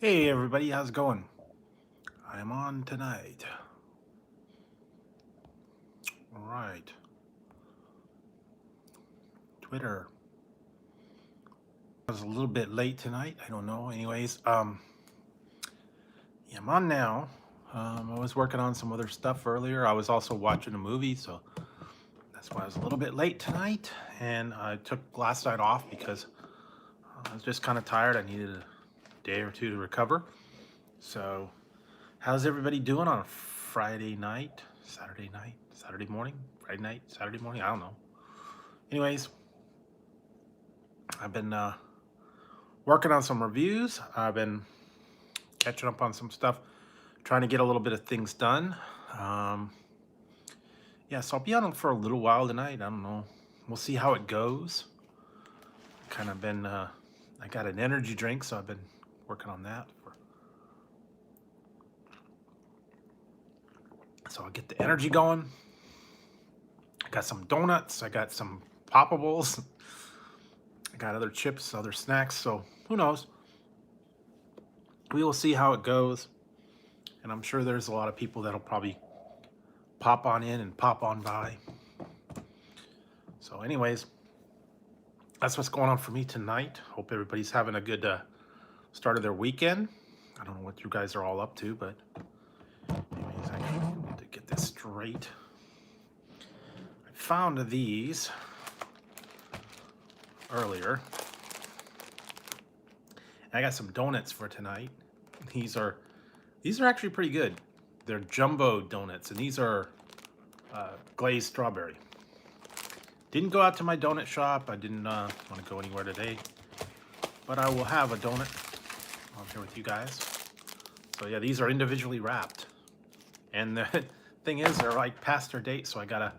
Hey everybody, how's it going? I'm on tonight. All right. Twitter. I was a little bit late tonight. I don't know. Anyways, yeah, I'm on now. I was working on some other stuff earlier. I was also watching a movie, so that's why I was a little bit late tonight. And I took last night off because I was just kind of tired. I needed a day or two to recover. So, how's everybody doing on a Friday night, Saturday morning, Friday night, Saturday morning? I don't know. Anyways, I've been working on some reviews. I've been catching up on some stuff, trying to get a little bit of things done. Um, yeah, so I'll be on for a little while tonight. I don't know. We'll see how it goes. Kind of been, I got an energy drink, so I've been working on that. So I'll get the energy going. I got some donuts. I got some poppables. I got other chips, other snacks. So who knows? We will see how it goes. And I'm sure there's a lot of people that'll probably pop on in and pop on by. So anyways, that's what's going on for me tonight. Hope everybody's having a good start of their weekend. I don't know what you guys are all up to, but anyways, I need to get this straight. I found these earlier. I got some donuts for tonight. These are actually pretty good. They're jumbo donuts, and these are glazed strawberry. Didn't go out to my donut shop. I didn't want to go anywhere today, but I will have a donut. I'm here with you guys. So yeah, these are individually wrapped, and the thing is, they're like past their date, so I gotta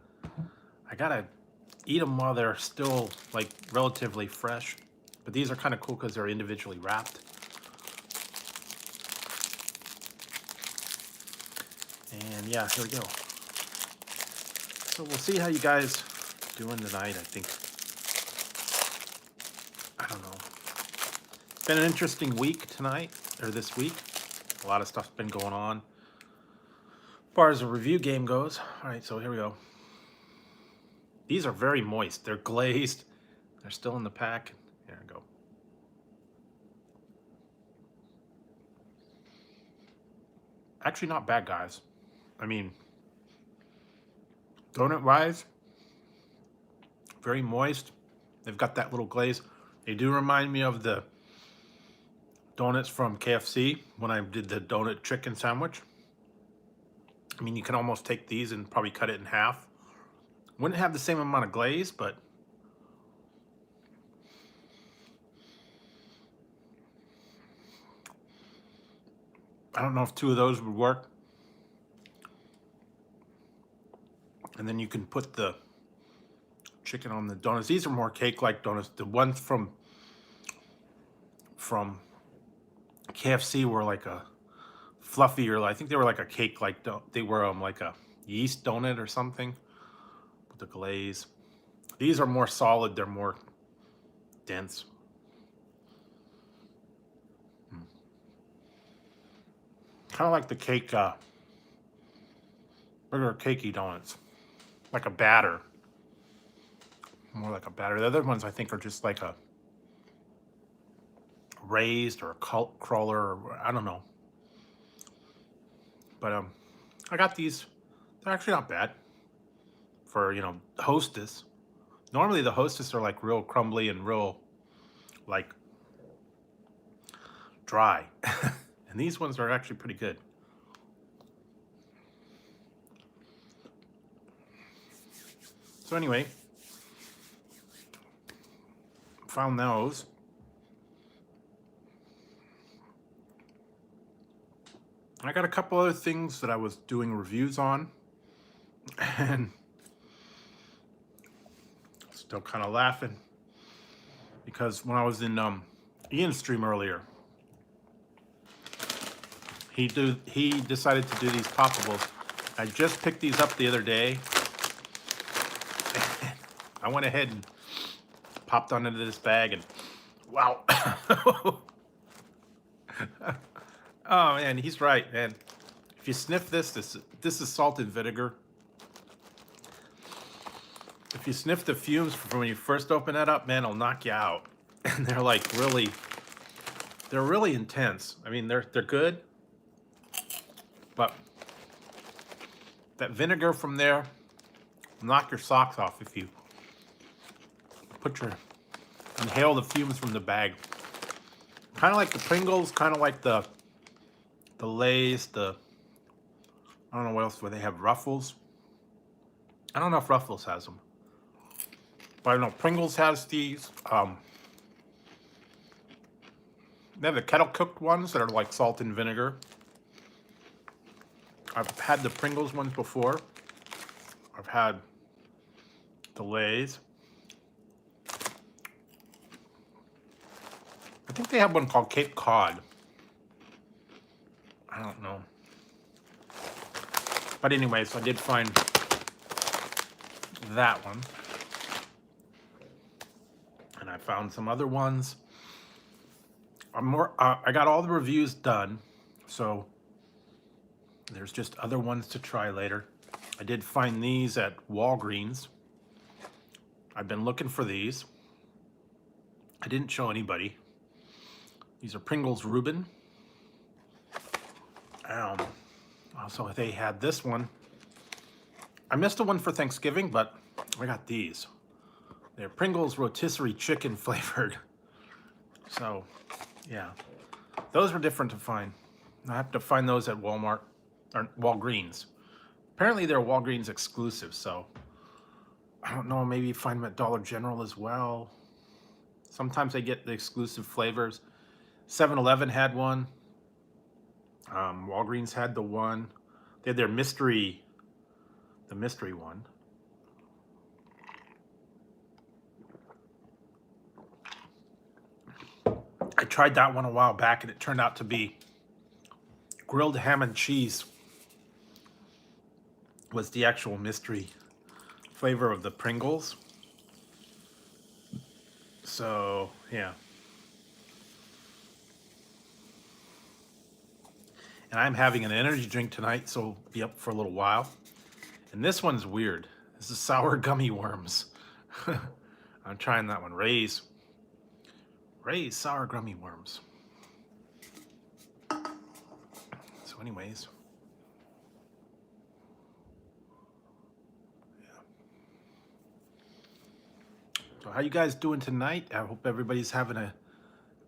eat them while they're still like relatively fresh. But these are kind of cool because they're individually wrapped. And yeah, here we go. So we'll see how you guys doing tonight. I think, I don't know. It's been an interesting week tonight, or this week. A lot of stuff's been going on. As far as the review game goes. All right, so here we go. These are very moist. They're glazed. They're still in the pack. Here we go. Actually not bad, guys. I mean, donut-wise, very moist. They've got that little glaze. They do remind me of the donuts from KFC when I did the donut chicken sandwich. I mean, you can almost take these and probably cut it in half. Wouldn't have the same amount of glaze, but I don't know if two of those would work. And then you can put the chicken on the donuts. These are more cake-like donuts. The ones from KFC were like a fluffier. I think they were like a cake-like. They were like a yeast donut or something with the glaze. These are more solid. They're more dense. Kind of like the cake, regular cakey donuts, like a batter. More like a batter. The other ones I think are just like a raised or a cruller, or I don't know. But I got these. They're actually not bad for, Hostess. Normally the Hostess are like real crumbly and real like dry. And these ones are actually pretty good. So anyway, found those. I got a couple other things that I was doing reviews on, and still kind of laughing because when I was in Ian's stream earlier, he decided to do these poppables. I just picked these up the other day. I went ahead and popped on into this bag, and wow. Oh man, he's right, man. If you sniff this is salt and vinegar. If you sniff the fumes from when you first open that up, man, it'll knock you out. And they're like they're really intense. I mean, they're good, but that vinegar from there will knock your socks off if you inhale the fumes from the bag. Kind of like the Pringles, kind of like the Lay's, I don't know what else, where they have Ruffles. I don't know if Ruffles has them, but I know Pringles has these. They have the kettle cooked ones that are like salt and vinegar. I've had the Pringles ones before. I've had the Lay's. I think they have one called Cape Cod. I don't know. But anyways, I did find that one. And I found some other ones. I got all the reviews done, so there's just other ones to try later. I did find these at Walgreens. I've been looking for these. I didn't show anybody. These are Pringles Reuben. Also, they had this one. I missed the one for Thanksgiving, but I got these. They're Pringles rotisserie chicken flavored. So, yeah. Those were different to find. I have to find those at Walmart or Walgreens. Apparently they're Walgreens exclusive, so I don't know, maybe find them at Dollar General as well. Sometimes they get the exclusive flavors. 7-Eleven had one. Walgreens had the one. They had their mystery one. I tried that one a while back, and it turned out to be grilled ham and cheese was the actual mystery flavor of the Pringles. So, yeah. And I'm having an energy drink tonight, so I'll be up for a little while. And this one's weird. This is sour gummy worms. I'm trying that one. Ray's sour gummy worms. So anyways. Yeah. So how you guys doing tonight? I hope everybody's having a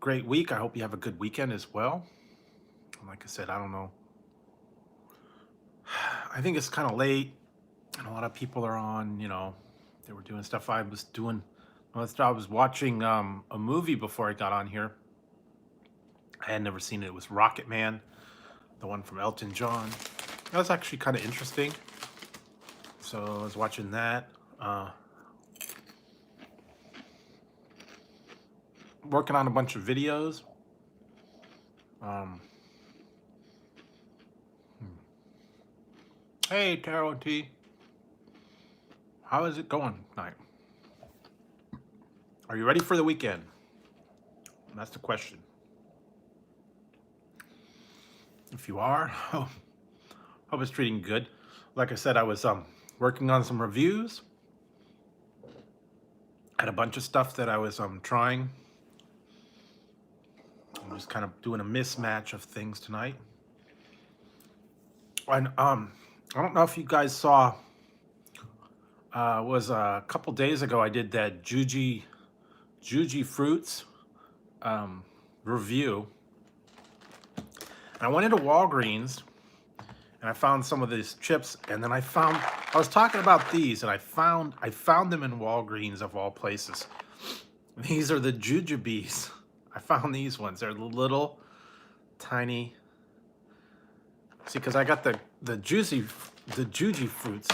great week. I hope you have a good weekend as well. Like I said, I don't know. I think it's kind of late, and a lot of people are on, they were doing stuff. I was watching a movie before I got on here. I had never seen it. It was Rocket Man, the one from Elton John. That was actually kind of interesting. So I was watching that. Working on a bunch of videos. Hey, Taro T. How is it going tonight? Are you ready for the weekend? That's the question. If you are, hope it's treating you good. Like I said, I was working on some reviews. Had a bunch of stuff that I was trying. I'm just kind of doing a mismatch of things tonight. And I don't know if you guys saw, was a couple days ago I did that Juji Fruits review. And I went into Walgreens and I found some of these chips, and then I was talking about these, and I found them in Walgreens of all places. These are the jujubes. I found these ones. They're little tiny. See, because I got the Juji Fruits.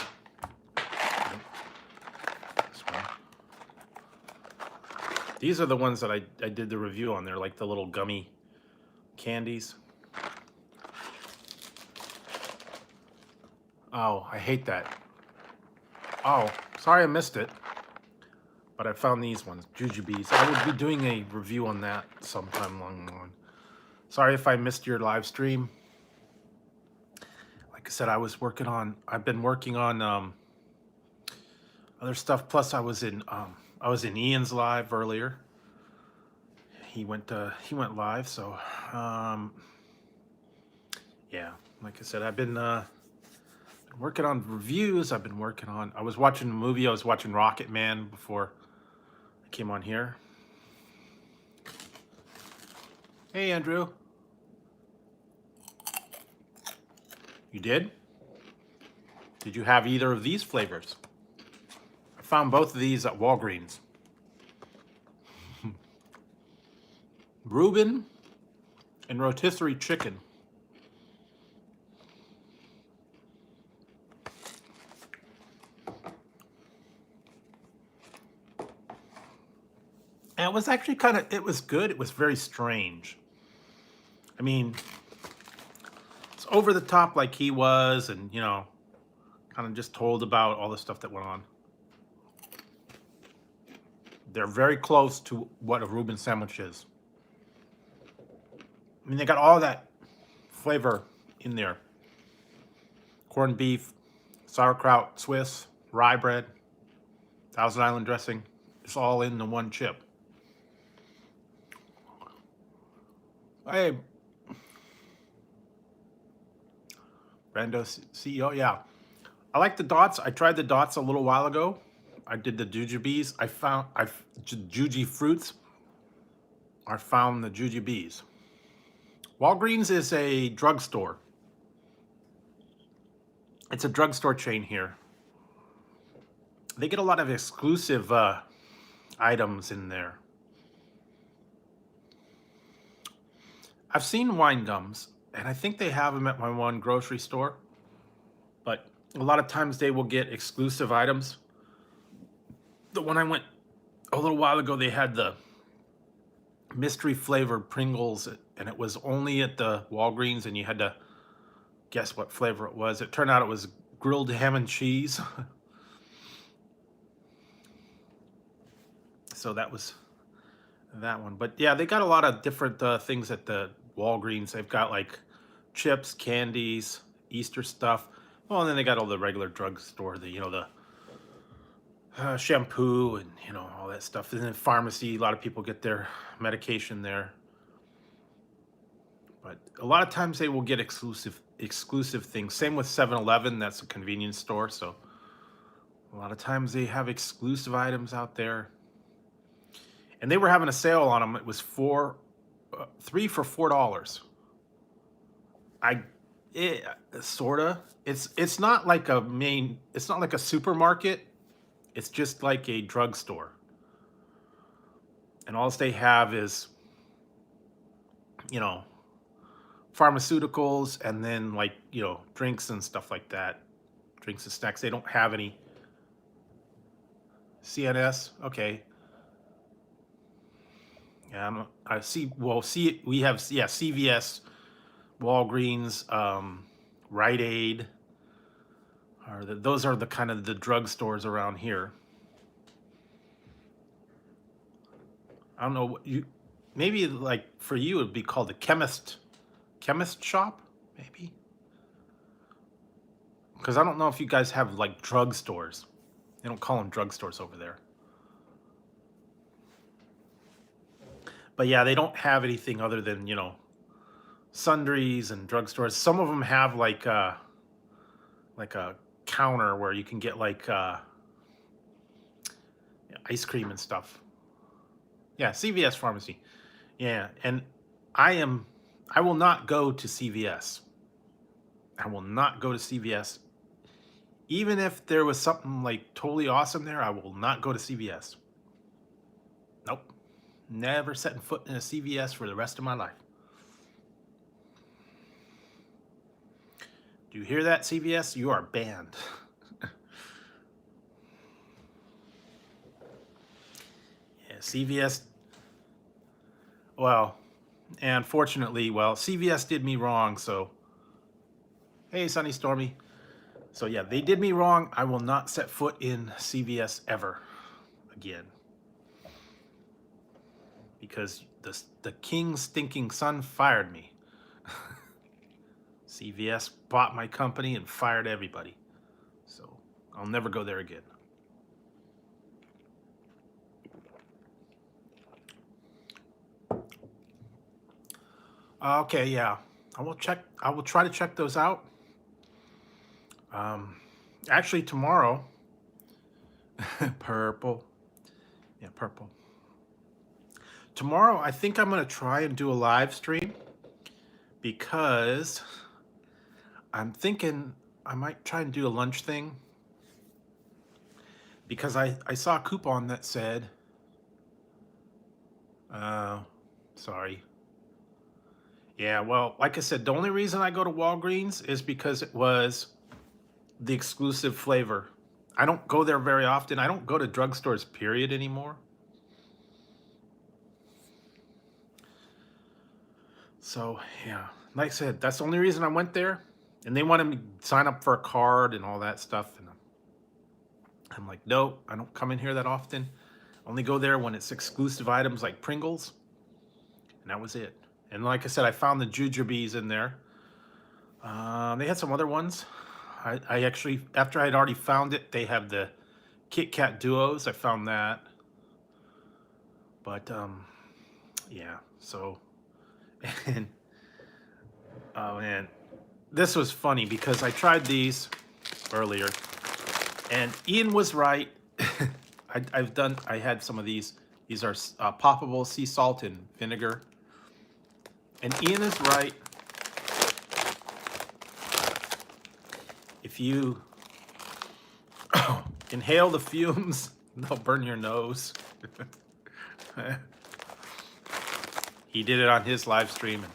These are the ones that I did the review on. They're like the little gummy candies. Oh, I hate that. Oh, sorry I missed it. But I found these ones, jujubes. I would be doing a review on that sometime long. Sorry if I missed your live stream. Like I said, I've been working on other stuff. Plus, I was in Ian's live earlier. He went live, so yeah. Like I said, I've been working on reviews. I was watching a movie. I was watching Rocket Man before I came on here. Hey, Andrew. You did? Did you have either of these flavors? I found both of these at Walgreens. Reuben and rotisserie chicken. And it was actually it was good. It was very strange. I mean, it's over the top like he was, and, you know, kind of just told about all the stuff that went on. They're very close to what a Reuben sandwich is. I mean, they got all that flavor in there. Corned beef, sauerkraut, Swiss, rye bread, Thousand Island dressing. It's all in the one chip. Hey, Brando CEO, yeah. I like the dots. I tried the dots a little while ago. I did the jujubes. Juji fruits. I found the jujubes. Walgreens is a drugstore. It's a drugstore chain here. They get a lot of exclusive items in there. I've seen wine gums, and I think they have them at my one grocery store. But a lot of times they will get exclusive items. The one I went a little while ago, they had the mystery flavored Pringles, and it was only at the Walgreens, and you had to guess what flavor it was. It turned out it was grilled ham and cheese. So that was that one. But yeah, they got a lot of different things at the Walgreens. They've got like chips, candies, Easter stuff. Well, and then they got all the regular drugstore, the shampoo and, all that stuff. And then pharmacy, a lot of people get their medication there. But a lot of times they will get exclusive things. Same with 7-Eleven, that's a convenience store. So a lot of times they have exclusive items out there. And they were having a sale on them. It was 3 for $4. Sorta. It's not like it's not like a supermarket. It's just like a drugstore. And all they have is, pharmaceuticals, and then like, drinks and stuff like that. Drinks and snacks. They don't have any CNS. Okay. Yeah, I see. Well, we have, yeah, CVS, Walgreens, Rite Aid. Those are the kind of the drugstores around here. I don't know, maybe like for you it'd be called a chemist shop, maybe. Because I don't know if you guys have like drugstores. They don't call them drugstores over there. But yeah, they don't have anything other than, sundries and drugstores. Some of them have like a counter where you can get like ice cream and stuff. Yeah, CVS pharmacy. Yeah, and I will not go to CVS. I will not go to CVS. Even if there was something like totally awesome there, I will not go to CVS. Nope. Never setting foot in a CVS for the rest of my life. Do you hear that, CVS? You are banned. Yeah, CVS. Well, unfortunately, CVS did me wrong, so. Hey, Sunny Stormy. So yeah, they did me wrong. I will not set foot in CVS ever again. Because the king's stinking son fired me. CVS bought my company and fired everybody. So I'll never go there again. Okay, yeah. I will try to check those out. Actually tomorrow, purple. Yeah, purple. Tomorrow, I think I'm going to try and do a live stream because I'm thinking I might try and do a lunch thing because I saw a coupon that said, sorry. Yeah, well, like I said, the only reason I go to Walgreens is because it was the exclusive flavor. I don't go there very often. I don't go to drugstores, period, anymore. So, yeah, like I said, that's the only reason I went there. And they wanted me to sign up for a card and all that stuff. And I'm like, no, I don't come in here that often. Only go there when it's exclusive items like Pringles. And that was it. And like I said, I found the jujubes in there. They had some other ones. I actually, after I'd already found it, they have the Kit Kat Duos. I found that. But, yeah, so, and, oh man, this was funny because I tried these earlier, and Ian was right. I had some of these. These are poppable sea salt and vinegar. And Ian is right. If you inhale the fumes, they'll burn your nose. He did it on his live stream and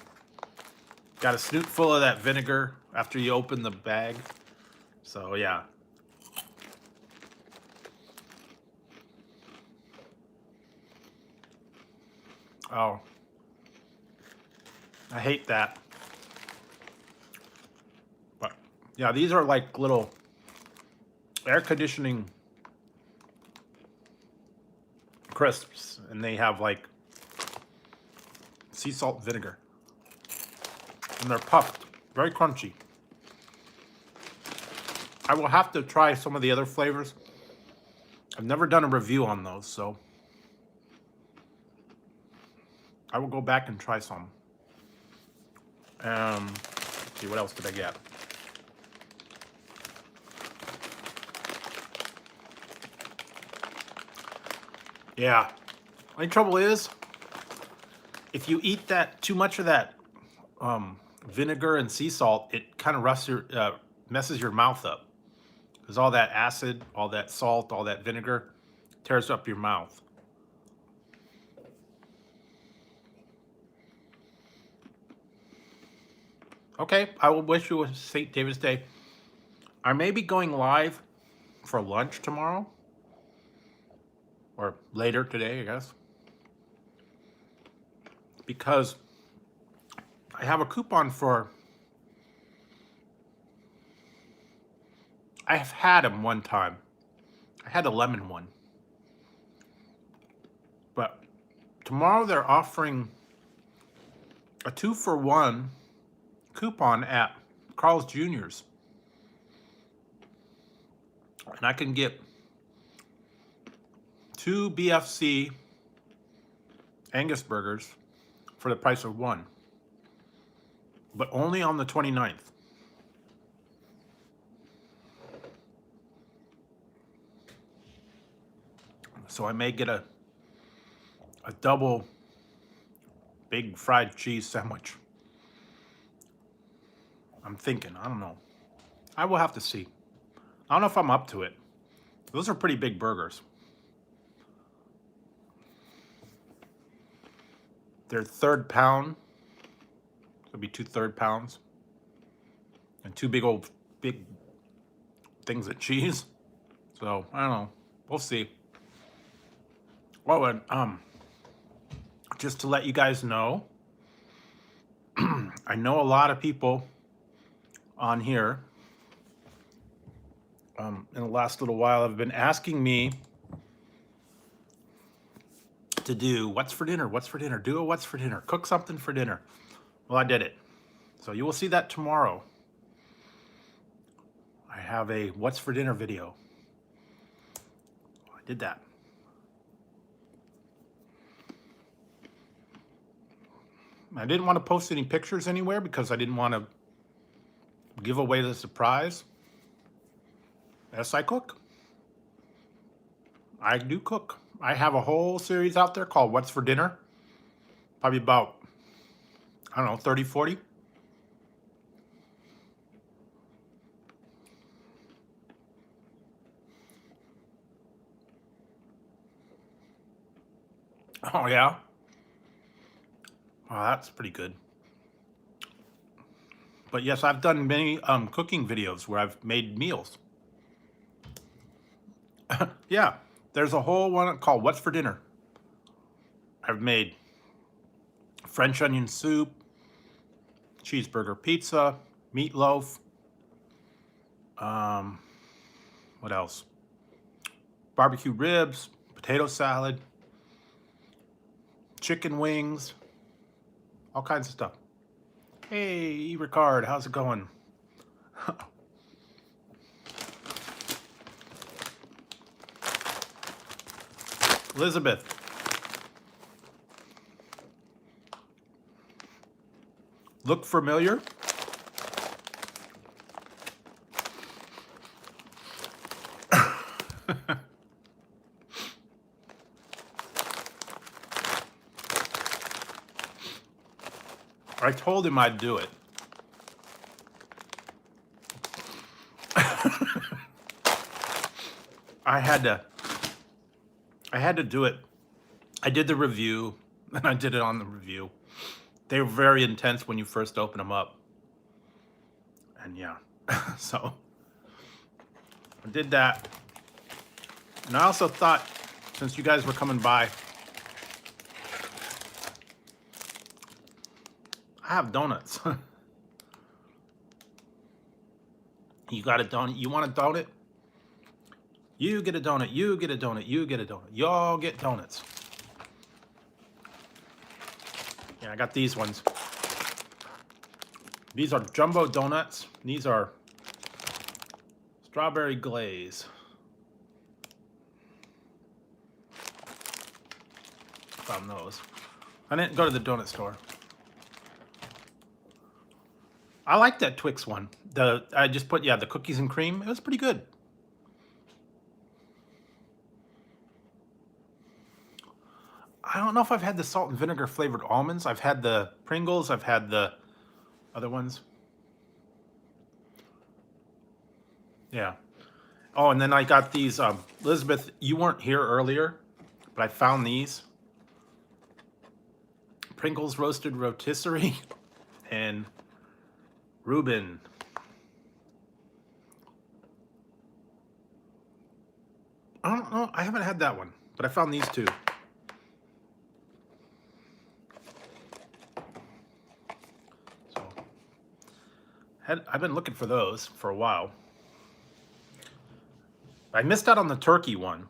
got a snoot full of that vinegar after you open the bag. So yeah. Oh, I hate that. But yeah, these are like little air conditioning crisps, and they have like sea salt vinegar. And they're puffed, very crunchy. I will have to try some of the other flavors. I've never done a review on those, so I will go back and try some. Let's see, what else did I get? Yeah, only trouble is, if you eat that too much of that vinegar and sea salt, it kind of messes your mouth up. Because all that acid, all that salt, all that vinegar tears up your mouth. Okay, I will wish you a St. David's Day. I may be going live for lunch tomorrow. Or later today, I guess. Because I have a coupon for... I have had them one time. I had a lemon one. But tomorrow they're offering a 2-for-1 coupon at Carl's Jr.'s. And I can get 2 BFC Angus burgers for the price of 1. But only on the 29th. So I may get a double big fried cheese sandwich. I'm thinking, I don't know. I will have to see. I don't know if I'm up to it. Those are pretty big burgers. They're 1/3 pound. It'll be 2 1/3 pounds. And 2 big things of cheese. So, I don't know. We'll see. Oh, and just to let you guys know, I know a lot of people on here in the last little while have been asking me to do what's for dinner, what's for dinner, do a what's for dinner, cook something for dinner. Well, I did it. So you will see that tomorrow. I have a what's for dinner video. I did that. I didn't want to post any pictures anywhere because I didn't want to give away the surprise. Yes, I cook. I do cook. I have a whole series out there called What's for Dinner. Probably about, I don't know, 30, 40. Oh, yeah? Well, that's pretty good. But yes, I've done many cooking videos where I've made meals. Yeah, there's a whole one called What's for Dinner. I've made French onion soup, cheeseburger pizza, meatloaf. What else? Barbecue ribs, potato salad, chicken wings, all kinds of stuff. Hey, Ricard, how's it going? Elizabeth. Look familiar? I told him I'd do it. I had to do it. I did the review, and I did it on the review. They were very intense when you first open them up. And yeah, so I did that. And I also thought, since you guys were coming by, I have donuts. You got a donut? You want a donut? You get a donut, you get a donut, you get a donut. Y'all get donuts. Yeah, I got these ones. These are jumbo donuts. These are strawberry glaze. Found those. I didn't go to the donut store. I like that Twix one. I just put, the cookies and cream. It was pretty good. I don't know if I've had the salt and vinegar flavored almonds. I've had the Pringles. I've had the other ones. Yeah. Oh, and then I got these. Elizabeth, you weren't here earlier, but I found these. Pringles roasted rotisserie and Reuben. I don't know. I haven't had that one, but I found these two. So I've been looking for those for a while. I missed out on the turkey one.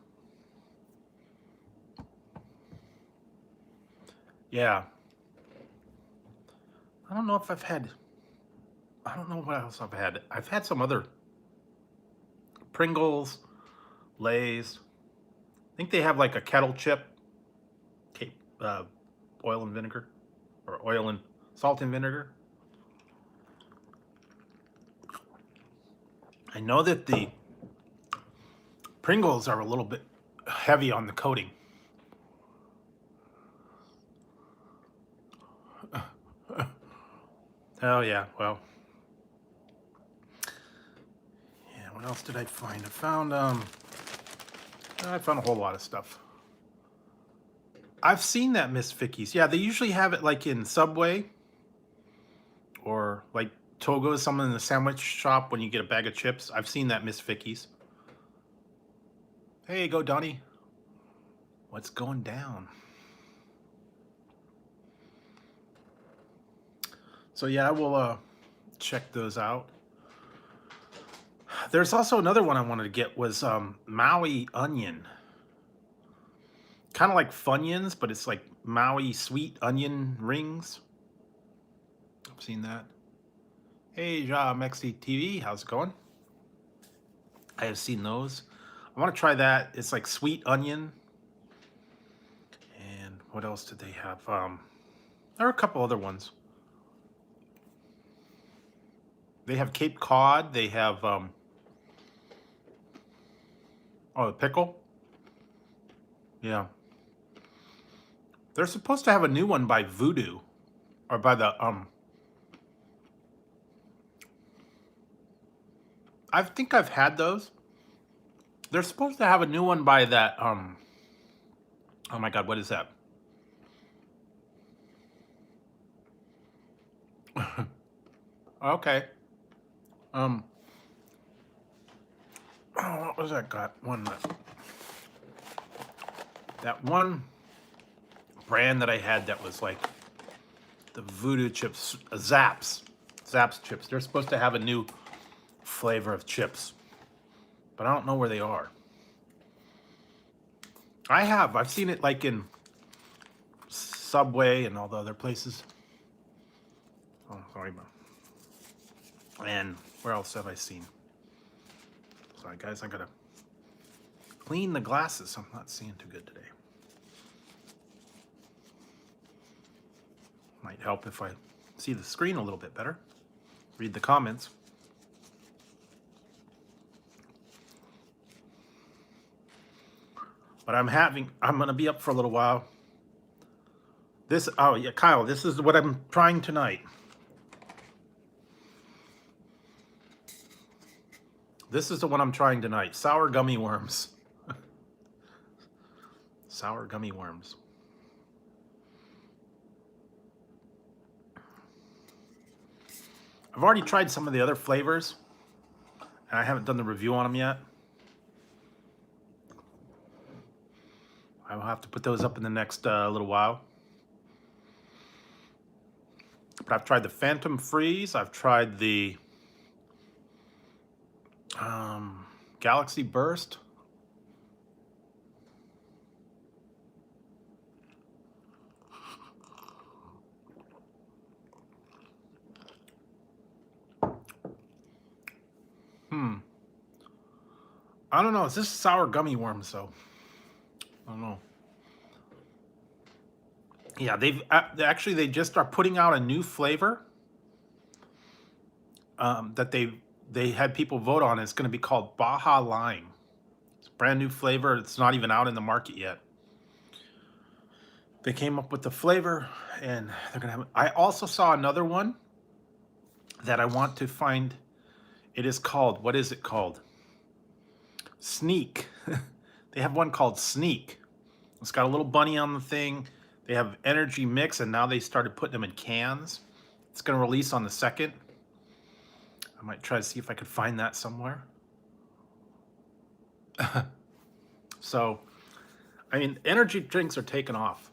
Yeah. I don't know if I've had. I don't know what else I've had. I've had some other Pringles, Lay's. I think they have like a kettle chip, oil and vinegar, or oil and salt and vinegar. I know that the Pringles are a little bit heavy on the coating. Oh yeah, well. Yeah, what else did I find? I found a whole lot of stuff. I've seen that Miss Vicky's. Yeah, they usually have it like in Subway or like Togo's, someone in the sandwich shop when you get a bag of chips. I've seen that Miss Vicky's. Hey, go Donnie. What's going down? So yeah, I will check those out. There's also another one I wanted to get was Maui onion. kind of like Funyuns, but it's like Maui sweet onion rings. I've seen that. Hey, Ja Mexi TV, how's it going? I have seen those. I want to try that. It's like sweet onion. And what else did they have? There are a couple other ones. They have Cape Cod. They have oh, the pickle. Yeah. They're supposed to have a new one by Voodoo, or by the I think I've had those. They're supposed to have a new one by that oh my God, what is that? Okay. Oh, what was that got? That one brand that I had that was like the Voodoo chips, Zaps chips. They're supposed to have a new flavor of chips, but I don't know where they are. I've seen it like in Subway and all the other places. Oh, sorry, and where else have I seen? Sorry, guys, I gotta clean the glasses. I'm not seeing too good today. Might help if I see the screen a little bit better. Read the comments. But I'm gonna be up for a little while. Oh yeah, Kyle, this is what I'm trying tonight. This is the one I'm trying tonight. Sour gummy worms. Sour gummy worms. I've already tried some of the other flavors, and I haven't done the review on them yet. I will have to put those up in the next little while. But I've tried the Phantom Freeze. I've tried the Galaxy Burst. I don't know. Is this sour gummy worms though? I don't know. Yeah, they just are putting out a new flavor that they had people vote on. It's going to be called Baja Lime. It's a brand new flavor. It's not even out in the market yet. They came up with the flavor, and they're going to have. I also saw another one that I want to find. It is called, what is it called? Sneak. They have one called Sneak. It's got a little bunny on the thing. They have energy mix, and now they started putting them in cans. It's going to release on the 2nd. I might try to see if I could find that somewhere. So, I mean, energy drinks are taking off.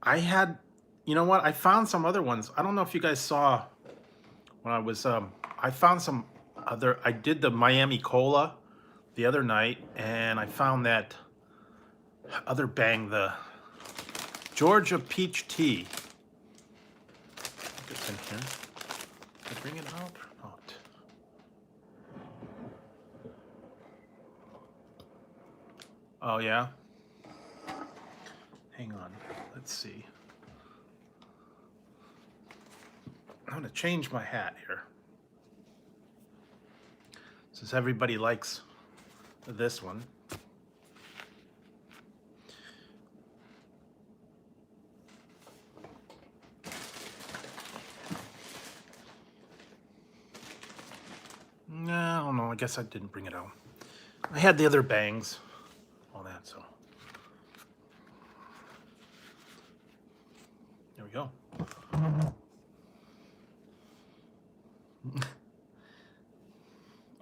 You know what? I found some other ones. I don't know if you guys saw when I was, I found some other, I did the Miami Cola the other night, and I found that other bang, the Georgia Peach Tea. It's in here. Did I bring it out or not? Oh, yeah? Hang on. Let's see. I'm going to change my hat here, since everybody likes this one. No, I don't know. I guess I didn't bring it out. I had the other bangs, all that, so. There we go.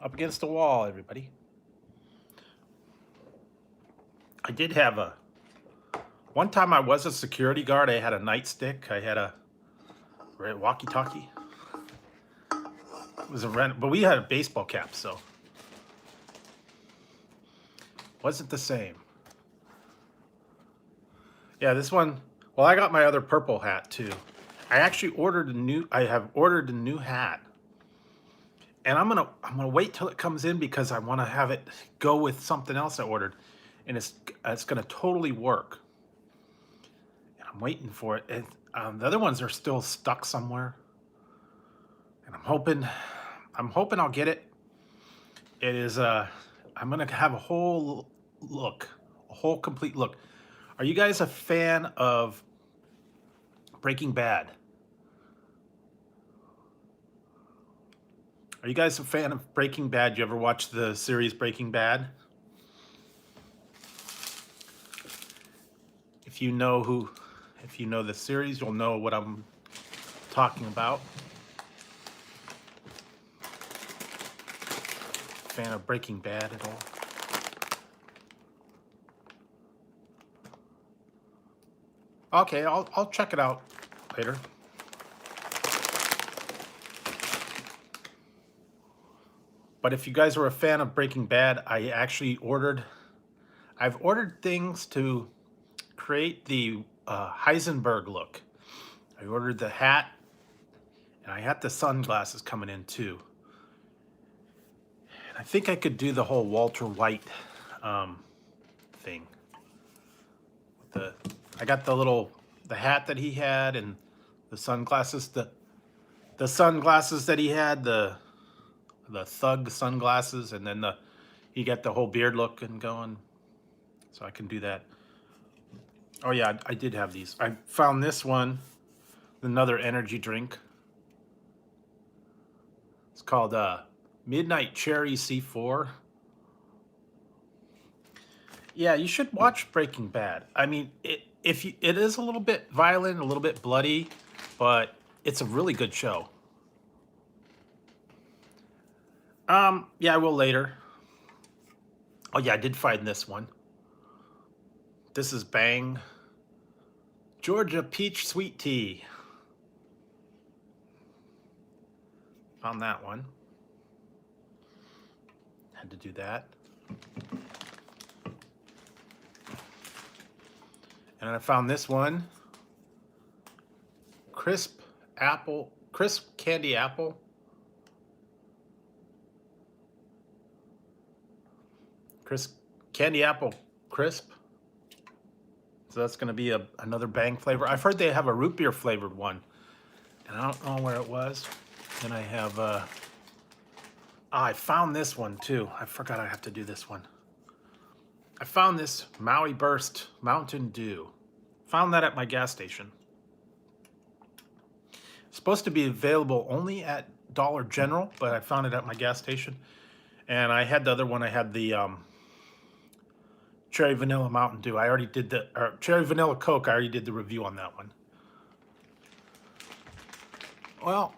Up against the wall, everybody. I did have one time I was a security guard. I had a nightstick. I had a walkie-talkie. It was but we had a baseball cap, so wasn't the same. Yeah, this one. Well, I got my other purple hat too. I actually ordered a new. I have ordered a new hat, and I'm gonna wait till it comes in because I want to have it go with something else I ordered, and it's gonna totally work. And I'm waiting for it. And the other ones are still stuck somewhere, and I'm hoping I'll get it. It is I'm gonna have a whole look, a whole complete look. Are you guys a fan of Breaking Bad? Are you guys a fan of Breaking Bad? You ever watch the series Breaking Bad? If you know who, if you know the series, you'll know what I'm talking about. Fan of Breaking Bad at all? Okay, I'll check it out later. But if you guys are a fan of Breaking Bad, I've ordered things to create the Heisenberg look. I ordered the hat, and I had the sunglasses coming in too. And I think I could do the whole Walter White thing. The I got the hat that he had and the sunglasses, the sunglasses that he had, the thug sunglasses, and then he got the whole beard look and going. So I can do that. Oh yeah, I did have these. I found this one, another energy drink. It's called Midnight Cherry C4. Yeah, you should watch Breaking Bad. I mean, it is a little bit violent, a little bit bloody, but it's a really good show. Yeah, I will later. Oh yeah, I did find this one. This is Bang Georgia Peach Sweet Tea. Found that one. Had to do that. And I found this one. Crisp candy apple. Crisp candy apple crisp. So that's going to be another Bang flavor. I've heard they have a root beer flavored one, and I don't know where it was. Then I have I found this one too. I forgot I have to do this one. I found this Maui Burst Mountain Dew. Found that at my gas station. It's supposed to be available only at Dollar General, but I found it at my gas station. And I had the other one. I had the Cherry Vanilla Mountain Dew. I already did or Cherry Vanilla Coke. I already did the review on that one. Well,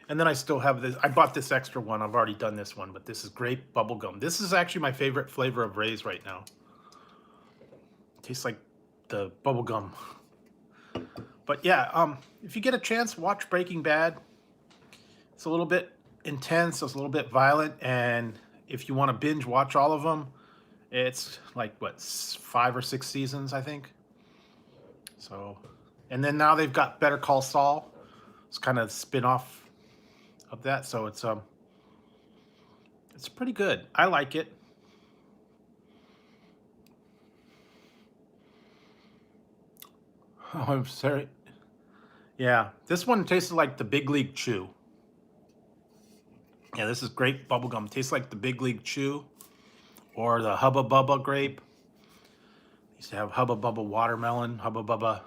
and then I still have this. I bought this extra one. I've already done this one, but this is grape bubblegum. This is actually my favorite flavor of Ray's right now. It tastes like the bubblegum. But yeah, if you get a chance, watch Breaking Bad. It's a little bit intense. It's a little bit violent. And if you want to binge watch all of them, it's like, what, 5 or 6 seasons, I think. So, and then now they've got Better Call Saul. It's kind of spin-off of that, so it's pretty good. I like it. Oh, I'm sorry. Yeah, this one tastes like the Big League Chew. Yeah, this is grape bubblegum. Tastes like the Big League Chew or the Hubba Bubba grape. Used to have Hubba Bubba watermelon, Hubba Bubba,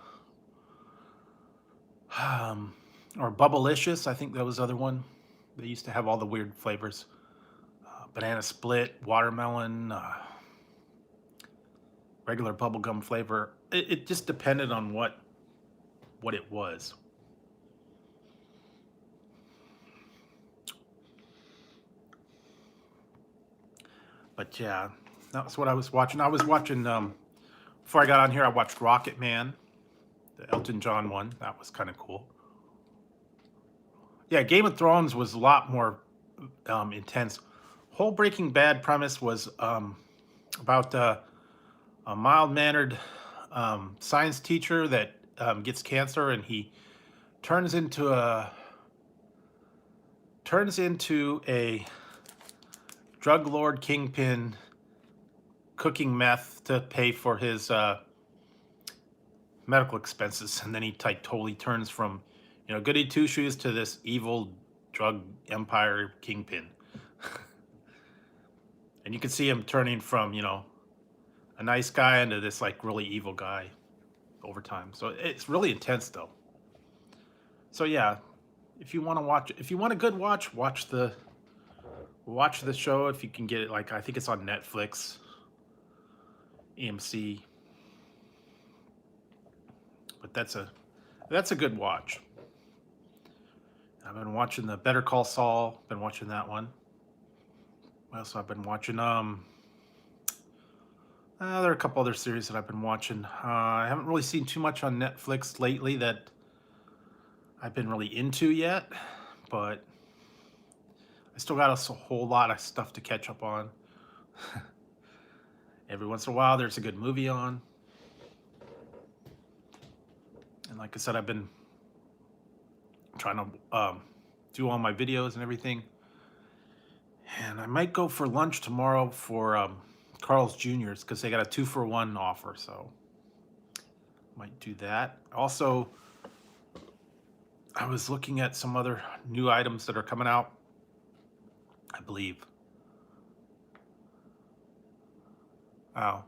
or Bubblicious. I think that was the other one. They used to have all the weird flavors. Banana split, watermelon, regular bubblegum flavor. It just depended on what it was. But yeah, that was what I was watching. I was watching, before I got on here, I watched Rocket Man, the Elton John one. That was kind of cool. Yeah, Game of Thrones was a lot more intense. Whole Breaking Bad premise was about a mild-mannered science teacher that gets cancer, and he turns into a drug lord kingpin, cooking meth to pay for his medical expenses, and then he totally turns from, goody two shoes to this evil drug empire kingpin. And you can see him turning from, a nice guy into this like really evil guy over time. So it's really intense though. So yeah, if you want to watch, if you want a good watch the show if you can get it. Like I think it's on Netflix, AMC. But that's a good watch. I've been watching the Better Call Saul. Been watching that one. Also, I've been watching there are a couple other series that I've been watching. I haven't really seen too much on Netflix lately that I've been really into yet, but I still got a whole lot of stuff to catch up on. Every once in a while, there's a good movie on. And like I said, I've been trying to do all my videos and everything. And I might go for lunch tomorrow for Carl's Jr.'s because they got a 2-for-1 offer, so might do that. Also, I was looking at some other new items that are coming out, I believe. Oh,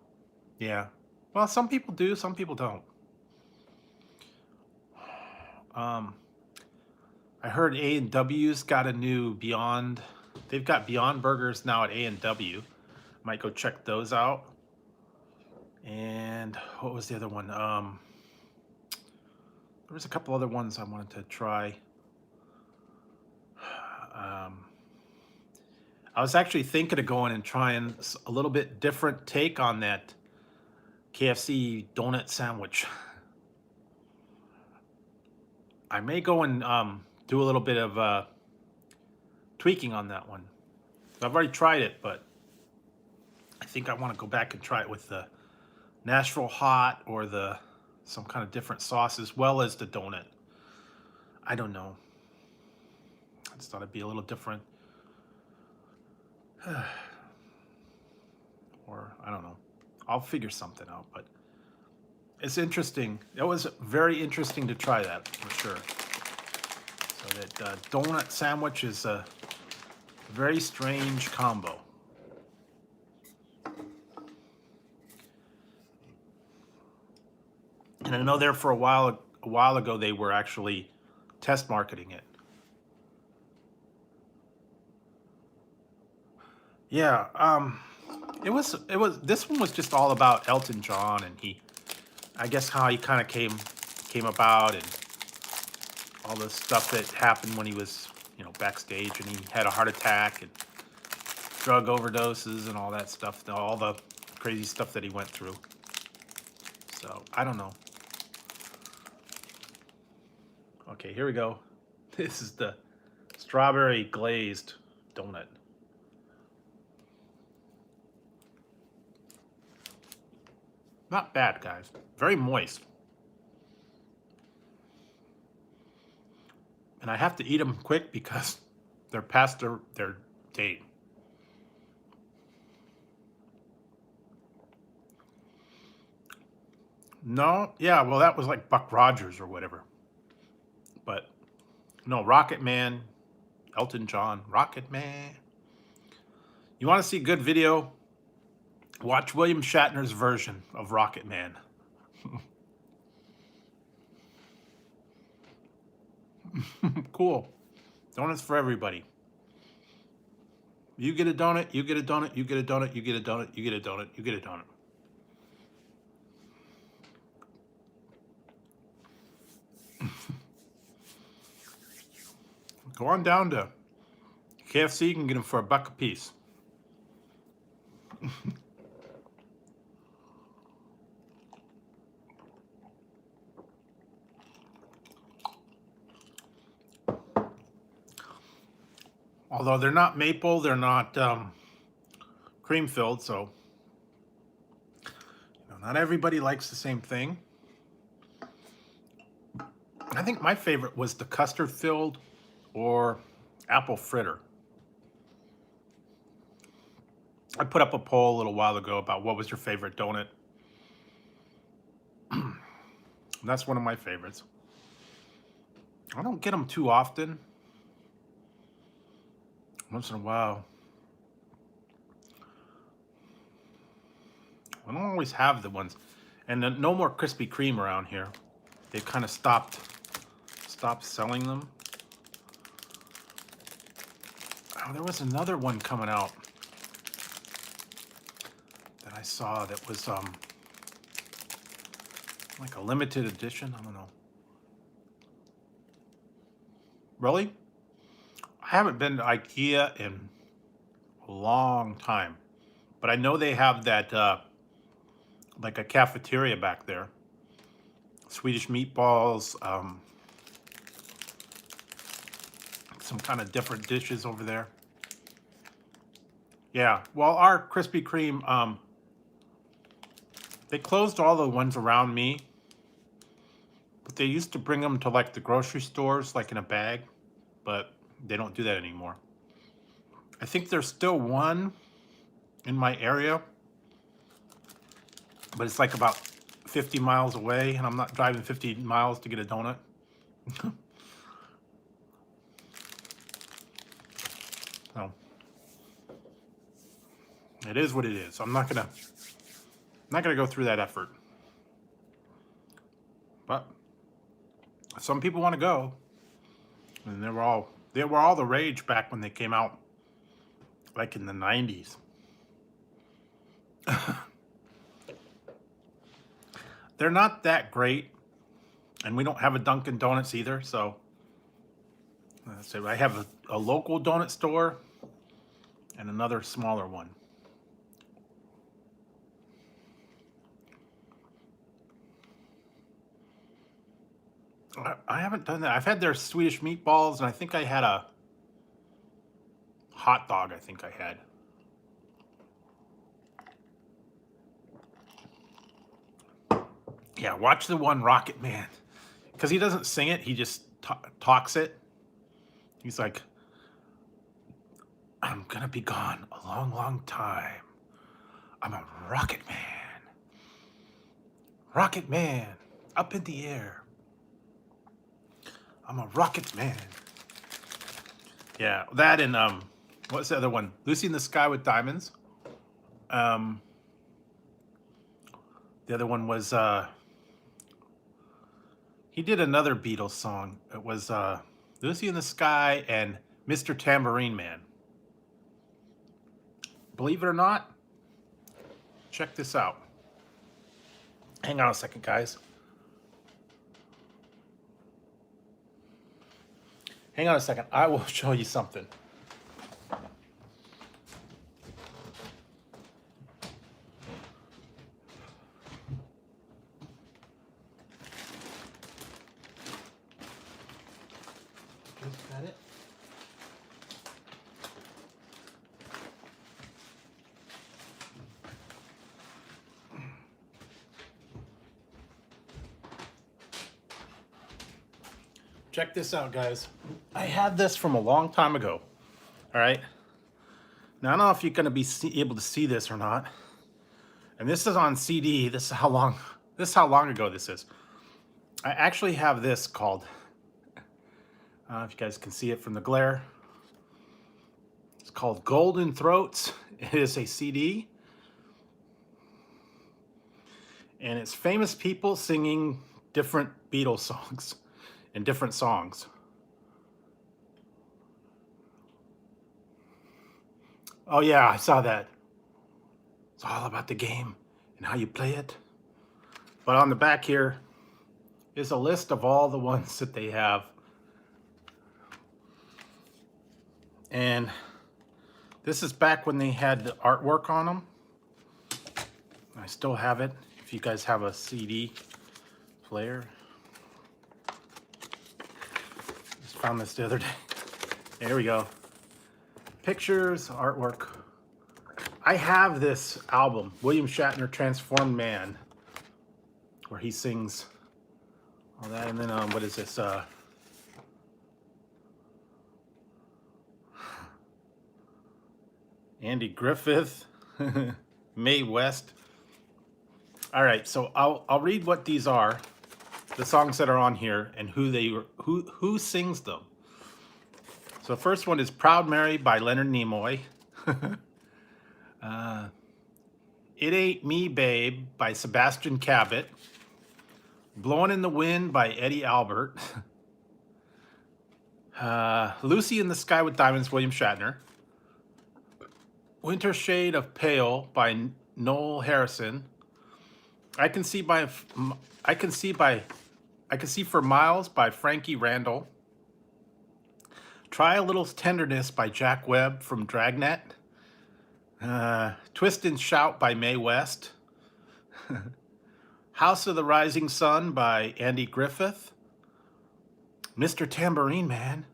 yeah. Well, some people do, some people don't. I heard A&W's got a new Beyond. They've got Beyond Burgers now at A&W. Might go check those out. And what was the other one? There was a couple other ones I wanted to try. I was actually thinking of going and trying a little bit different take on that KFC donut sandwich. I may go and do a little bit of tweaking on that one. I've already tried it, but I think I want to go back and try it with the Nashville hot or some kind of different sauce as well as the donut. I don't know. I just thought it'd be a little different. Or I don't know. I'll figure something out, but it's interesting. It was very interesting to try that for sure. So that donut sandwich is a very strange combo. And I know there for a while ago they were actually test marketing it. Yeah, it was this one was just all about Elton John, and I guess how he kind of came about, and all the stuff that happened when he was, backstage, and he had a heart attack and drug overdoses and all that stuff, all the crazy stuff that he went through. So, I don't know. Okay, here we go. This is the strawberry glazed donut. Not bad, guys. Very moist. And I have to eat them quick because they're past their date. No, yeah, well, that was like Buck Rogers or whatever. But no, Rocket Man, Elton John, Rocket Man. You want to see good video? Watch William Shatner's version of Rocket Man. Cool. Donuts for everybody. You get a donut, you get a donut, you get a donut, you get a donut, you get a donut, you get a donut. Go on down to KFC, you can get them for $1 a piece. Although they're not maple, they're not cream filled, so Not everybody likes the same thing. I think my favorite was the custard filled or apple fritter. I put up a poll a little while ago about what was your favorite donut. That's one of my favorites. I don't get them too often. Once in a while. I don't always have the ones. And then no more Krispy Kreme around here. They've kind of stopped selling them. Oh, there was another one coming out that I saw that was like a limited edition. I don't know. Really? I haven't been to IKEA in a long time, but I know they have that like a cafeteria back there. Swedish meatballs, some kind of different dishes over there. Yeah, well, our Krispy Kreme, they closed all the ones around me, but they used to bring them to like the grocery stores, like in a bag, but they don't do that anymore. I think there's still one in my area, but it's like about 50 miles away, and I'm not driving 50 miles to get a donut. So it is what it is. I'm not gonna go through that effort. But some people want to go, and they were all the rage back when they came out, like in the 90s. They're not that great, and we don't have a Dunkin' Donuts either, so I have a local donut store and another smaller one. I haven't done that. I've had their Swedish meatballs, and I think I had a hot dog. I think I had. Yeah, watch the one Rocket Man, because he doesn't sing it. He just talks it. He's like, I'm gonna be gone a long, long time. I'm a rocket man. Rocket man, up in the air. I'm a rocket man. Yeah, that and what's the other one? Lucy in the Sky with Diamonds. The other one was he did another Beatles song. It was Lucy in the Sky and Mr. Tambourine Man. Believe it or not, check this out. Hang on a second, guys. Hang on a second. I will show you something. Is that it? Check this out, guys. I had this from a long time ago. All right. Now, I don't know if you're going to be able to see this or not. And this is on CD. This is how long ago this is. I actually have this called, if you guys can see it from the glare, it's called Golden Throats. It is a CD. And it's famous people singing different Beatles songs and different songs. Oh yeah, I saw that. It's all about the game and how you play it. But on the back here is a list of all the ones that they have. And this is back when they had the artwork on them. I still have it. If you guys have a CD player. Just found this the other day. There we go. Pictures, artwork. I have this album, William Shatner Transformed Man. where he sings all that. And then what is this? Andy Griffith, Mae West. All right, so I'll read what these are, the songs that are on here, and who sings them. So the first one is "Proud Mary" by Leonard Nimoy. "It Ain't Me, Babe" by Sebastian Cabot. "Blowin' in the Wind" by Eddie Albert. "Lucy in the Sky with Diamonds," William Shatner. "Winter Shade of Pale" by Noel Harrison. I Can See for Miles" by Frankie Randall. "Try a Little Tenderness" by Jack Webb from Dragnet. "Twist and Shout" by Mae West. "House of the Rising Sun" by Andy Griffith. "Mr. Tambourine Man"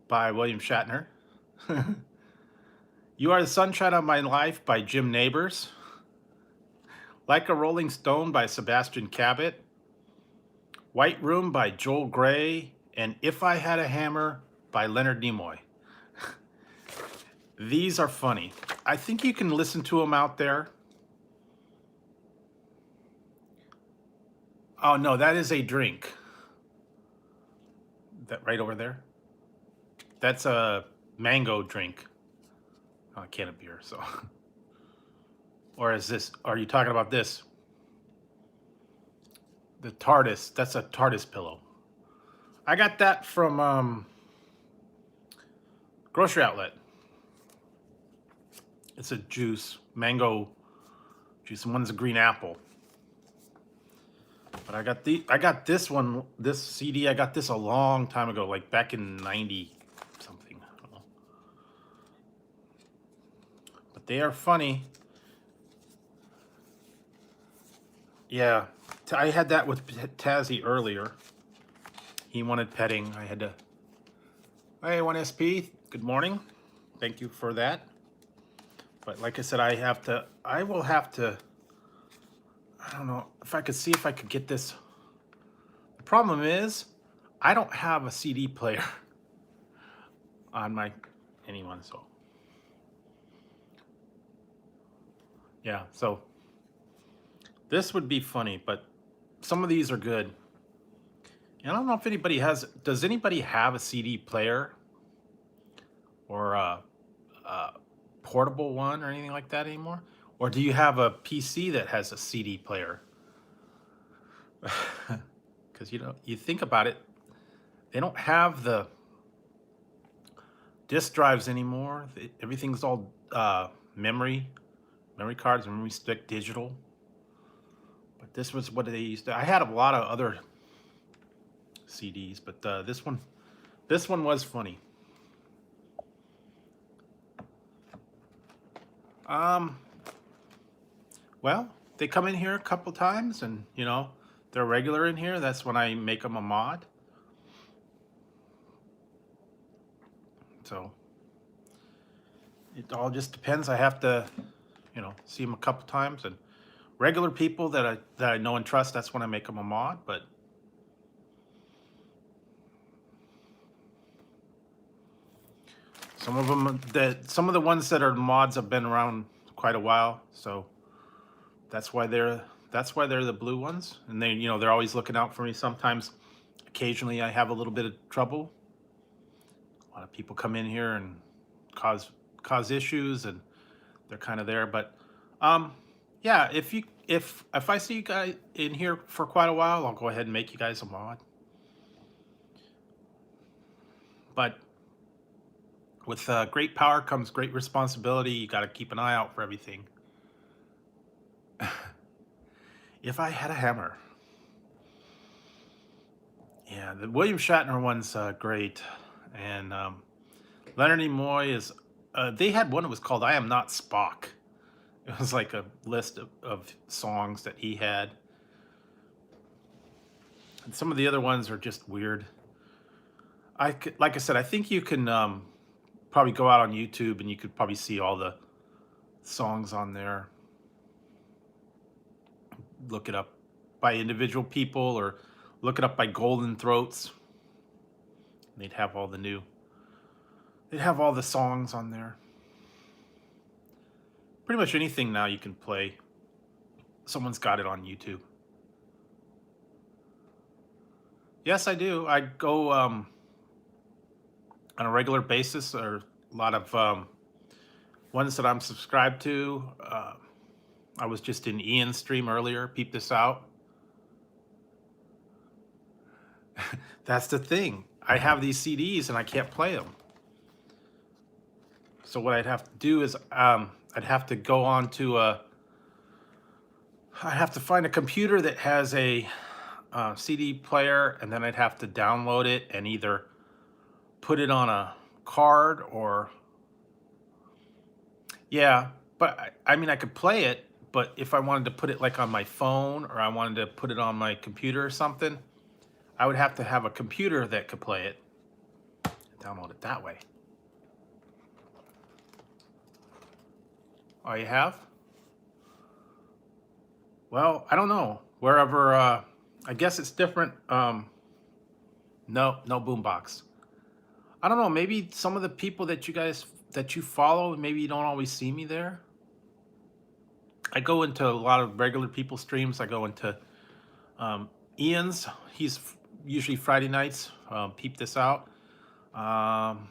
by William Shatner. "You Are the Sunshine of My Life" by Jim Nabors. "Like a Rolling Stone" by Sebastian Cabot. "White Room" by Joel Grey. And "If I Had a Hammer" by Leonard Nimoy. These are funny. I think you can listen to them out there. Oh no, that is a drink. That right over there. That's a mango drink. Oh, a can of beer, so. Or is this, are you talking about this? The TARDIS, that's a TARDIS pillow. I got that from grocery outlet. It's a juice, mango juice, and one's a green apple. But I got this one, this CD, I got this a long time ago, like back in 90 something. I don't know. But they are funny. Yeah, I had that with Tazzy earlier. He wanted petting. I had to. Hey, 1SP. Good morning. Thank you for that. But like I said, I will have to. I don't know if I could see if I could get this. The problem is, I don't have a CD player on my anyone. So yeah, so this would be funny, but some of these are good. And I don't know if anybody has. Does anybody have a CD player or a portable one or anything like that anymore? Or do you have a PC that has a CD player? Because you think about it, they don't have the disk drives anymore. Everything's all memory cards, memory stick, digital. But this was what they used to. I had a lot of other CDs, but this one was funny. Well, they come in here a couple times, and they're regular in here. That's when I make them a mod. So it all just depends. I have to, see them a couple times, and regular people that I know and trust. That's when I make them a mod. But some of the ones that are mods have been around quite a while, so that's why they're the blue ones, and they're always looking out for me. Sometimes, occasionally, I have a little bit of trouble. A lot of people come in here and cause issues, and they're kind of there. But yeah, if I see you guys in here for quite a while, I'll go ahead and make you guys a mod. But with great power comes great responsibility. You got to keep an eye out for everything. If I Had a Hammer. Yeah, the William Shatner one's great. And Leonard Nimoy is... they had one that was called "I Am Not Spock." It was like a list of songs that he had. And some of the other ones are just weird. Like I said, I think you can probably go out on YouTube and you could probably see all the songs on there. Look it up by individual people or look it up by Golden Throats. They'd have all the songs on there. Pretty much anything now you can play, someone's got it on YouTube. Yes, I do. I go on a regular basis, or a lot of ones that I'm subscribed to. I was just in Ian's stream earlier. Peep this out. That's the thing. I have these CDs and I can't play them. So what I'd have to do is I'd have to go on to I'd have to find a computer that has a CD player, and then I'd have to download it and either put it on a card or, yeah, but I mean, I could play it, but if I wanted to put it like on my phone or I wanted to put it on my computer or something, I would have to have a computer that could play it and download it that way. Oh, you have? Well, I don't know. Wherever, I guess it's different. No boombox. I don't know. Maybe some of the people that you follow, maybe you don't always see me there. I go into a lot of regular people streams. I go into Ian's. He's usually Friday nights. Peep this out. I'm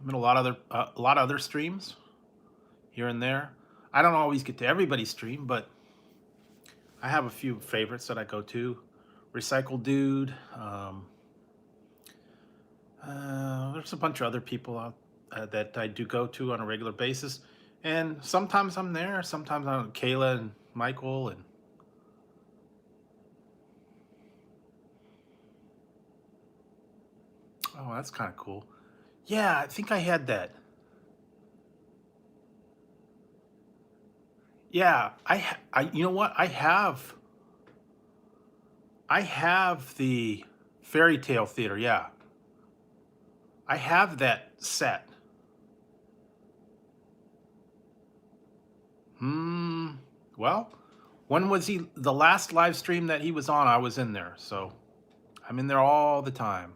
in a lot of other streams here and there. I don't always get to everybody's stream, but I have a few favorites that I go to. Recycle Dude. There's a bunch of other people out that I do go to on a regular basis, and sometimes I'm there. Sometimes I'm Kayla and Michael, and oh, that's kind of cool. Yeah, I think I had that. Yeah, you know what? I have the Fairy Tale Theater. Yeah, I have that set. Well, when was the last live stream that he was on? I was in there, so I'm in there all the time.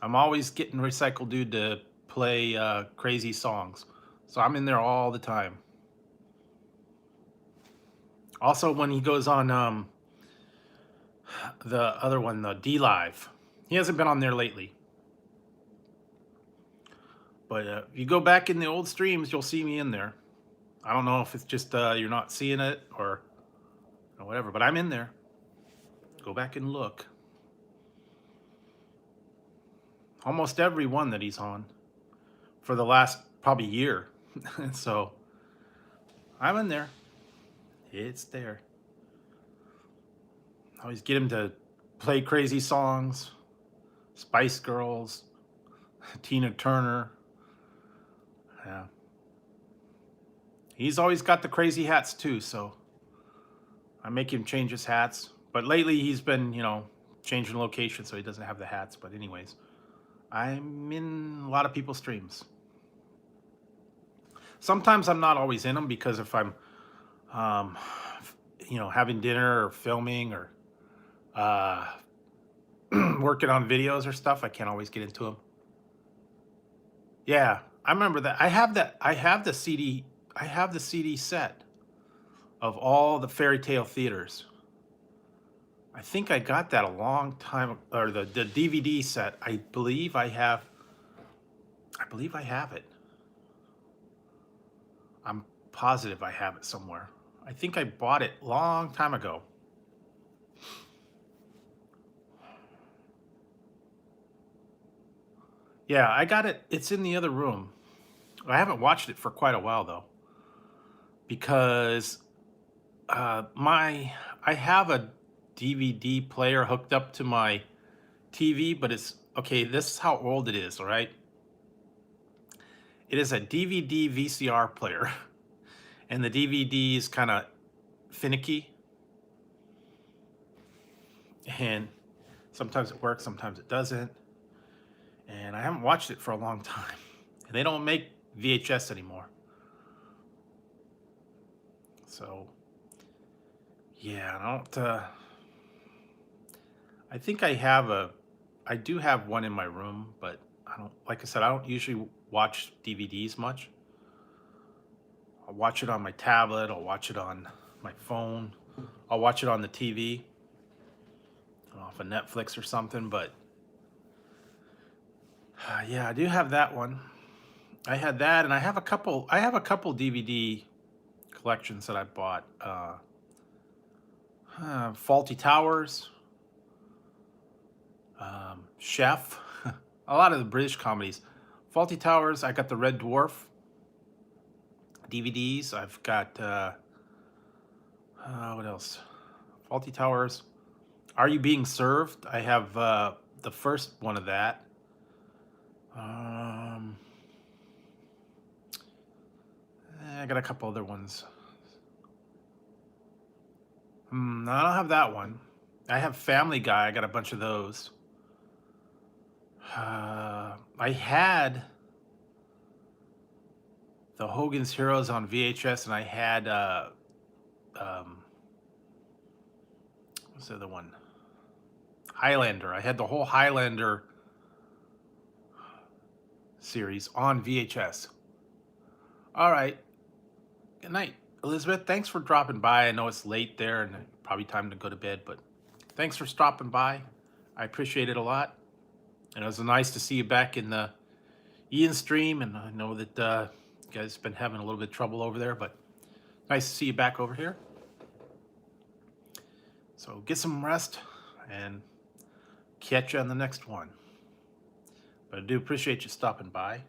I'm always getting Recycle Dude to play crazy songs, so I'm in there all the time. Also, when he goes on the other one, the D Live, he hasn't been on there lately. But if you go back in the old streams, you'll see me in there. I don't know if it's just you're not seeing it or whatever, but I'm in there. Go back and look. Almost every one that he's on for the last probably year. So I'm in there. It's there. I always get him to play crazy songs. Spice Girls, Tina Turner. Yeah. He's always got the crazy hats too, so I make him change his hats. But lately he's been, changing location, so he doesn't have the hats. But anyways, I'm in a lot of people's streams. Sometimes I'm not always in them because if I'm, having dinner or filming or working on videos or stuff, I can't always get into them. Yeah, I remember that. I have the CD. I have the CD set of all the Fairy Tale theaters. I think I got that a long time, or the DVD set. I believe I have it. I'm positive I have it somewhere. I think I bought it a long time ago. Yeah, I got it. It's in the other room. I haven't watched it for quite a while though, because I have a DVD player hooked up to my TV, but it's okay. This is how old it is. All right, it is a DVD VCR player, and the DVD is kind of finicky, and sometimes it works, sometimes it doesn't. And I haven't watched it for a long time. And they don't make VHS anymore. So, yeah, I don't. I think I do have one in my room, but I don't, like I said, I don't usually watch DVDs much. I'll watch it on my tablet, I'll watch it on my phone, I'll watch it on the TV, off of Netflix or something, but yeah, I do have that one. I had that, and I have a couple DVD collections that I bought. Faulty Towers, Chef, a lot of the British comedies. Faulty Towers, I got the Red Dwarf DVDs. I've got, what else? Faulty Towers. Are You Being Served? I have the first one of that. I got a couple other ones. No, I don't have that one. I have Family Guy. I got a bunch of those. I had the Hogan's Heroes on VHS, and I had what's the other one? Highlander. I had the whole Highlander series on VHS. All right. Good night, Elizabeth. Thanks for dropping by. I know it's late there and probably time to go to bed, but thanks for stopping by. I appreciate it a lot. And it was nice to see you back in the Ian stream. And I know that you guys have been having a little bit of trouble over there, but nice to see you back over here. So get some rest and catch you on the next one. But I do appreciate you stopping by.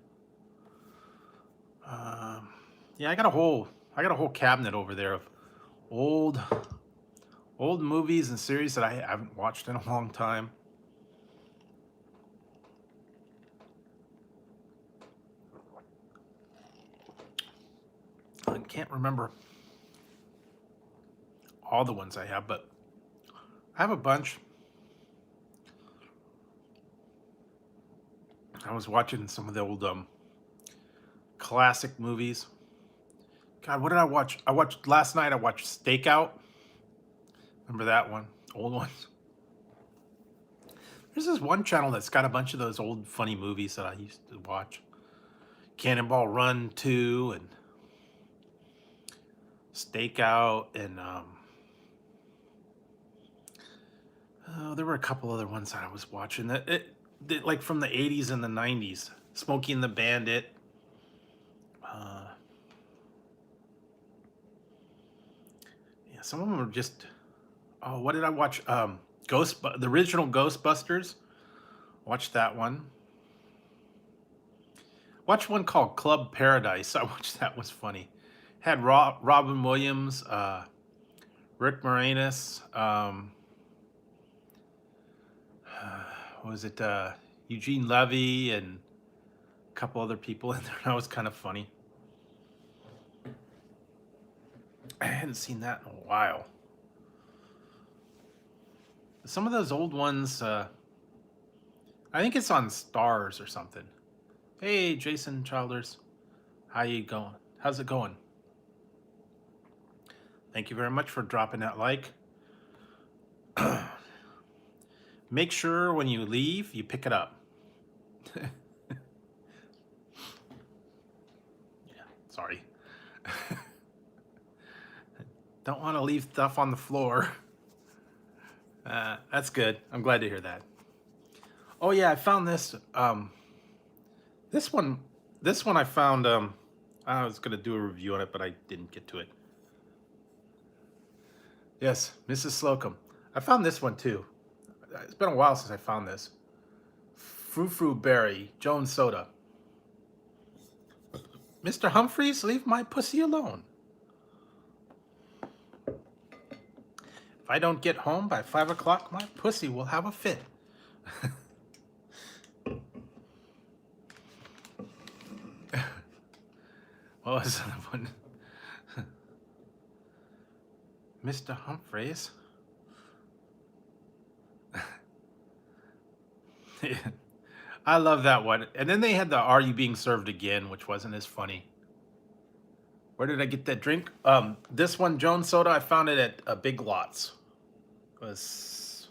Yeah, I got a whole cabinet over there of old movies and series that I haven't watched in a long time. I can't remember all the ones I have, but I have a bunch. I was watching some of the old classic movies. God, what did I watch? Last night I watched Stakeout. Remember that one? Old ones. There's this one channel that's got a bunch of those old funny movies that I used to watch. Cannonball Run 2 and Stakeout, and there were a couple other ones that I was watching that like from the 80s and the 90s. Smokey and the Bandit. Yeah, some of them are just. Oh, what did I watch? The original Ghostbusters. Watched that one. Watched one called Club Paradise. I watched that. Was funny. Had Robin Williams, Rick Moranis, was it Eugene Levy, and a couple other people in there. That was kind of funny. I hadn't seen that in a while. Some of those old ones, I think it's on Stars or something. Hey, Jason Childers, how you going? How's it going? Thank you very much for dropping that like. Make sure when you leave, you pick it up. Yeah, sorry. Don't want to leave stuff on the floor. That's good. I'm glad to hear that. Oh yeah, I found this. This one I found. I was gonna do a review on it, but I didn't get to it. Yes, Mrs. Slocum. I found this one too. It's been a while since I found this. Frou Berry, Jones Soda. Mr. Humphreys, leave my pussy alone. If I don't get home by 5 o'clock, my pussy will have a fit. What was that one? Mr. Humphreys. I love that one. And then they had the Are You Being Served Again, which wasn't as funny. Where did I get that drink? This one, Jones Soda, I found it at Big Lots. It was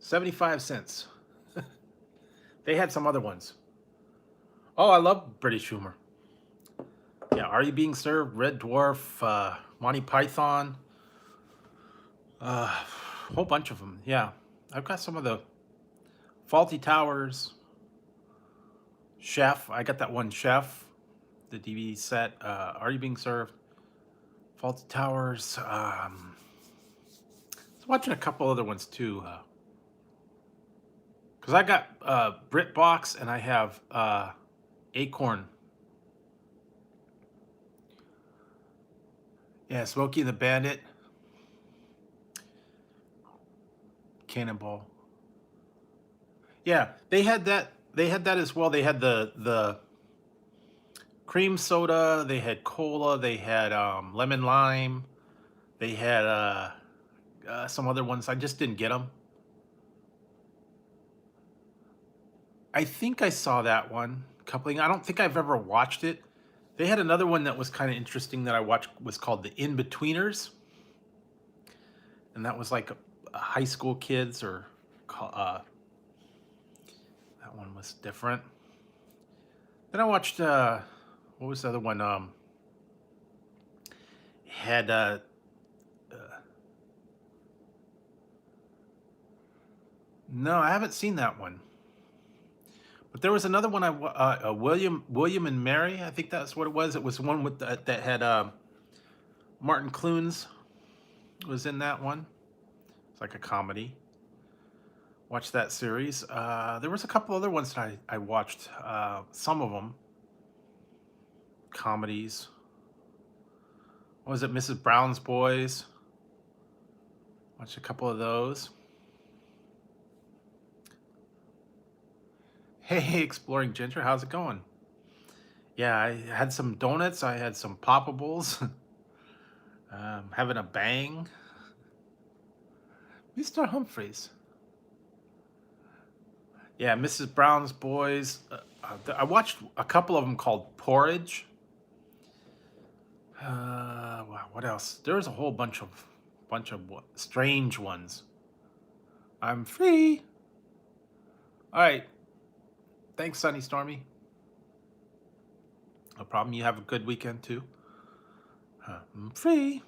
75 cents. They had some other ones. Oh, I love British humor. Yeah, Are You Being Served? Red Dwarf, Monty Python, a whole bunch of them. Yeah, I've got some of the Faulty Towers, Chef. I got that one Chef, the DVD set. Are You Being Served? Faulty Towers. I was watching a couple other ones too. Because I got BritBox and I have Acorn. Yeah, Smokey and the Bandit. Cannonball. Yeah, they had that. They had that as well. They had the cream soda. They had cola. They had lemon lime. They had some other ones. I just didn't get them. I think I saw that one coupling. I don't think I've ever watched it. They had another one that was kind of interesting that I watched, was called The In-Betweeners. And that was like a high school kids, or that one was different. Then I watched what was the other one? Had no, I haven't seen that one. But there was another one. William and Mary. I think that's what it was. It was one with that had Martin Clunes was in that one. It's like a comedy. Watched that series. There was a couple other ones that I watched. Some of them comedies. What was it? Mrs. Brown's Boys. Watched a couple of those. Hey, Exploring Ginger, how's it going? Yeah, I had some donuts. I had some poppables. Having a bang. Mr. Humphreys. Yeah, Mrs. Brown's Boys. I watched a couple of them called Porridge. Wow, what else? There was a whole bunch of strange ones. I'm free. All right. Thanks, Sunny Stormy. No problem. You have a good weekend too. I'm free.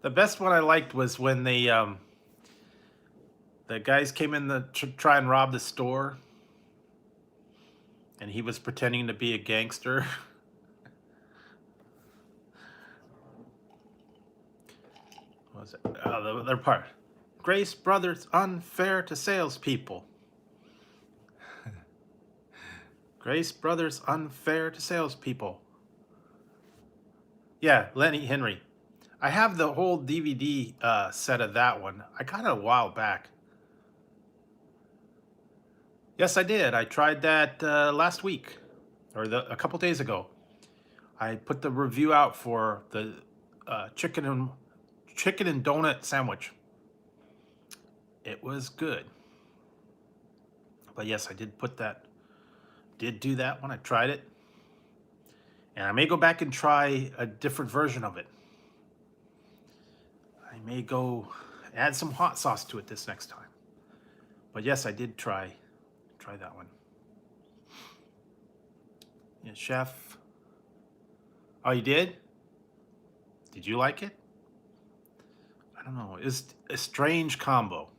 The best one I liked was when the guys came in to try and rob the store, and he was pretending to be a gangster. What was it? Oh, the other part. Grace Brothers unfair to salespeople. Grace Brothers unfair to salespeople. Yeah, Lenny Henry. I have the whole DVD set of that one. I got it a while back. Yes, I did. I tried that last week, or a couple days ago. I put the review out for the chicken and donut sandwich. It was good. But yes, I did do that when I tried it. And I may go back and try a different version of it. I may go add some hot sauce to it this next time. But yes, I did try that one. Yeah, Chef. Oh, you did? Did you like it? I don't know. It's a strange combo.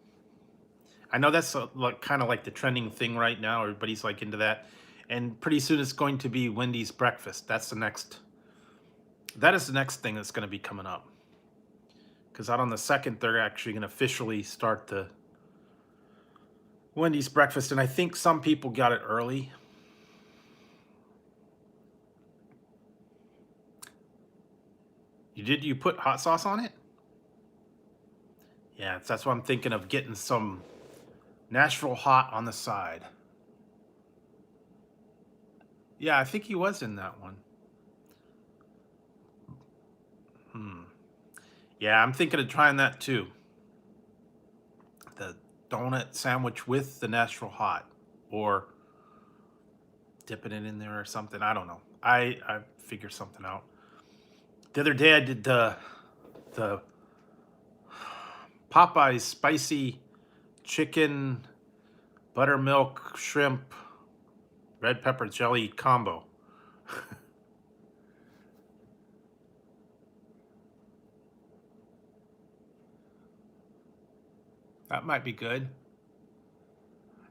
I know that's kind of like the trending thing right now. Everybody's like into that. And pretty soon it's going to be Wendy's breakfast. That is the next thing that's going to be coming up. Because out on the 2nd, they're actually going to officially start the Wendy's breakfast. And I think some people got it early. You put hot sauce on it? Yeah, that's what I'm thinking of, getting some Nashville hot on the side. Yeah, I think he was in that one. Yeah, I'm thinking of trying that too. The donut sandwich with the Nashville hot, or dipping it in there or something. I don't know. I figure something out. The other day I did the Popeye's spicy chicken, buttermilk, shrimp, red pepper jelly combo. That might be good.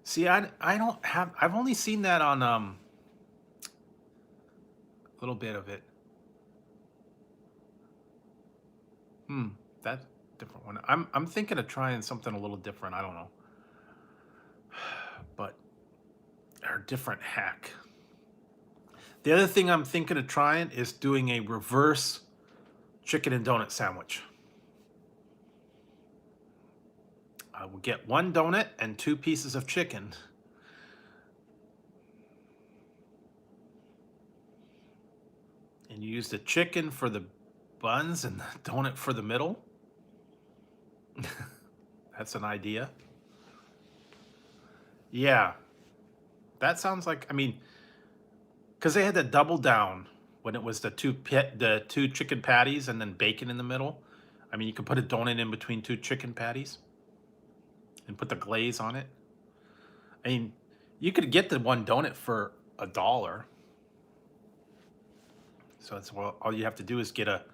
See, I don't have, I've only seen that on a little bit of it. That's a different one. I'm thinking of trying something a little different. I don't know. But a different hack. The other thing I'm thinking of trying is doing a reverse chicken and donut sandwich. I will get one donut and 2 pieces of chicken. And you use the chicken for the buns and the donut for the middle. That's an idea. Yeah. That sounds like, I mean, because they had to double down when it was the two chicken patties and then bacon in the middle. I mean, you could put a donut in between 2 chicken patties and put the glaze on it. I mean, you could get the one donut for $1. So it's, well, all you have to do is get a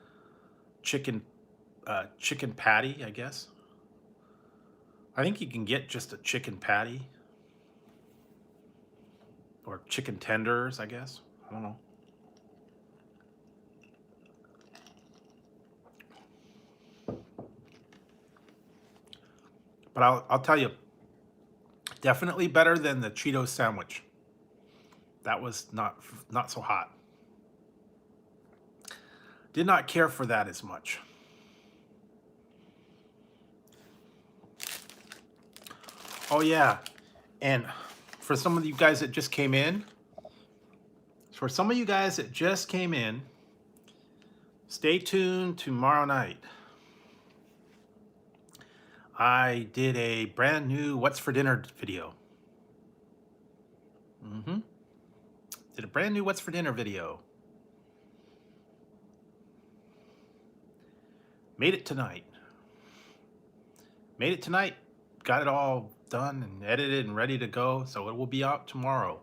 chicken patty, I guess. I think you can get just a chicken patty or chicken tenders, I guess. I don't know. But I'll tell you, definitely better than the Cheetos sandwich. That was not so hot. Did not care for that as much. Oh yeah, and for some of you guys that just came in, stay tuned tomorrow night. I did a brand new What's for Dinner video. Did a brand new What's for Dinner video. Made it tonight. Got it all done and edited and ready to go, so it will be out tomorrow.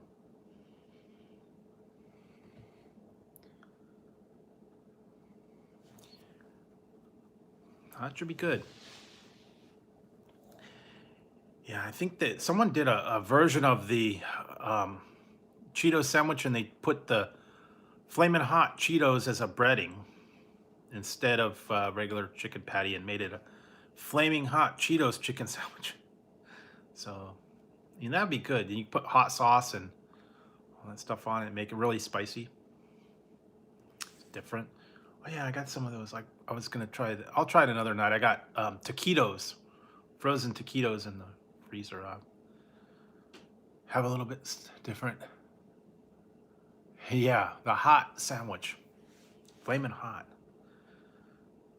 That should be good. Yeah, I think that someone did a version of the Cheetos sandwich and they put the Flamin' Hot Cheetos as a breading instead of regular chicken patty and made it a Flaming Hot Cheetos chicken sandwich. So, I mean, that'd be good. You can put hot sauce and all that stuff on it and make it really spicy. It's different. Oh yeah, I got some of those. Like, I was gonna try that. I'll try it another night. I got taquitos, frozen taquitos in the freezer. Have a little bit different. Yeah, the hot sandwich, flaming hot.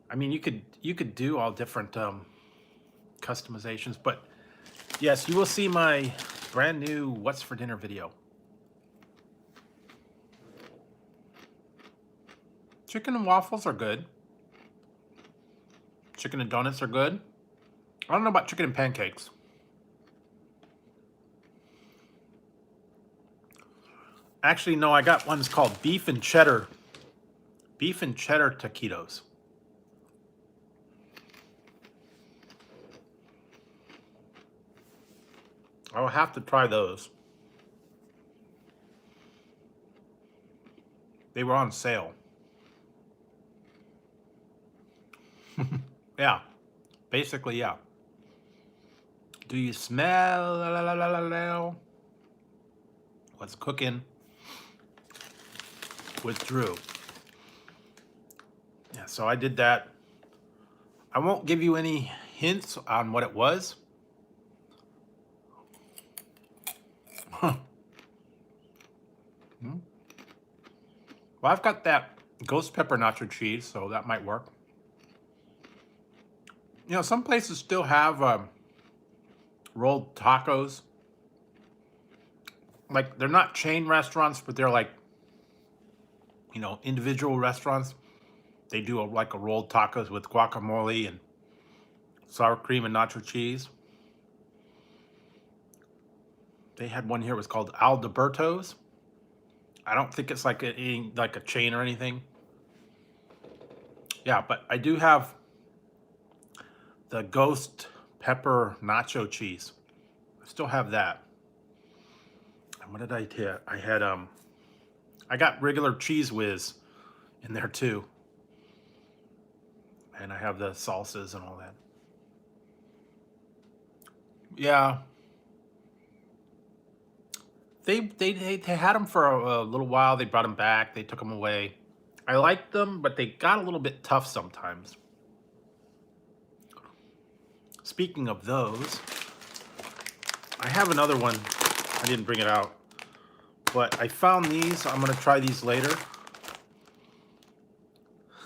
I mean, you could do all different customizations, but yes, you will see my brand new What's for Dinner video. Chicken and waffles are good. Chicken and donuts are good. I don't know about chicken and pancakes. Actually, no, I got ones called beef and cheddar taquitos. I'll have to try those. They were on sale. Yeah, basically, yeah. Do you smell what's cooking with Drew? Yeah, so I did that. I won't give you any hints on what it was. Well, I've got that ghost pepper nacho cheese, so that might work. You know, some places still have rolled tacos. Like, they're not chain restaurants, but they're like, you know, individual restaurants. They do like a rolled tacos with guacamole and sour cream and nacho cheese. They had one here, it was called Alberto's. I don't think it's like a chain or anything. Yeah, but I do have the ghost pepper nacho cheese. I still have that. And what did I get? I got regular Cheese Whiz in there too. And I have the salsas and all that. Yeah. They had them for a little while. They brought them back. They took them away. I liked them, but they got a little bit tough sometimes. Speaking of those, I have another one. I didn't bring it out, but I found these. I'm gonna try these later.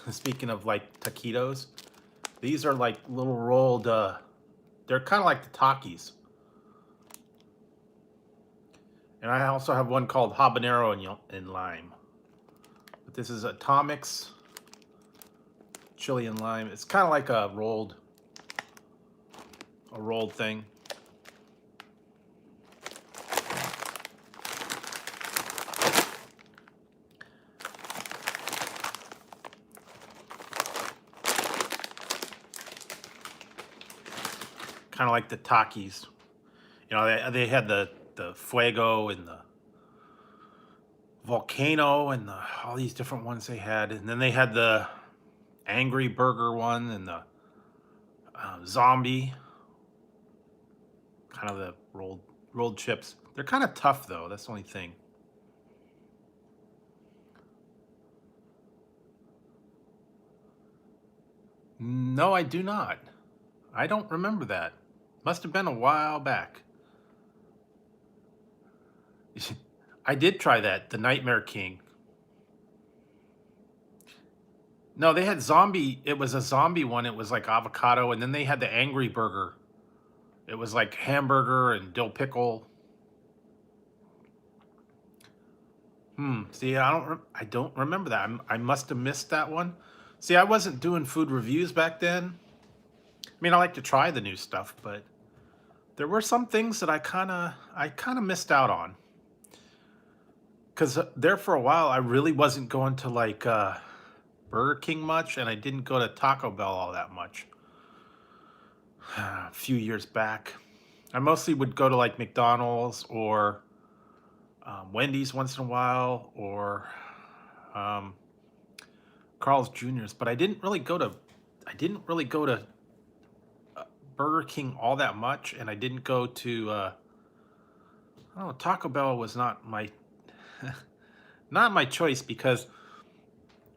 Speaking of like taquitos, these are like little rolled, they're kind of like the Takis. And I also have one called habanero and lime. But this is Atomic's chili and lime. It's kind of like a rolled thing. Kind of like the Takis. You know, they had the Fuego and the Volcano and all these different ones they had. And then they had the Angry Burger one and the Zombie. Kind of the rolled chips. They're kind of tough though, that's the only thing. No, I do not. I don't remember that. Must have been a while back. I did try that, the Nightmare King. No, they had zombie. It was a zombie one. It was like avocado, and then they had the Angry Burger. It was like hamburger and dill pickle. See, I don't remember that. I must have missed that one. See, I wasn't doing food reviews back then. I mean, I like to try the new stuff, but there were some things that I kind of missed out on. Because there for a while, I really wasn't going to like Burger King much, and I didn't go to Taco Bell all that much. A few years back, I mostly would go to like McDonald's or Wendy's once in a while, or Carl's Jr.'s, but I didn't really go to Burger King all that much, and I didn't go to I don't know, Taco Bell was not my not my choice, because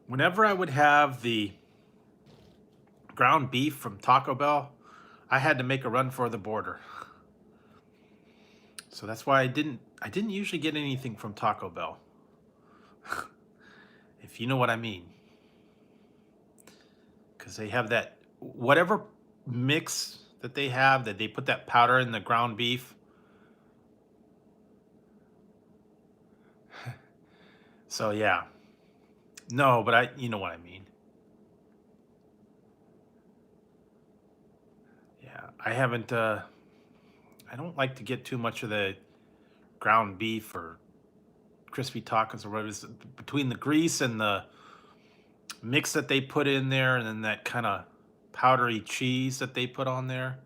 whenever I would have the ground beef from Taco Bell, I had to make a run for the border. So that's why I didn't usually get anything from Taco Bell. If you know what I mean. Because they have that, whatever mix that they have, that they put that powder in the ground beef. So yeah. No, but you know what I mean. Yeah, I haven't, I don't like to get too much of the ground beef or crispy tacos or whatever. It's between the grease and the mix that they put in there, and then that kind of powdery cheese that they put on there,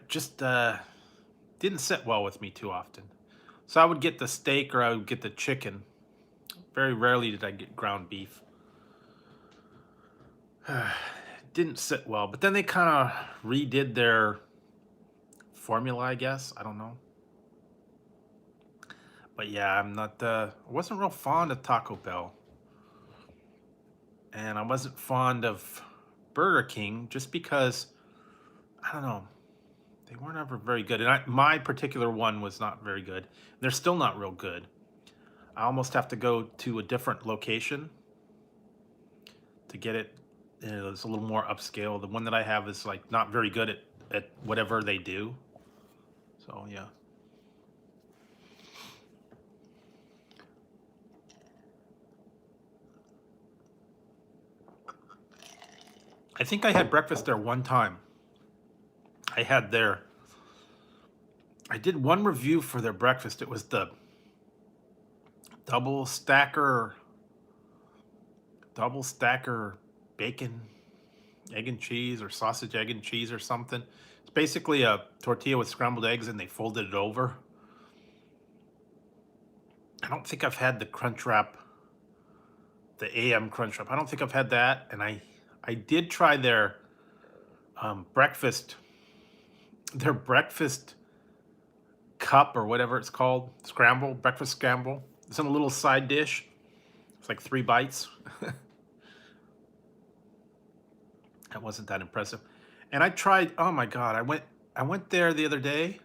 just didn't sit well with me too often. So I would get the steak or I would get the chicken. Very rarely did I get ground beef. Didn't sit well, but then they kind of redid their formula, I guess. I don't know. But yeah, I wasn't real fond of Taco Bell. And I wasn't fond of Burger King just because, I don't know, they weren't ever very good. And my particular one was not very good. They're still not real good. I almost have to go to a different location to get it. It's a little more upscale. The one that I have is like not very good at whatever they do. So yeah. I think I had breakfast there one time. I had their, I did one review for their breakfast. It was the double stacker, double stacker bacon, egg and cheese, or sausage, egg and cheese, or something. It's basically a tortilla with scrambled eggs, and they folded it over. I don't think I've had the crunch wrap, the AM crunch wrap. I don't think I've had that, and I did try their breakfast, their breakfast cup or whatever it's called, scramble, breakfast scramble. It's in a little side dish. It's like 3 bites. That wasn't that impressive. And I tried, oh my God, I went there the other day.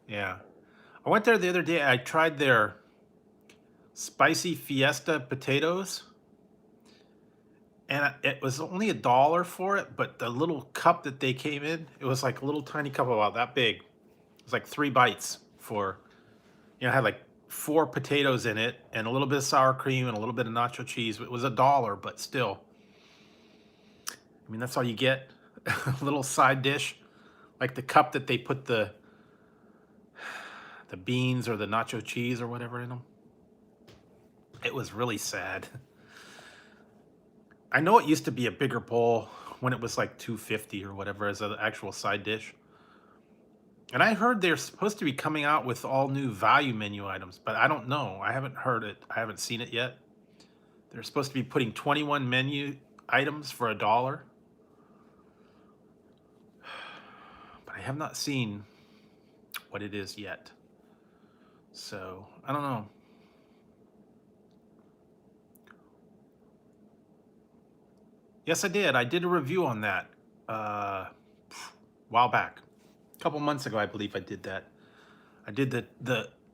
Yeah. I went there the other day. I tried their spicy fiesta potatoes, and it was only $1 for it, but the little cup that they came in, it was like a little tiny cup about that big. It was like 3 bites for, it had like 4 potatoes in it and a little bit of sour cream and a little bit of nacho cheese. It was $1, but still. I mean, that's all you get. A little side dish, like the cup that they put the beans or the nacho cheese or whatever in them. It was really sad. I know it used to be a bigger bowl when it was like $2.50 or whatever as an actual side dish. And I heard they're supposed to be coming out with all new value menu items, but I don't know. I haven't heard it. I haven't seen it yet. They're supposed to be putting 21 menu items for $1. But I have not seen what it is yet. So, I don't know. Yes, I did. I did a review on that a while back. A couple months ago, I believe I did that. I did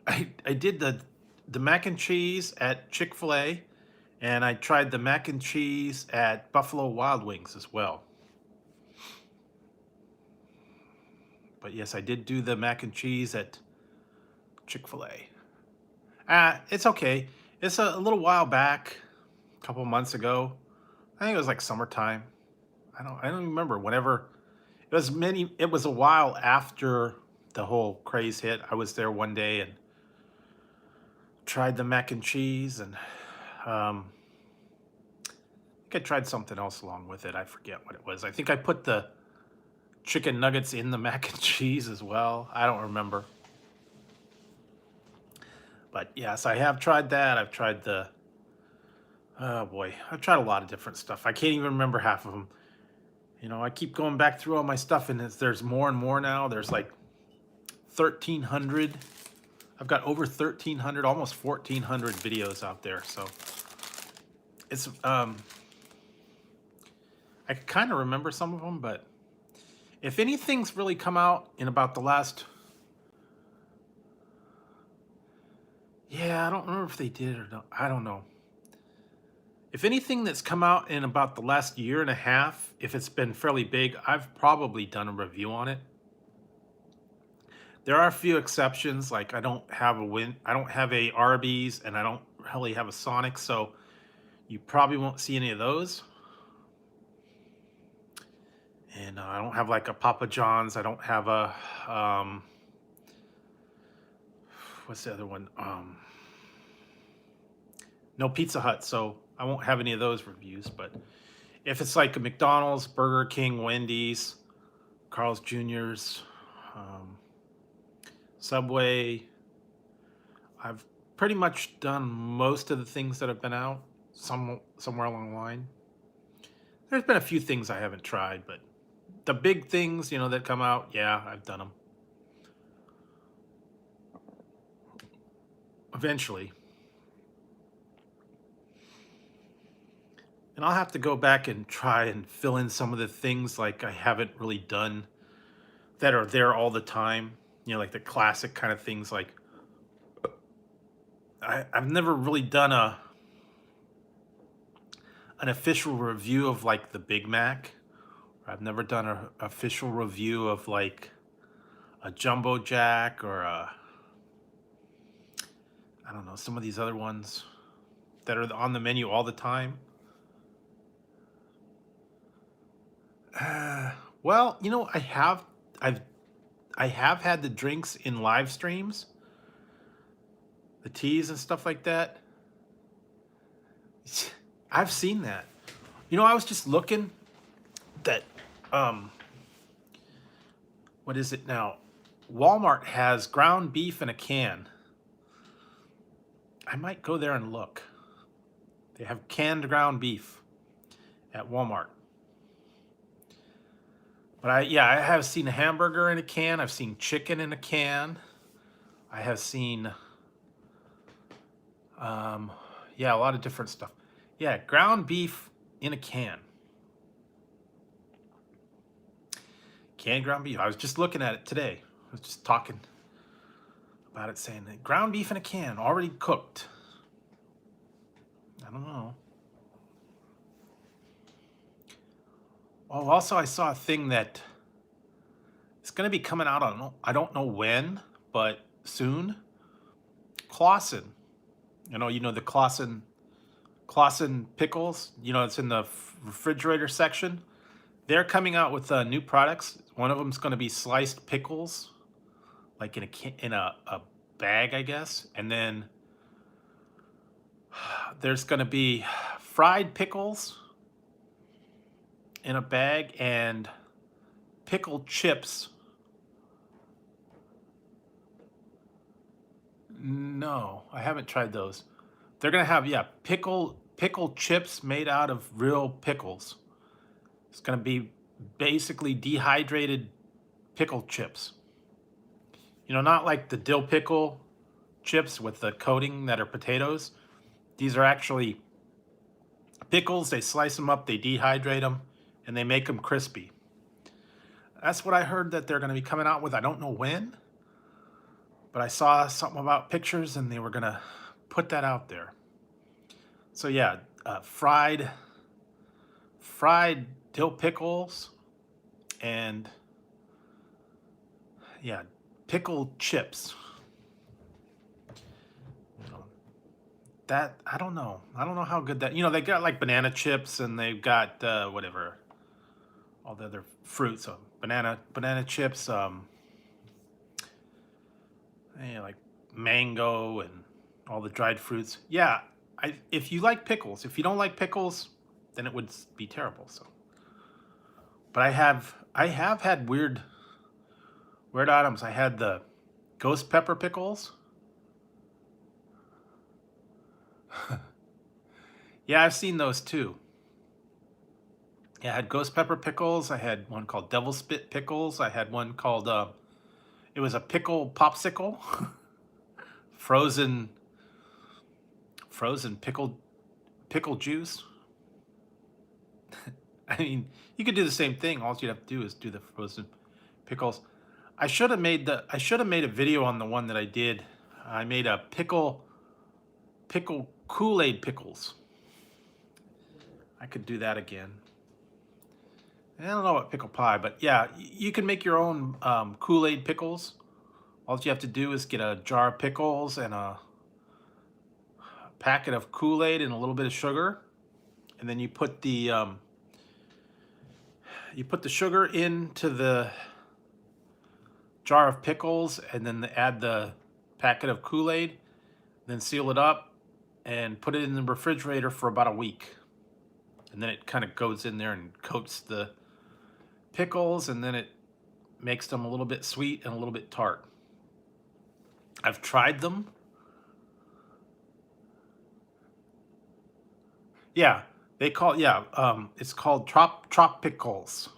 I did the mac and cheese at Chick-fil-A, and I tried the mac and cheese at Buffalo Wild Wings as well. But yes, I did do the mac and cheese at Chick-fil-A. It's okay. It's a little while back, a couple months ago. I think it was like summertime. I don't even remember. Whenever it was a while after the whole craze hit. I was there one day and tried the mac and cheese, and I think I tried something else along with it. I forget what it was. I think I put the chicken nuggets in the mac and cheese as well. I don't remember. But yes, I have tried that. I've tried oh boy, I've tried a lot of different stuff. I can't even remember half of them. You know, I keep going back through all my stuff, and there's more and more now. There's like 1,300. I've got over 1,300, almost 1,400 videos out there. So it's I can kind of remember some of them, but if anything's really come out in about the last, yeah, I don't remember if they did or not. I don't know. If anything that's come out in about the last year and a half, if it's been fairly big, I've probably done a review on it. There are a few exceptions, like I don't have a Arby's, and I don't really have a Sonic, so you probably won't see any of those. And I don't have like a Papa John's. I don't have a what's the other one? No Pizza Hut, so I won't have any of those reviews. But if it's like a McDonald's, Burger King, Wendy's, Carl's Jr.'s, Subway, I've pretty much done most of the things that have been out somewhere along the line. There's been a few things I haven't tried, but the big things, that come out, yeah, I've done them. Eventually. And I'll have to go back and try and fill in some of the things like I haven't really done that are there all the time. Like the classic kind of things, like I've never really done an official review of like the Big Mac. I've never done an official review of like a Jumbo Jack or I don't know, some of these other ones that are on the menu all the time. Well, you know, I've I have had the drinks in live streams, the teas and stuff like that. I've seen that. You know, I was just looking that um what is it now? Walmart has ground beef in a can. I might go there and look. They have canned ground beef at Walmart. But I have seen a hamburger in a can. I've seen chicken in a can. I have seen um yeah, a lot of different stuff. Yeah, ground beef in a can. Canned ground beef. I was just looking at it today. I was just talking about it, saying that ground beef in a can, already cooked. I don't know. Oh, also I saw a thing that it's going to be coming out. I don't know when, but soon. Clausen. You know the Clausen pickles. You know, it's in the refrigerator section. They're coming out with new products. One of them's going to be sliced pickles, like in a bag, I guess. And then there's going to be fried pickles in a bag and pickled chips. No, I haven't tried those. They're gonna have, yeah, pickled chips made out of real pickles. It's gonna be basically dehydrated pickled chips. You know, not like the dill pickle chips with the coating that are potatoes. These are actually pickles. They slice them up, they dehydrate them, and they make them crispy. That's what I heard that they're gonna be coming out with. I don't know when, but I saw something about pictures and they were gonna put that out there. So yeah, fried dill pickles and yeah, pickled chips. You know, that I don't know. I don't know how good that. You know, they got like banana chips and they've got whatever all the other fruits. So banana chips. Yeah, like mango and all the dried fruits. Yeah, if you like pickles, if you don't like pickles, then it would be terrible. So, but I have had weird items. I had the ghost pepper pickles. Yeah, I've seen those too. Yeah, I had ghost pepper pickles. I had one called devil spit pickles. I had one called it was a pickle popsicle, frozen pickle juice. I mean, you could do the same thing. All you'd have to do is do the frozen pickles. I should have made a video on the one that I did. I made a pickle Kool-Aid pickles. I could do that again. I don't know about pickle pie, but yeah, you can make your own Kool-Aid pickles. All you have to do is get a jar of pickles and a packet of Kool-Aid and a little bit of sugar, and then you put the sugar into the jar of pickles, and then add the packet of Kool-Aid, then seal it up and put it in the refrigerator for about a week. And then it kind of goes in there and coats the pickles, and then it makes them a little bit sweet and a little bit tart. I've tried them. Yeah, it's called tropicals,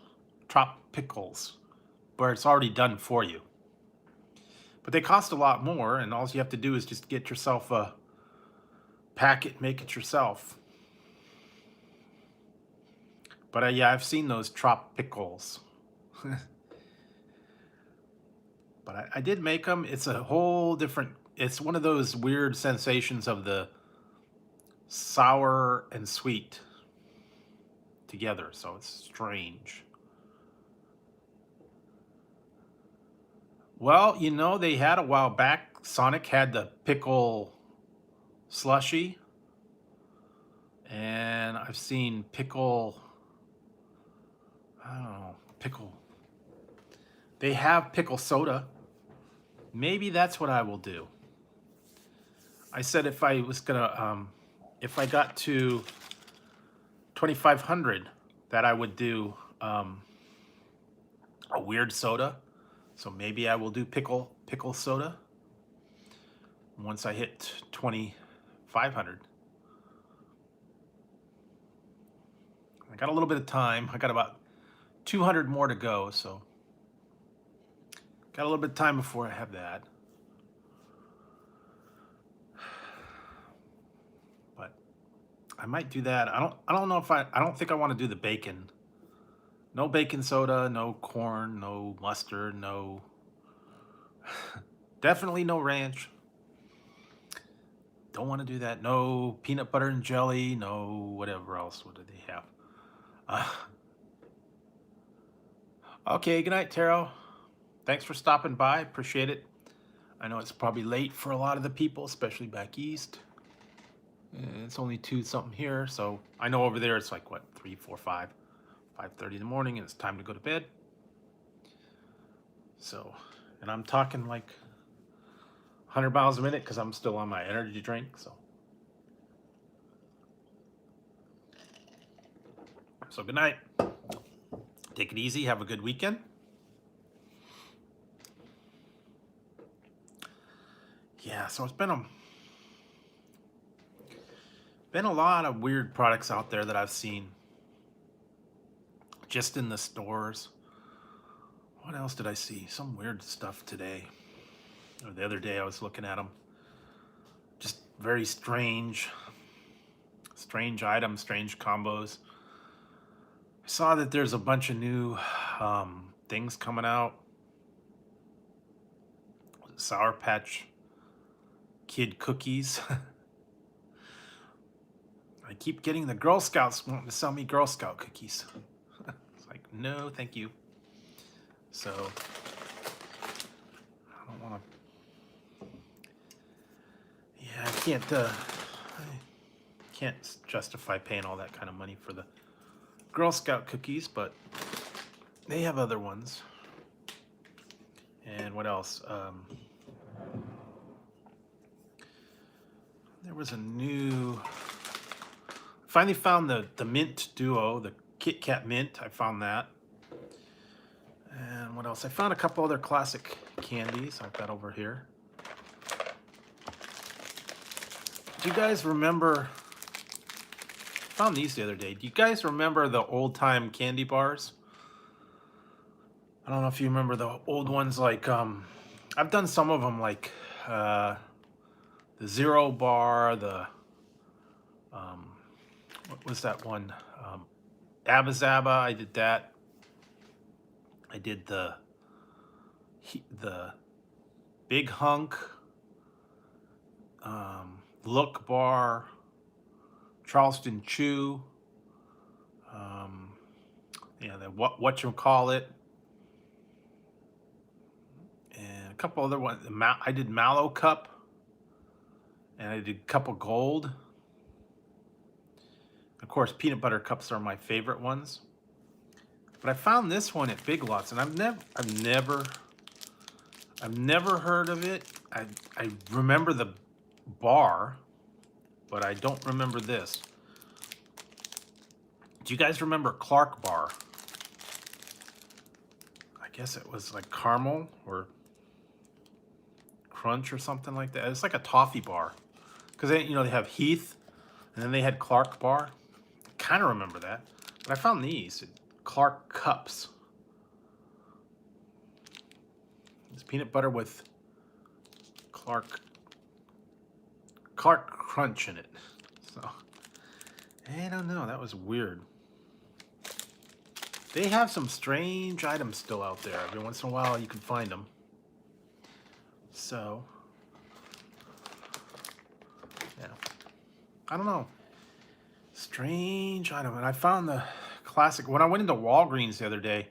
where it's already done for you. But they cost a lot more, and all you have to do is just get yourself a packet, make it yourself. But yeah, I've seen those tropicals. But I did make them. It's a whole different. It's one of those weird sensations of the sour and sweet together, so it's strange. Well, you know, they had a while back, Sonic had the pickle slushy, and I've seen pickle, I don't know, pickle. They have pickle soda. Maybe that's what I will do. I said if I was gonna, if I got to 2,500, that I would do a weird soda. So maybe I will do pickle soda once I hit 2,500. I got a little bit of time. I got about 200 more to go, so got a little bit of time before I have that. But I might do that. I don't know if I don't think I want to do the bacon. No bacon soda, no corn, no mustard, no definitely no ranch. Don't want to do that. No peanut butter and jelly, no whatever else. What do they have? Okay, good night, Taro. Thanks for stopping by. Appreciate it. I know it's probably late for a lot of the people, especially back east. It's only 2 something here, so I know over there it's like what, 3, 4, 5:30 in the morning, and it's time to go to bed. So, and I'm talking like 100 miles a minute because I'm still on my energy drink. So good night. Take it easy. Have a good weekend. Yeah, so it's been a lot of weird products out there that I've seen just in the stores. What else did I see? Some weird stuff today. Or the other day I was looking at them. Just very strange items, strange combos. I saw that there's a bunch of new things coming out. Sour Patch Kid cookies. I keep getting the Girl Scouts wanting to sell me Girl Scout cookies. It's like, no, thank you. So I don't want to. Yeah, I can't justify paying all that kind of money for the Girl Scout cookies, but they have other ones. And what else? There was a new. Finally found the Mint Duo, the Kit Kat Mint. I found that. And what else? I found a couple other classic candies. I've got over here. Do you guys remember? I found these the other day. Do you guys remember the old time candy bars? I don't know if you remember the old ones. Like I've done some of them, like the Zero Bar, the what was that one? Abba Zaba. I did that. I did the Big Hunk, Look Bar, Charleston Chew, yeah, the whatchamacallit, and a couple other ones. I did Mallow Cup, and I did Cup of Gold. Of course, peanut butter cups are my favorite ones. But I found this one at Big Lots, and I've never heard of it. I remember the bar, but I don't remember this. Do you guys remember Clark Bar? I guess it was like caramel or crunch or something like that. It's like a toffee bar, because they have Heath, and then they had Clark Bar. I kind of remember that, but I found these Clark Cups. It's peanut butter with Clark Crunch in it. So I don't know. That was weird. They have some strange items still out there. Every once in a while, you can find them. So yeah, I don't know. Strange item, and I found the classic. When I went into Walgreens the other day,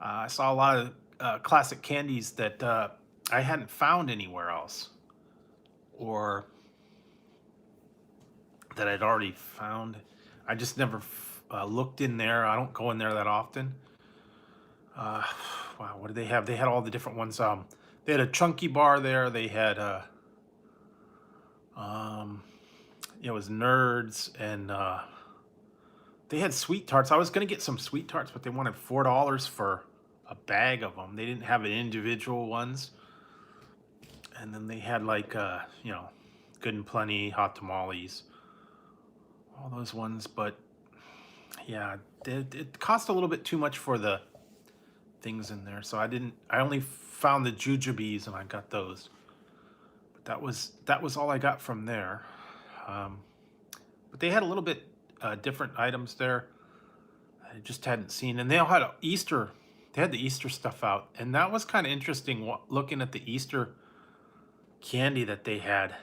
I saw a lot of classic candies that I hadn't found anywhere else, or that I'd already found. I just never looked in there. I don't go in there that often. Uh, wow, what did they have? They had all the different ones. They had a chunky bar there. They had um, it was Nerds, and they had sweet tarts. I was gonna get some sweet tarts, but they wanted $4 for a bag of them. They didn't have an individual ones. And then they had like Good and Plenty, hot tamales, all those ones. But yeah, it cost a little bit too much for the things in there, so I only found the jujubes and I got those. But that was all I got from there. Um, but they had a little bit different items there I just hadn't seen, and they all had Easter. They had the Easter stuff out, and that was kind of interesting. Looking at the Easter candy that they had.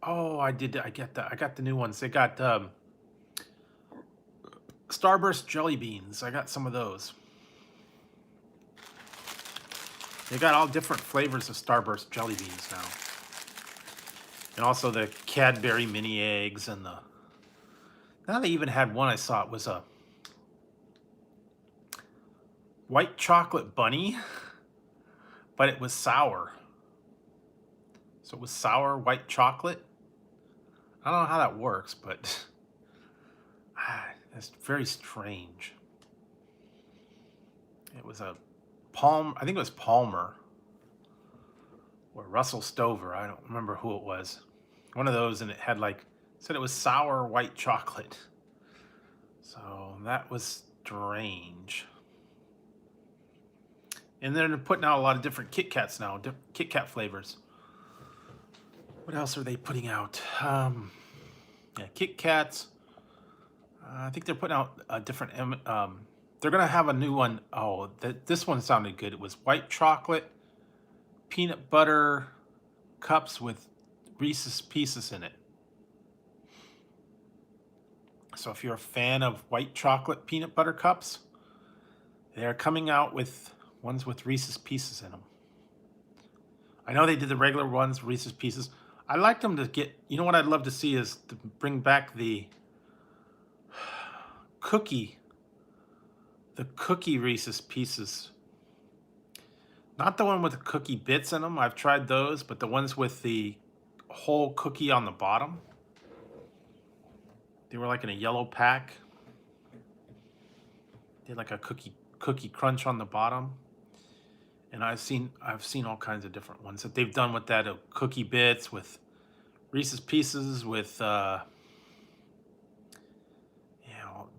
Oh, I did. I got the new ones. They got Starburst jelly beans. I got some of those. They got all different flavors of Starburst jelly beans now. And also the Cadbury mini eggs and the... Now they even had one I saw. It was a white chocolate bunny, but it was sour. So it was sour white chocolate. I don't know how that works, but that's very strange. It was a I think it was Palmer or Russell Stover. I don't remember who it was. One of those, and it had said it was sour white chocolate. So that was strange. And then they're putting out a lot of different Kit Kats now, Kit Kat flavors. What else are they putting out? Yeah, Kit Kats. I think they're putting out a different. They're gonna have a new one. Oh, this one sounded good. It was white chocolate, peanut butter cups with Reese's Pieces in it. So if you're a fan of white chocolate peanut butter cups, they're coming out with ones with Reese's Pieces in them. I know they did the regular ones, Reese's Pieces. I like them to get, you know what I'd love to see is to bring back the cookie Reese's Pieces. Not the one with the cookie bits in them. I've tried those, but the ones with the whole cookie on the bottom. They were like in a yellow pack. They had like a cookie crunch on the bottom. And I've seen all kinds of different ones that they've done with that, cookie bits, with Reese's Pieces, with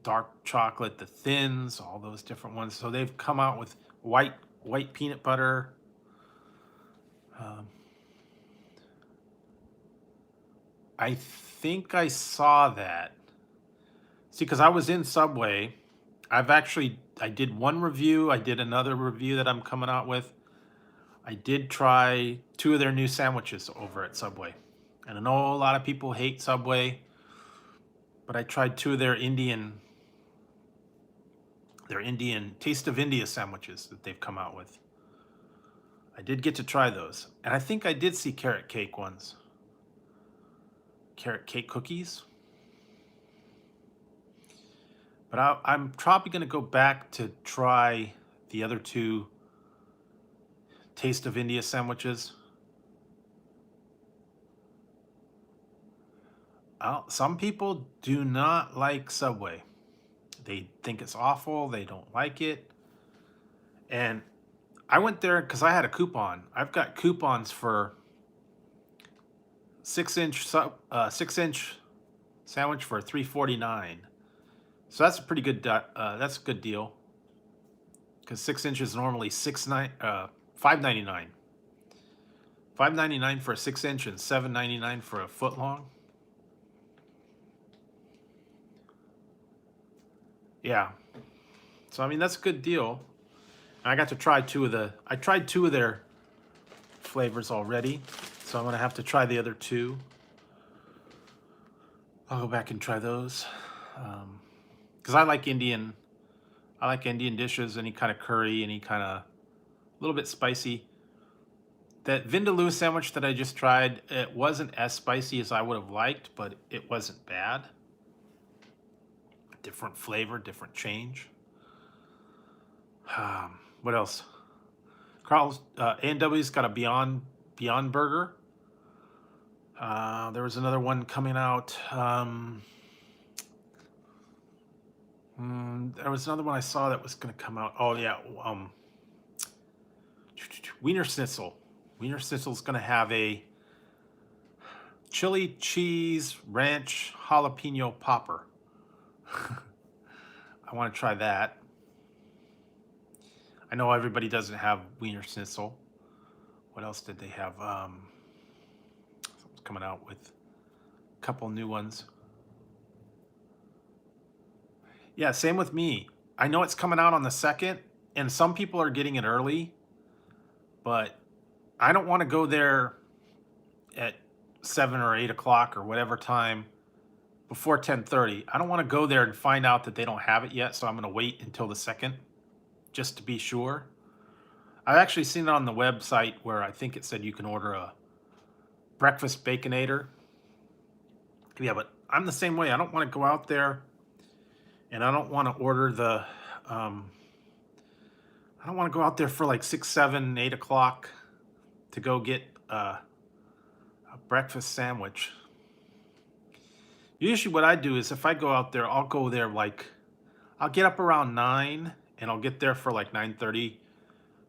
dark chocolate, the thins, all those different ones. So they've come out with white peanut butter. I think I saw that. See, because I was in Subway. I did one review. I did another review that I'm coming out with. I did try 2 of their new sandwiches over at Subway. And I know a lot of people hate Subway, but I tried 2 of their Indian Taste of India sandwiches that they've come out with. I did get to try those. And I think I did see carrot cake ones. Carrot cake cookies. But I'm probably going to go back to try the other 2 Taste of India sandwiches. Some people do not like Subway. They think it's awful. They don't like it. And I went there because I had a coupon. I've got coupons for 6-inch sandwich for $3.49. So that's a pretty good. That's a good deal. Because 6 inches is normally $5.99. $5.99 for a 6-inch and $7.99 for a foot long. Yeah. So I mean that's a good deal. And I got to try 2 of the. I tried 2 of their flavors already, so I'm gonna have to try the other 2. I'll go back and try those. Because I like Indian dishes, any kind of curry, any kind of a little bit spicy. That Vindaloo sandwich that I just tried, it wasn't as spicy as I would have liked, but it wasn't bad. Different flavor, different change. What else? Carl's A&W's got a Beyond Burger. There was another one coming out. There was another one I saw that was going to come out. Oh yeah, Wiener Schnitzel. Wiener Schnitzel's going to have a chili cheese ranch jalapeno popper. I want to try that. I know everybody doesn't have Wiener Schnitzel. What else did they have? Something's coming out with a couple new ones. Yeah, same with me. I know it's coming out on the 2nd, and some people are getting it early, but I don't want to go there at 7 or 8 o'clock or whatever time before 10:30. I don't want to go there and find out that they don't have it yet, so I'm going to wait until the 2nd just to be sure. I've actually seen it on the website where I think it said you can order a breakfast Baconator. Yeah, but I'm the same way. I don't want to go out there and I don't want to order the I don't want to go out there for like 6, 7, 8 o'clock to go get a breakfast sandwich. Usually what I do is if I go out there, I'll go there like, I'll get up around 9 and I'll get there for like 9:30,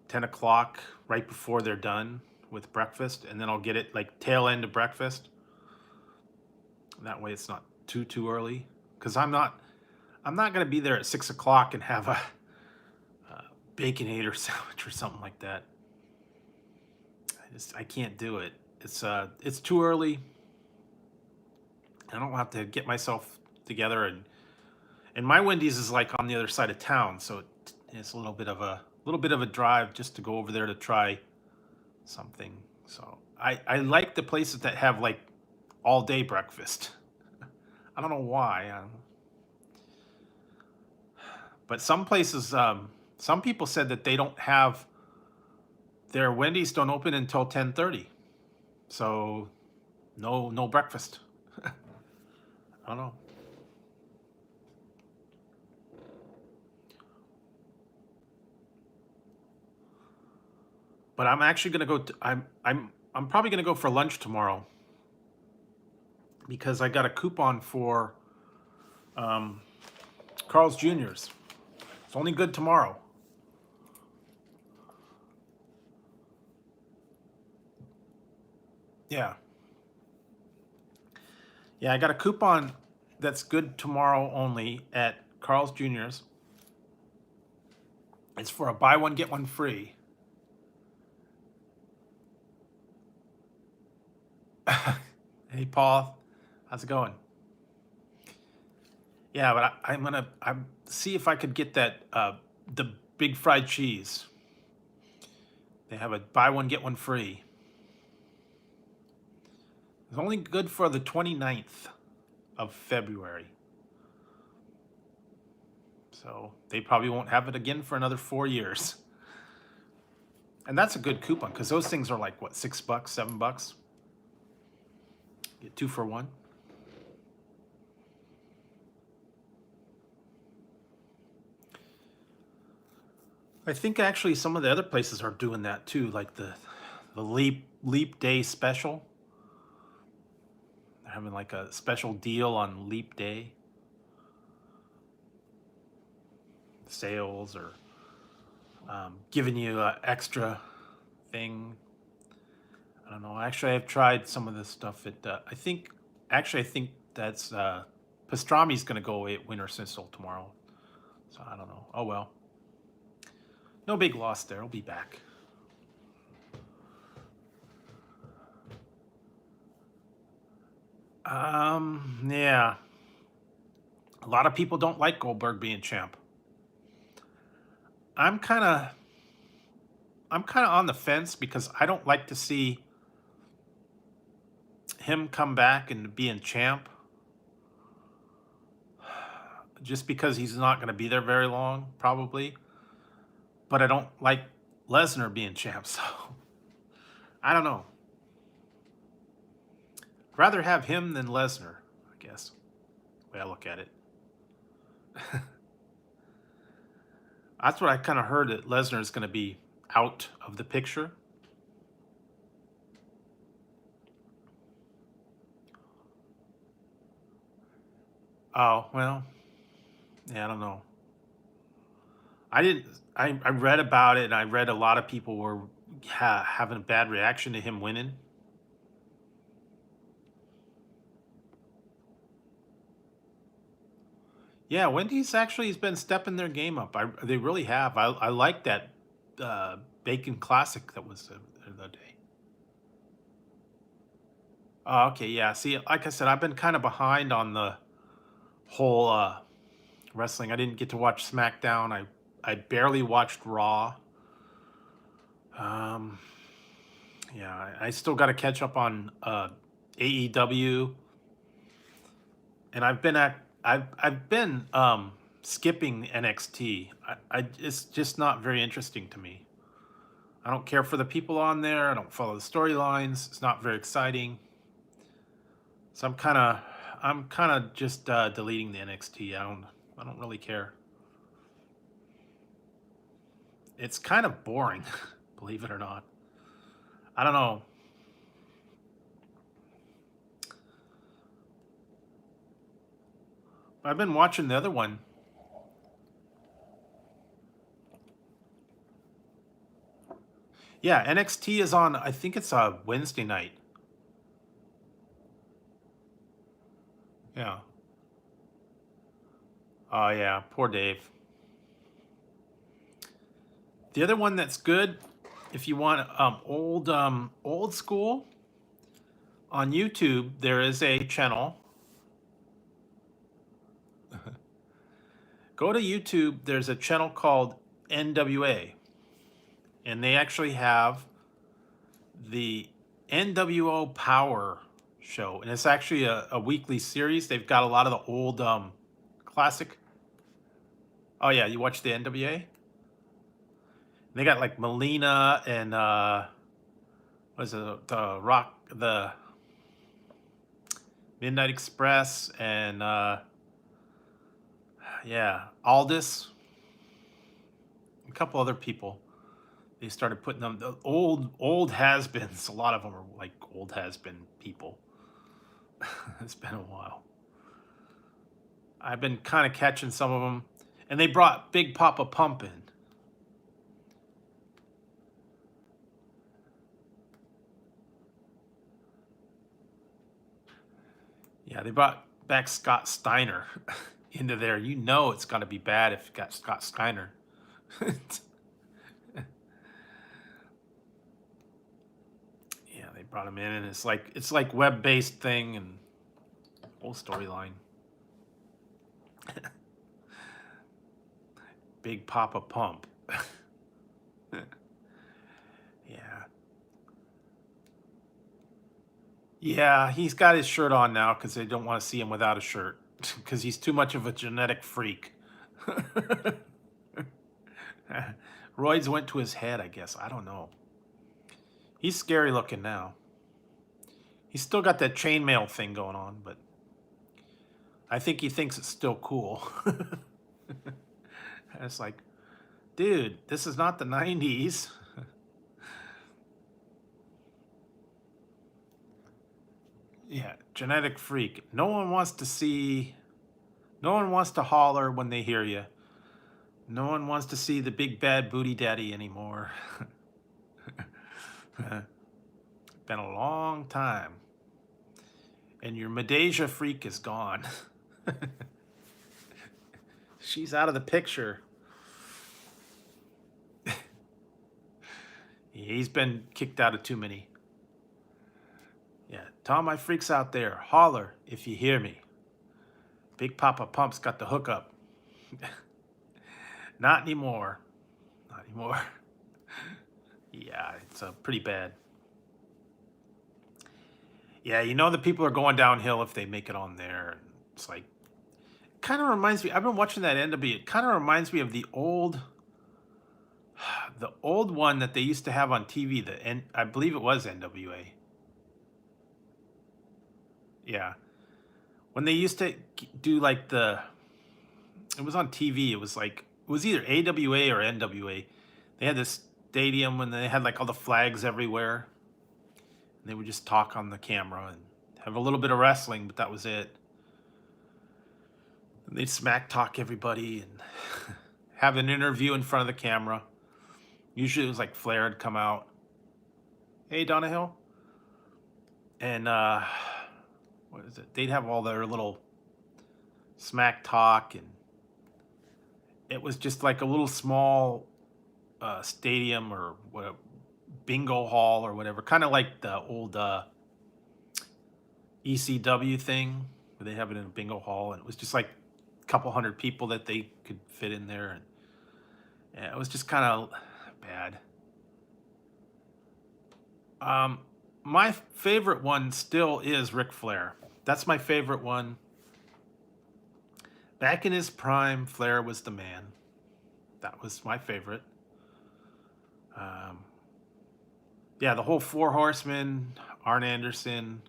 10 o'clock, right before they're done with breakfast. And then I'll get it like tail end of breakfast. And that way it's not too early. Because I'm not going to be there at 6 o'clock and have a Baconator sandwich or something like that. I can't do it. It's too early. I don't have to get myself together, and my Wendy's is like on the other side of town, so it's a little bit of a drive just to go over there to try something. So I like the places that have like all day breakfast. I don't know why. But some places, some people said that they don't have their Wendy's don't open until 10:30, so no breakfast. I don't know. But I'm actually gonna go. I'm probably gonna go for lunch tomorrow because I got a coupon for Carl's Jr.'s. It's only good tomorrow. Yeah. Yeah, I got a coupon that's good tomorrow only at Carl's Jr.'s. It's for a buy one, get one free. Hey, Paul. How's it going? Yeah, but I'm gonna see if I could get that the big fried cheese. They have a buy one, get one free. It's only good for the 29th of February. So they probably won't have it again for another 4 years. And that's a good coupon because those things are like what, $6, $7? Get 2 for 1. I think actually some of the other places are doing that too, like the Leap Day special. They're having like a special deal on Leap Day sales, or giving you an extra thing. I don't know. Actually, I've tried some of this stuff. I think that's pastrami's going to go away at Winter Schnitzel tomorrow. So I don't know. Oh well. No big loss there. I'll be back. Yeah. A lot of people don't like Goldberg being champ. I'm kind of on the fence because I don't like to see him come back and being champ. Just because he's not going to be there very long, probably. But I don't like Lesnar being champ, so I don't know. I'd rather have him than Lesnar, I guess, the way I look at it. That's what I kind of heard, that Lesnar is going to be out of the picture. Oh, well, yeah, I don't know. I didn't. I read about it, and I read a lot of people were having a bad reaction to him winning. Yeah, Wendy's actually has been stepping their game up. They really have. I like that bacon classic that was the other day. Oh, okay, yeah. See, like I said, I've been kind of behind on the whole wrestling. I didn't get to watch SmackDown. I barely watched Raw. Um, yeah, I still got to catch up on AEW, and I've been skipping NXT. It's just not very interesting to me. I don't care for the people on there. I don't follow the storylines. It's not very exciting. So I'm kind of just deleting the NXT. I don't really care. It's kind of boring, believe it or not. I don't know. I've been watching the other one. Yeah, NXT is on. I think it's a Wednesday night. Yeah. Oh yeah, poor Dave. The other one that's good, if you want old school, on YouTube there is a channel. Go to YouTube. There's a channel called NWA, and they actually have the NWO Power show, and it's actually a weekly series. They've got a lot of the old classic. Oh yeah, you watch the NWA? They got like Melina and what is it, the Midnight Express, and yeah, Aldis, a couple other people. They started putting them, the old has-beens. A lot of them are like old has-been people. It's been a while. I've been kind of catching some of them, and they brought Big Papa Pump in. Yeah, they brought back Scott Steiner into there. You know it's got to be bad if you got Scott Steiner. Yeah, they brought him in, and it's like web-based thing and whole storyline. Big Papa Pump. Yeah. Yeah, he's got his shirt on now because they don't want to see him without a shirt because he's too much of a genetic freak. Roids went to his head, I guess. I don't know. He's scary looking now. He's still got that chainmail thing going on, but I think he thinks it's still cool. It's like, dude, this is not the 90s. Yeah, genetic freak. No one wants to see, no one wants to holler when they hear you. No one wants to see the big bad booty daddy anymore. Been a long time. And your Medeja freak is gone. She's out of the picture. He's been kicked out of too many. Yeah, to all my freaks out there, holler if you hear me. Big Papa Pump's got the hookup. Not anymore. Not anymore. Yeah, it's pretty bad. Yeah, you know the people are going downhill if they make it on there. It's like, kind of reminds me. I've been watching that NW. It kind of reminds me of the old one that they used to have on TV. I believe it was NWA. Yeah, when they used to do like it was on TV. It was like was either AWA or NWA. They had this stadium and they had like all the flags everywhere. And they would just talk on the camera and have a little bit of wrestling, but that was it. And they'd smack talk everybody and have an interview in front of the camera. Usually it was like Flair would come out. Hey, Donahill. And what is it? They'd have all their little smack talk, and it was just like a little small stadium or what, bingo hall or whatever, kind of like the old ECW thing where they have it in a bingo hall, and it was just like a couple hundred people that they could fit in there, and yeah, it was just kind of bad. My favorite one still is Ric Flair. That's my favorite one. Back in his prime, Flair was the man. That was my favorite. Yeah, the whole Four Horsemen, Arn Anderson,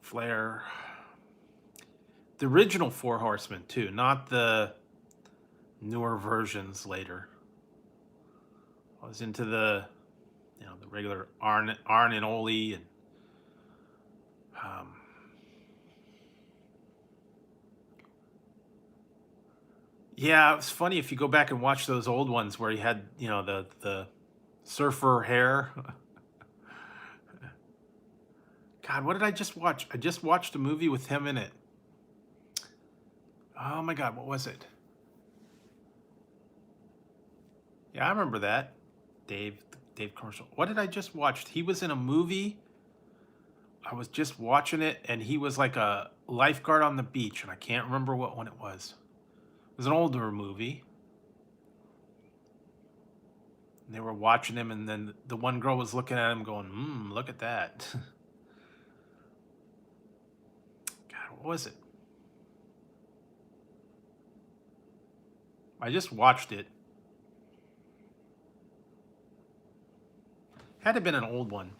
Flair. The original Four Horsemen, too, not the newer versions later. I was into the regular Arn and Ole, and yeah, it was funny if you go back and watch those old ones where he had the surfer hair. God, what did I just watch? I just watched a movie with him in it. Oh my God, what was it? Yeah, I remember that. Dave commercial. What did I just watch? He was in a movie. I was just watching it, and he was like a lifeguard on the beach, and I can't remember what one it was. It was an older movie. And they were watching him, and then the one girl was looking at him going, look at that. God, what was it? I just watched it. Had to have been an old one.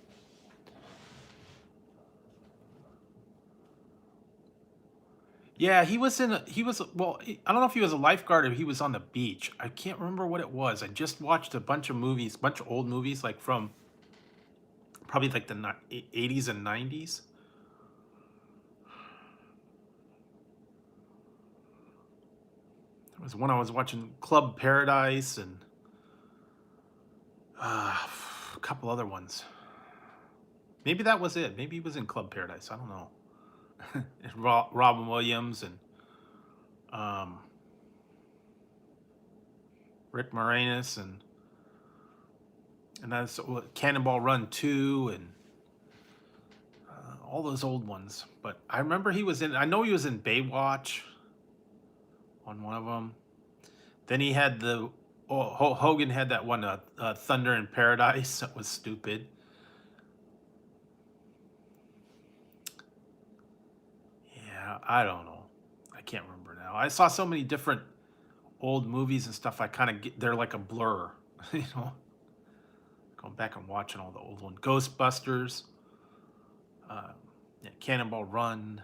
Yeah, well, I don't know if he was a lifeguard or he was on the beach. I can't remember what it was. I just watched a bunch of movies, bunch of old movies, like from probably like the 80s and 90s. It was when I was watching Club Paradise and a couple other ones. Maybe that was it. Maybe he was in Club Paradise. I don't know. Robin Williams and Rick Moranis and that's Cannonball Run 2 and all those old ones. But I remember I know he was in Baywatch on one of them. Then he had Hogan had that one, Thunder in Paradise. That was stupid. Yeah, I don't know. I can't remember now. I saw so many different old movies and stuff. I kind of they're like a blur, Going back and watching all the old ones. Ghostbusters, yeah, Cannonball Run.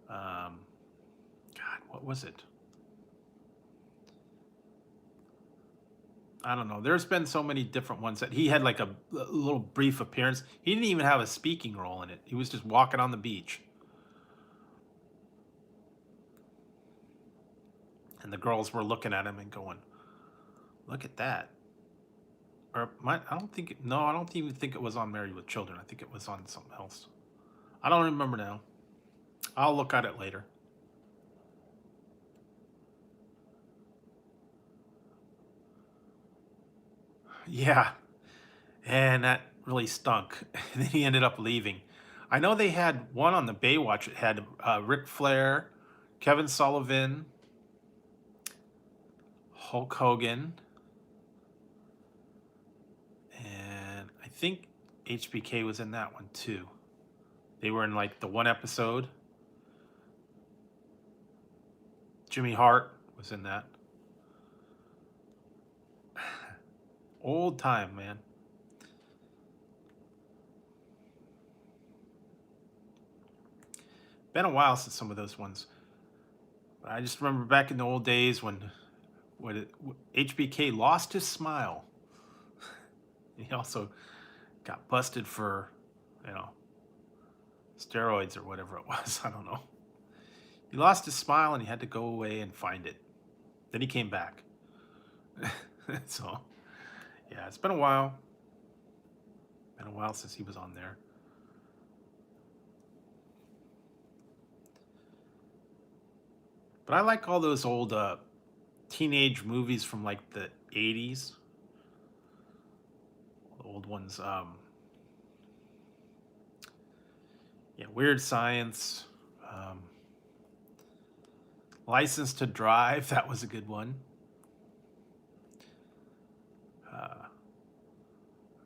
God, what was it? I don't know. There's been so many different ones that he had like a little brief appearance. He didn't even have a speaking role in it. He was just walking on the beach. And the girls were looking at him and going, look at that. I don't even think it was on Married with Children. I think it was on something else. I don't remember now. I'll look at it later. Yeah. And that really stunk. And then he ended up leaving. I know they had one on the Baywatch. It had Ric Flair, Kevin Sullivan, Hulk Hogan, and I think HBK was in that one too. They were in like the one episode. Jimmy Hart was in that. Old time, man. Been a while since some of those ones. I just remember back in the old days when HBK lost his smile. He also got busted for, you know, steroids or whatever it was. I don't know. He lost his smile and he had to go away and find it. Then he came back. So, yeah, it's been a while. Been a while since he was on there. But I like all those old teenage movies from like the 80s. The old ones. Yeah, Weird Science. Um, License to Drive. That was a good one. A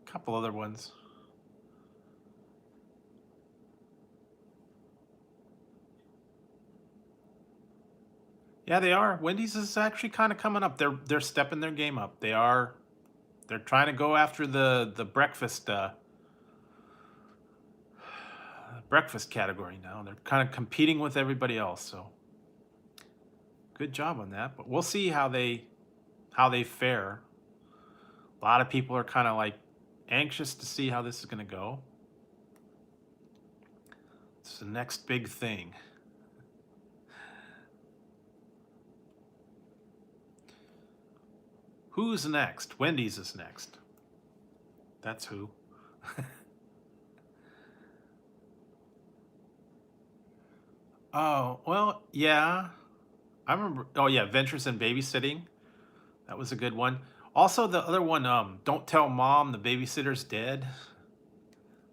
couple other ones. Yeah, they are. Wendy's is actually kind of coming up. They're stepping their game up. They're trying to go after the breakfast category now. They're kind of competing with everybody else. So good job on that. But we'll see how they fare. A lot of people are kind of like anxious to see how this is going to go. It's the next big thing. Who's next? Wendy's is next. That's who. Oh, well, yeah. I remember. Oh, yeah. Ventures in Babysitting. That was a good one. Also, the other one, Don't Tell Mom the Babysitter's Dead.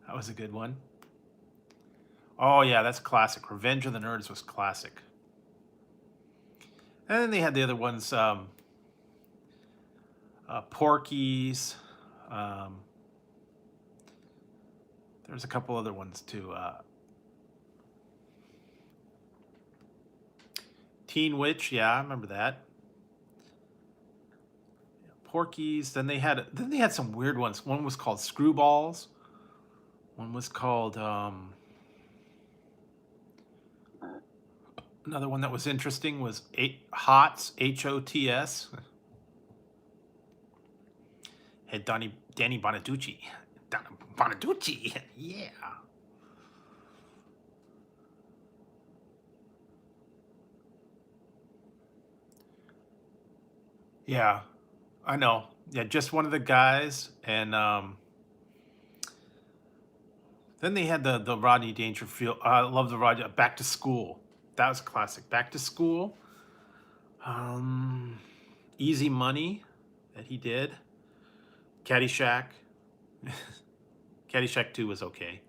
That was a good one. Oh, yeah. That's classic. Revenge of the Nerds was classic. And then they had the other ones, Porky's. There's a couple other ones too. Teen Witch, yeah, I remember that. Porky's. Then they had some weird ones. One was called Screwballs. One was called another one that was interesting was Hots, Hots. Had Danny Bonaducci. Bonaducci, yeah. Yeah, I know. Yeah, just one of the guys, and then they had the Rodney Dangerfield. I love the Rodney. Back to School. That was classic. Back to School. Um, Easy Money that he did. Caddyshack. Caddyshack 2 was okay.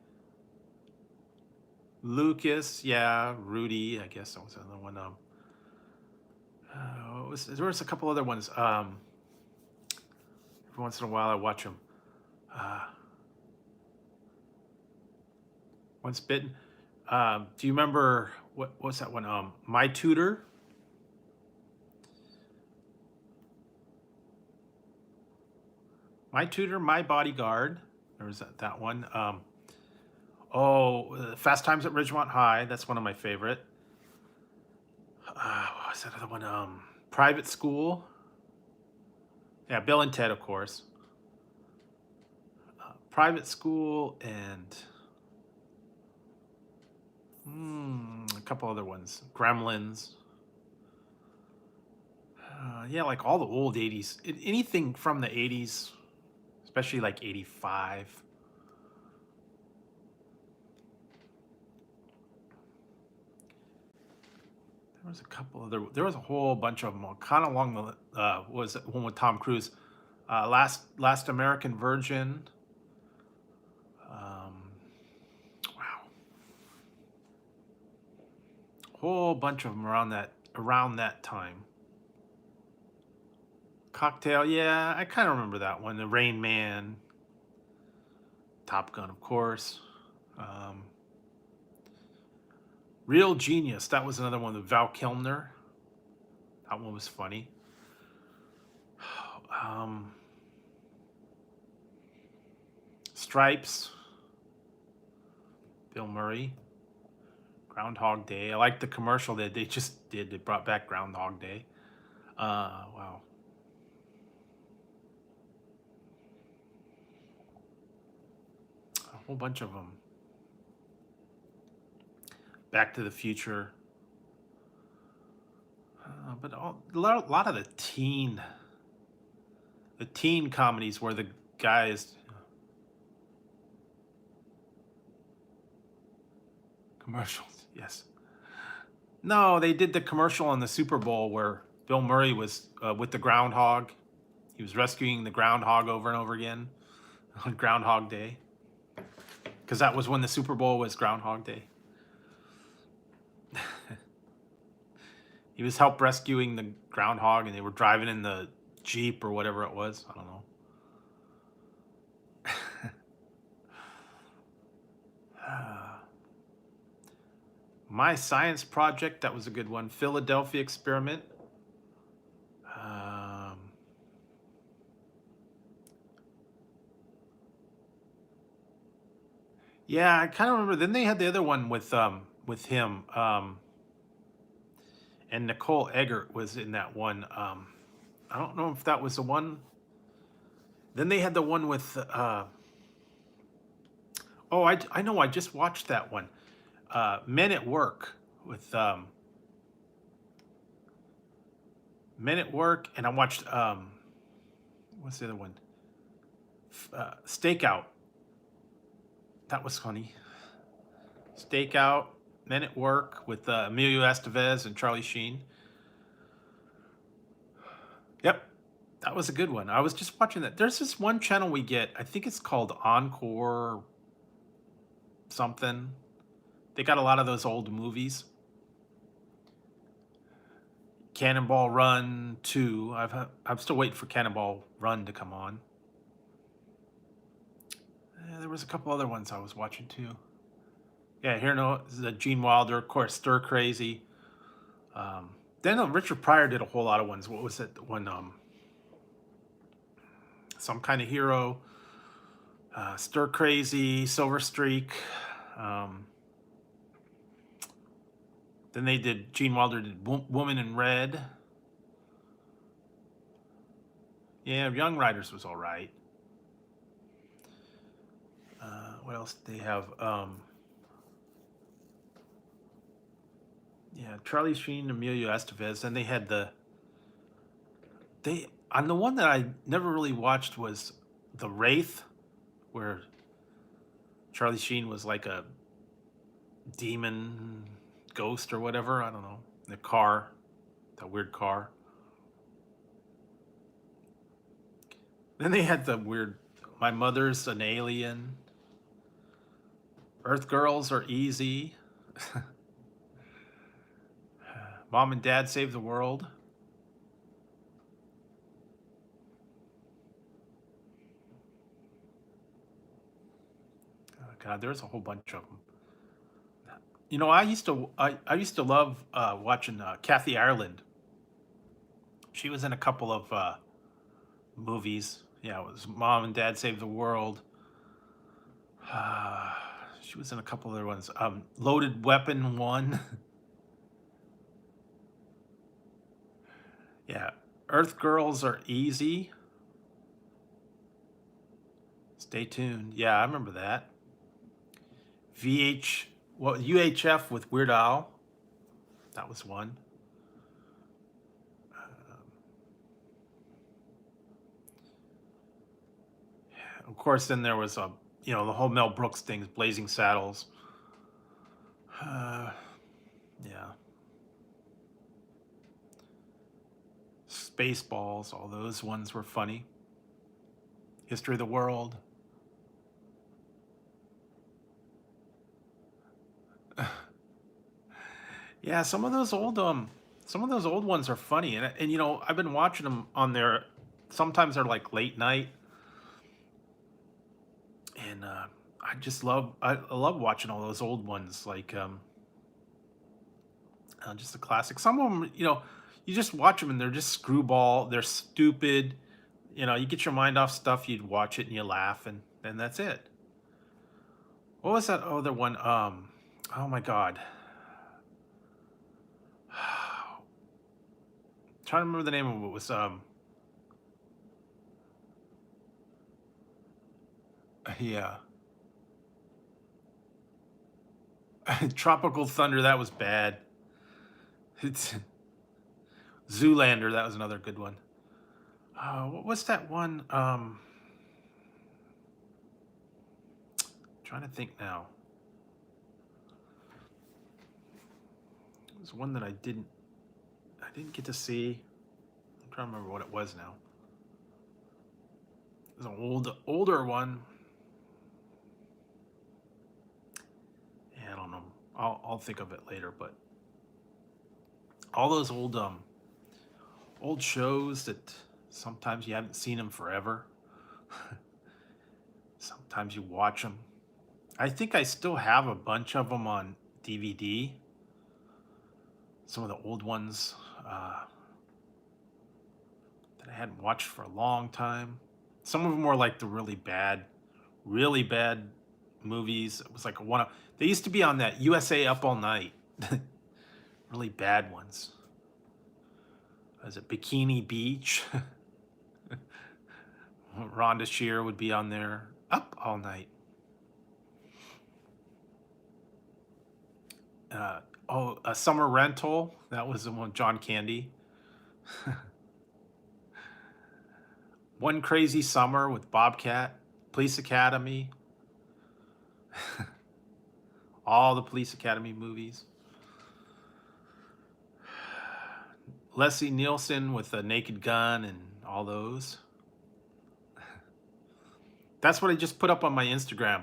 Lucas, yeah. Rudy, I guess that was another one. There was a couple other ones. Every once in a while I watch them. Uh, Once Bitten. Do you remember what's that one? My Tutor. My Tutor, My Bodyguard. There was that one. Fast Times at Ridgemont High. That's one of my favorite. What was that other one? Private School. Yeah, Bill and Ted, of course. Private School and a couple other ones. Gremlins. Yeah, like all the old 80s. Anything from the 80s, especially like 85. There was a whole bunch of them, kind of along the, was one with Tom Cruise. Last American Virgin. Wow. Whole bunch of them around that time. Cocktail, yeah, I kind of remember that one. The Rain Man, Top Gun, of course. Um, Real Genius, that was another one with Val Kilmer. That one was funny. Stripes, Bill Murray. Groundhog Day. I like the commercial that they just did. They brought back Groundhog Day. Wow. A whole bunch of them. Back to the Future. But a lot of the teen comedies where the guys commercials. Yes. No, they did the commercial on the Super Bowl where Bill Murray was with the groundhog. He was rescuing the groundhog over and over again on Groundhog Day. Because that was when the Super Bowl was Groundhog Day. He was help rescuing the groundhog, and they were driving in the Jeep or whatever it was. I don't know. My Science Project, that was a good one. Philadelphia Experiment. Yeah, I kind of remember. Then they had the other one with him, and Nicole Eggert was in that one. I don't know if that was the one. Then they had the one with. Oh, I know. I just watched that one. Men at Work with Men at Work, and I watched what's the other one? Stakeout. That was funny. Stakeout, Men at Work with Emilio Estevez and Charlie Sheen. Yep, that was a good one. I was just watching that. There's this one channel we get. I think it's called Encore something. They got a lot of those old movies. Cannonball Run 2. I'm still waiting for Cannonball Run to come on. There was a couple other ones I was watching too. Yeah, here no, the Gene Wilder, of course, Stir Crazy. Then Richard Pryor did a whole lot of ones. What was it? When Some Kind of Hero, Stir Crazy, Silver Streak. Then they did, Gene Wilder did Woman in Red. Yeah, Young Riders was all right. What else did they have? Yeah, Charlie Sheen, Emilio Estevez. Then they had on the one that I never really watched was The Wraith, where Charlie Sheen was like a demon ghost or whatever. I don't know. The car, that weird car. Then they had the weird My Mother's an Alien. Earth Girls Are Easy. Mom and Dad Save the World. Oh God, there's a whole bunch of them. You know, I used to love watching Kathy Ireland. She was in a couple of movies. Yeah, it was Mom and Dad Save the World. She was in a couple other ones. Loaded Weapon 1. Yeah, Earth Girls Are Easy. Stay tuned. Yeah, I remember that. UHF with Weird Al. That was one. Of course, then there was the whole Mel Brooks things, Blazing Saddles. Yeah. Spaceballs, all those ones were funny. History of the World. Yeah, some of those old ones are funny, and I've been watching them on there. Sometimes they're like late night, and I love watching all those old ones, like just the classics. Some of them, you just watch them and they're just screwball. They're stupid. You get your mind off stuff. You'd watch it and you laugh, and that's it. What was that other one? Oh my God. trying to remember the name of it. It was yeah. Tropical Thunder, that was bad. It's Zoolander, that was another good one. What was that one? Trying to think now. It was one that I didn't get to see. I'm trying to remember what it was now. It was an older one. Yeah, I don't know. I'll think of it later, but all those old shows that sometimes you haven't seen them forever. Sometimes you watch them. I think I still have a bunch of them on DVD. Some of the old ones that I hadn't watched for a long time. Some of them were like the really bad movies. It was like they used to be on that USA Up All Night. Really bad ones. Was it Bikini Beach? Rhonda Shear would be on there. Up All Night. A Summer Rental. That was the one, John Candy. One Crazy Summer with Bobcat. Police Academy. All the Police Academy movies. Leslie Nielsen with a Naked Gun and all those. That's what I just put up on my Instagram.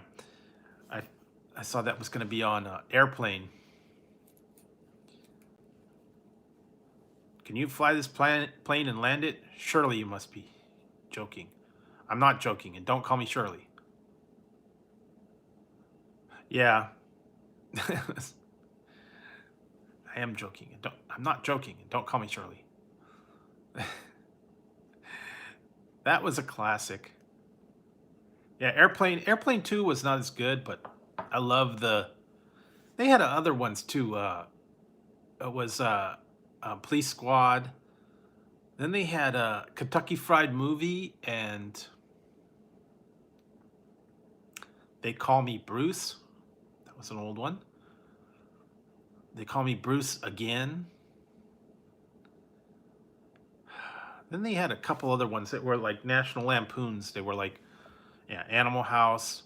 I saw that was going to be on Airplane. Can you fly this plane and land it? Surely you must be joking. I'm not joking, and don't call me Shirley. Yeah. I am joking. I'm not joking, and don't call me Shirley. That was a classic. Yeah, Airplane 2 was not as good, but I love they had other ones too. It was Police Squad. Then they had a Kentucky Fried Movie and They Call Me Bruce. That was an old one. They Call Me Bruce Again. Then they had a couple other ones that were like National Lampoons. They were like, yeah, Animal House.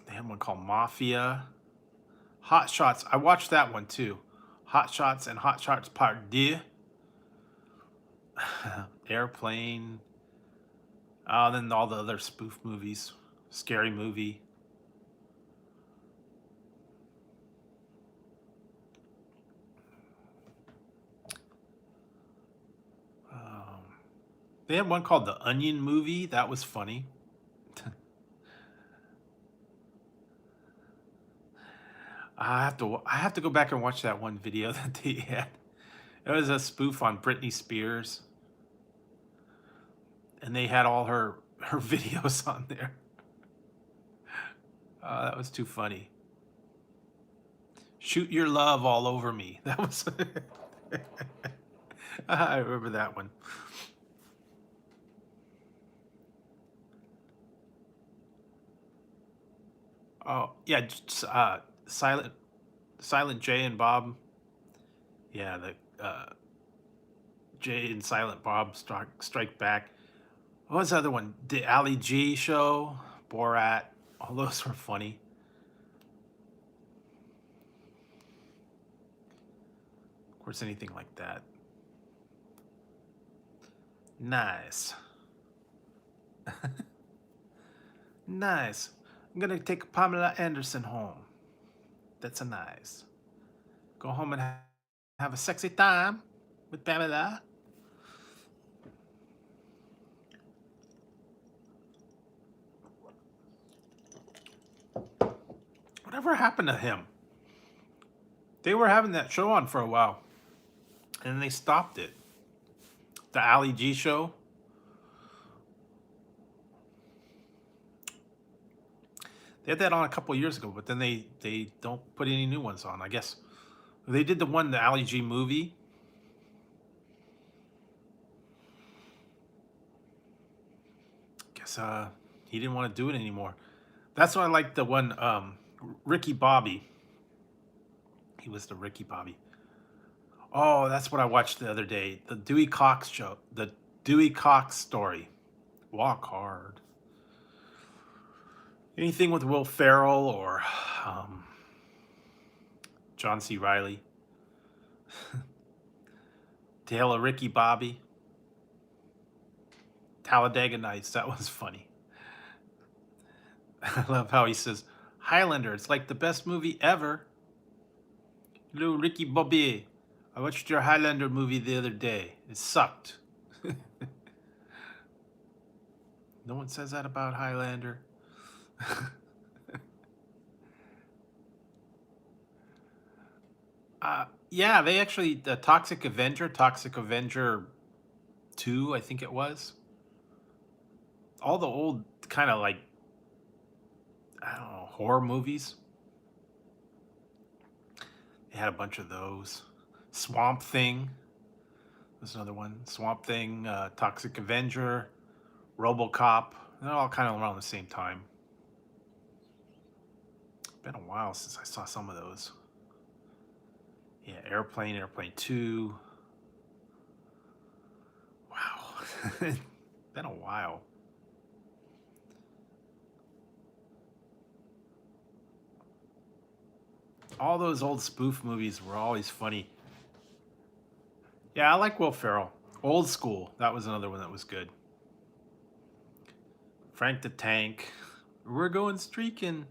They had one called Mafia. Hot Shots. I watched that one too. Hot Shots and Hot Shots Part 2. Airplane. Then all the other spoof movies. Scary Movie. They had one called The Onion Movie. That was funny. I have to go back and watch that one video that they had. It was a spoof on Britney Spears, and they had all her videos on there. That was too funny. Shoot Your Love All Over Me. That was. I remember that one. Oh yeah, just, Silent J and Bob. Yeah, the Jay and Silent Bob Strike Back. What was the other one? The Ali G Show, Borat. All those were funny. Of course, anything like that. Nice. Nice. I'm gonna take Pamela Anderson home. That's a nice. Go home and have a sexy time with Pamela. Whatever happened to him? They were having that show on for a while, and then they stopped it. The Ali G Show. They had that on a couple years ago, but then they don't put any new ones on, I guess. They did the Ali G movie. guess he didn't want to do it anymore. That's why I like the one Ricky Bobby. He was the Ricky Bobby. Oh, that's what I watched the other day. The Dewey Cox show. The Dewey Cox story. Walk Hard. Anything with Will Ferrell or um, John C. Reilly. Tale of Ricky Bobby. Talladega Nights. That was funny. I love how he says, Highlander, it's like the best movie ever. Hello, Ricky Bobby. I watched your Highlander movie the other day. It sucked. No one says that about Highlander. Yeah, they actually, the Toxic Avenger 2, I think it was. All the old kind of like, I don't know, horror movies. They had a bunch of those. Swamp Thing was another one. Swamp Thing, Toxic Avenger, RoboCop. They're all kind of around the same time. Been a while since I saw some of those. Yeah, Airplane 2. Wow. Been a while. All those old spoof movies were always funny. Yeah, I like Will Ferrell. Old School. That was another one that was good. Frank the Tank. We're going streaking.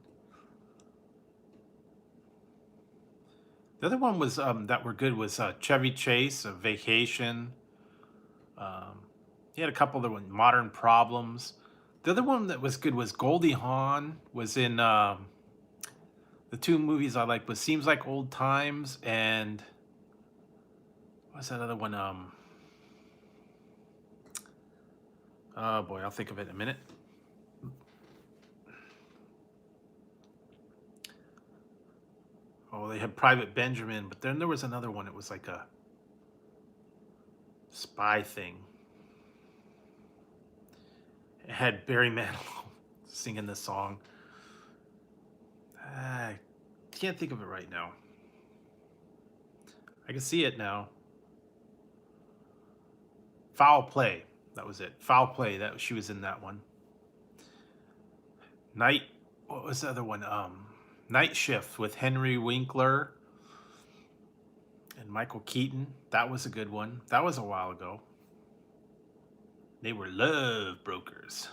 The other one was that were good was Chevy Chase, A Vacation. He had a couple other ones, Modern Problems. The other one that was good was Goldie Hawn. Was in the two movies I like was Seems Like Old Times and what's that other one? Oh boy, I'll think of it in a minute. Oh, they had Private Benjamin, but then there was another one. It was like a spy thing. It had Barry Manilow singing the song. I can't think of it right now. I can see it now. Foul Play. That was it. Foul Play. That she was in that one. What was the other one? Night Shift with Henry Winkler and Michael Keaton. That was a good one. That was a while ago. They were love brokers.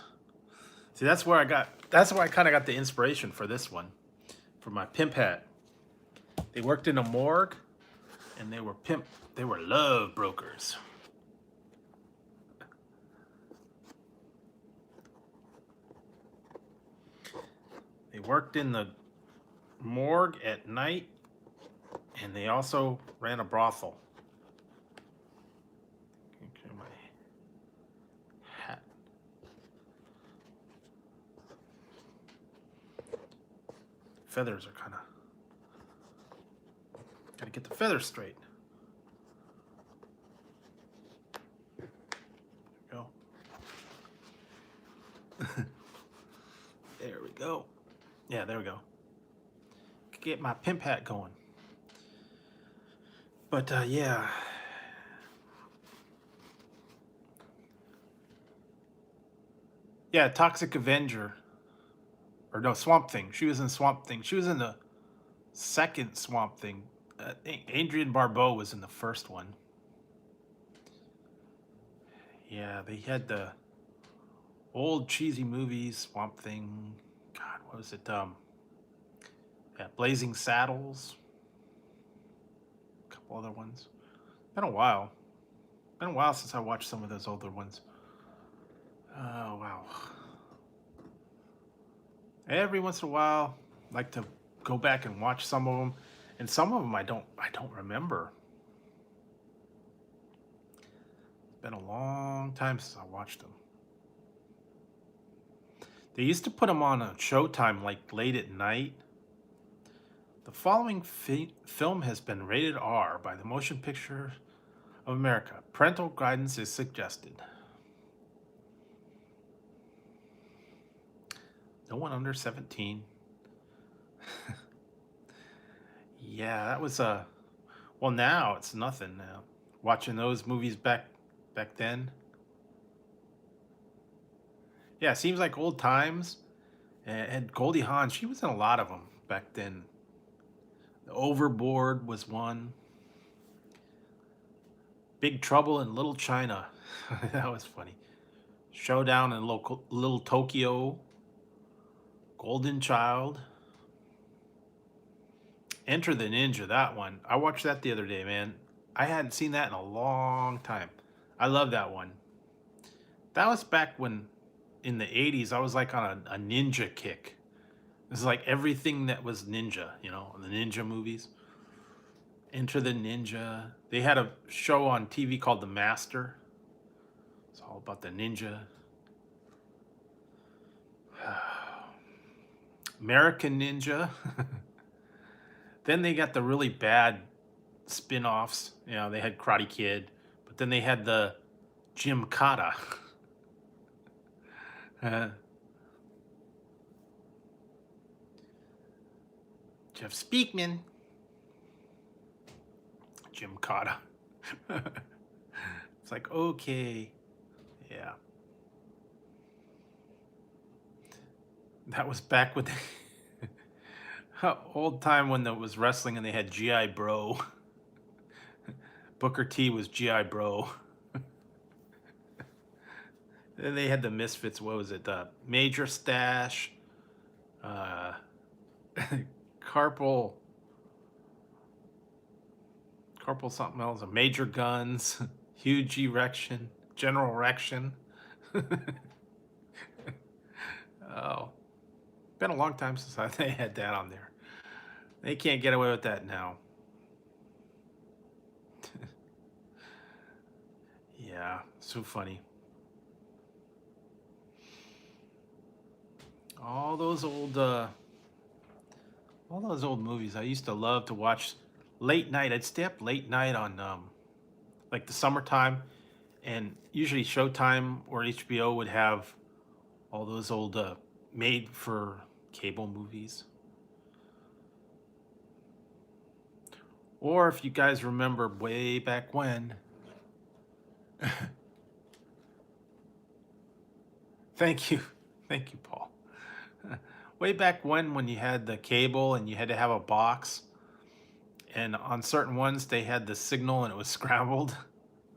See, that's where I kind of got the inspiration for this one, for my pimp hat. They worked in a morgue, and they were love brokers. They worked in the morgue at night, and they also ran a brothel. Okay, my hat. Feathers are kind of... Gotta get the feathers straight. There we go. There we go. Yeah, there we go. Get my pimp hat going. But yeah. Yeah, Toxic Avenger. Or no, Swamp Thing. She was in Swamp Thing. She was in the second Swamp Thing. Adrienne Barbeau was in the first one. Yeah, they had the old cheesy movies, Swamp Thing. God, what was it? Yeah, Blazing Saddles. A couple other ones. Been a while. Been a while since I watched some of those older ones. Oh wow. Every once in a while, I like to go back and watch some of them, and some of them I don't remember. It's been a long time since I watched them. They used to put them on a Showtime like late at night. The following film has been rated R by the Motion Picture of America. Parental guidance is suggested. No one under 17. Yeah, that was a well, now it's nothing now. Watching those movies back then. Yeah, it seems like old times. And Goldie Hawn, she was in a lot of them back then. Overboard was one. Big Trouble in Little China. That was funny. Showdown in Little Tokyo. Golden Child. Enter the Ninja, that one. I watched that the other day, man. I hadn't seen that in a long time. I love that one. That was back when, in the 80s, I was like on a ninja kick. It was like everything that was ninja, the ninja movies. Enter the Ninja. They had a show on TV called The Master. It's all about the ninja. American Ninja. Then they got the really bad spin-offs. They had Karate Kid, but then they had the Jim Kata. Jeff Speakman. Jim Kata. It's like, okay. Yeah. That was back with old time when there was wrestling and they had G.I. Bro. Booker T was G.I. Bro. Then they had the Misfits. What was it? Major Stash. Carpal something else. Major Guns. Huge Erection. General Erection. Oh. Been a long time since they had that on there. They can't get away with that now. Yeah, so funny. All those old movies I used to love to watch late night. I'd stay up late night on like the summertime, and usually Showtime or HBO would have all those old made for cable movies. Or if you guys remember way back when. Thank you, Paul. Way back when you had the cable and you had to have a box, and on certain ones they had the signal and it was scrambled.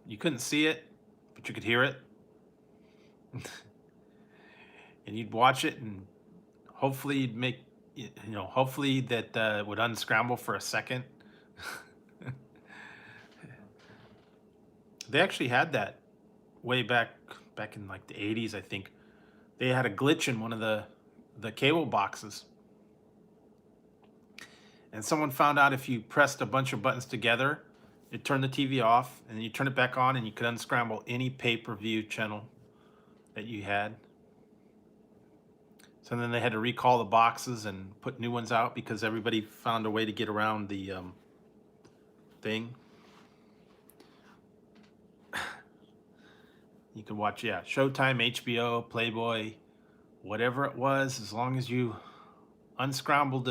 You couldn't see it, but you could hear it. And you'd watch it, and hopefully you'd make, hopefully that would unscramble for a second. They actually had that way back in like the 80s, I think. They had a glitch in one of the cable boxes. And someone found out if you pressed a bunch of buttons together, it turned the TV off, and then you turn it back on and you could unscramble any pay-per-view channel that you had. So then they had to recall the boxes and put new ones out because everybody found a way to get around the thing. You can watch, Showtime, HBO, Playboy, whatever it was, as long as you unscrambled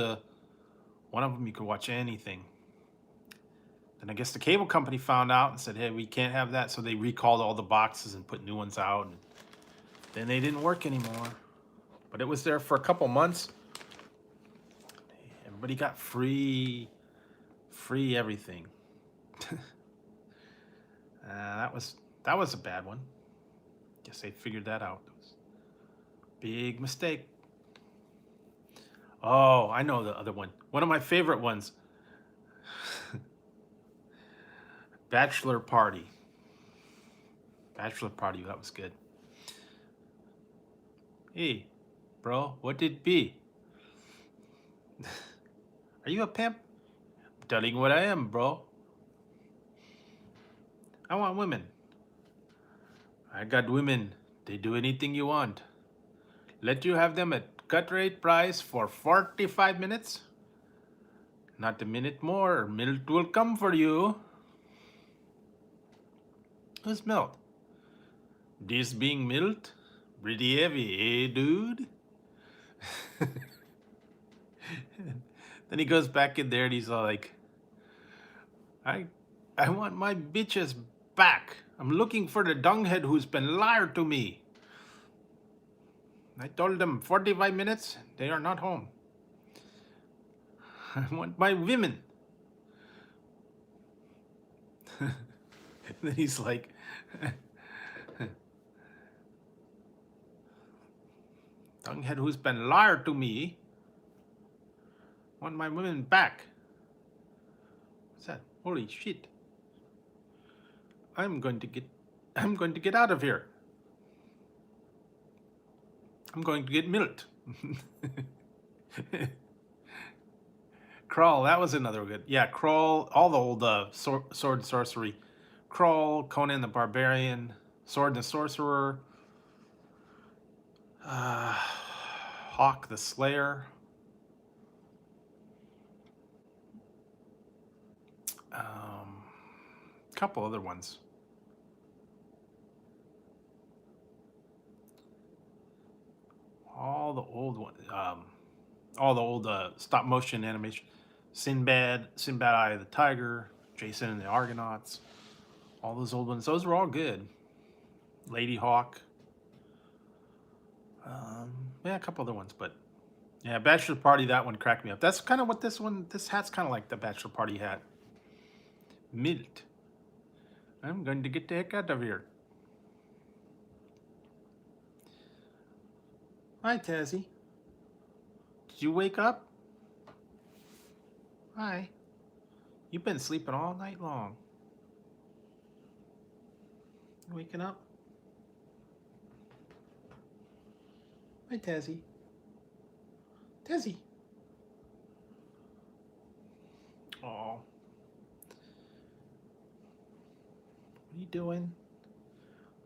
one of them, you could watch anything. And I guess the cable company found out and said, hey, we can't have that. So they recalled all the boxes and put new ones out. And then they didn't work anymore. But it was there for a couple months. Everybody got free everything. That was a bad one. Guess they figured that out. Big mistake. Oh, I know the other one. One of my favorite ones. Bachelor Party. Bachelor Party, that was good. Hey, bro, what did it be? Are you a pimp? I'm telling you what I am, bro. I want women. I got women. They do anything you want. Let you have them at cut rate price for 45 minutes. Not a minute more, Milt will come for you. Who's Milt? This being Milt? Pretty heavy, eh, dude? Then he goes back in there and he's all like, I I want my bitches back. I'm looking for the dunghead who's been liar to me. I told them 45 minutes, they are not home. I want my women. Then he's like, dunghead who's been liar to me. Want my women back. What's that? Holy shit. I'm going to get out of here. I'm going to get milked. Crawl, that was another good. Yeah, Crawl, all the old sword and sorcery. Crawl, Conan the Barbarian, Sword and the Sorcerer, Hawk the Slayer. Couple other ones. All the old ones. All the old stop motion animation. Sinbad, Eye of the Tiger, Jason and the Argonauts. All those old ones. Those were all good. Lady Hawk. Yeah, a couple other ones, but yeah, Bachelor Party, that one cracked me up. That's kind of what this hat's kind of like the Bachelor Party hat. Milt. I'm going to get the heck out of here. Hi, Tazzy. Did you wake up? Hi. You've been sleeping all night long. You waking up? Hi, Tazzy. Tazzy. Aw. What are you doing?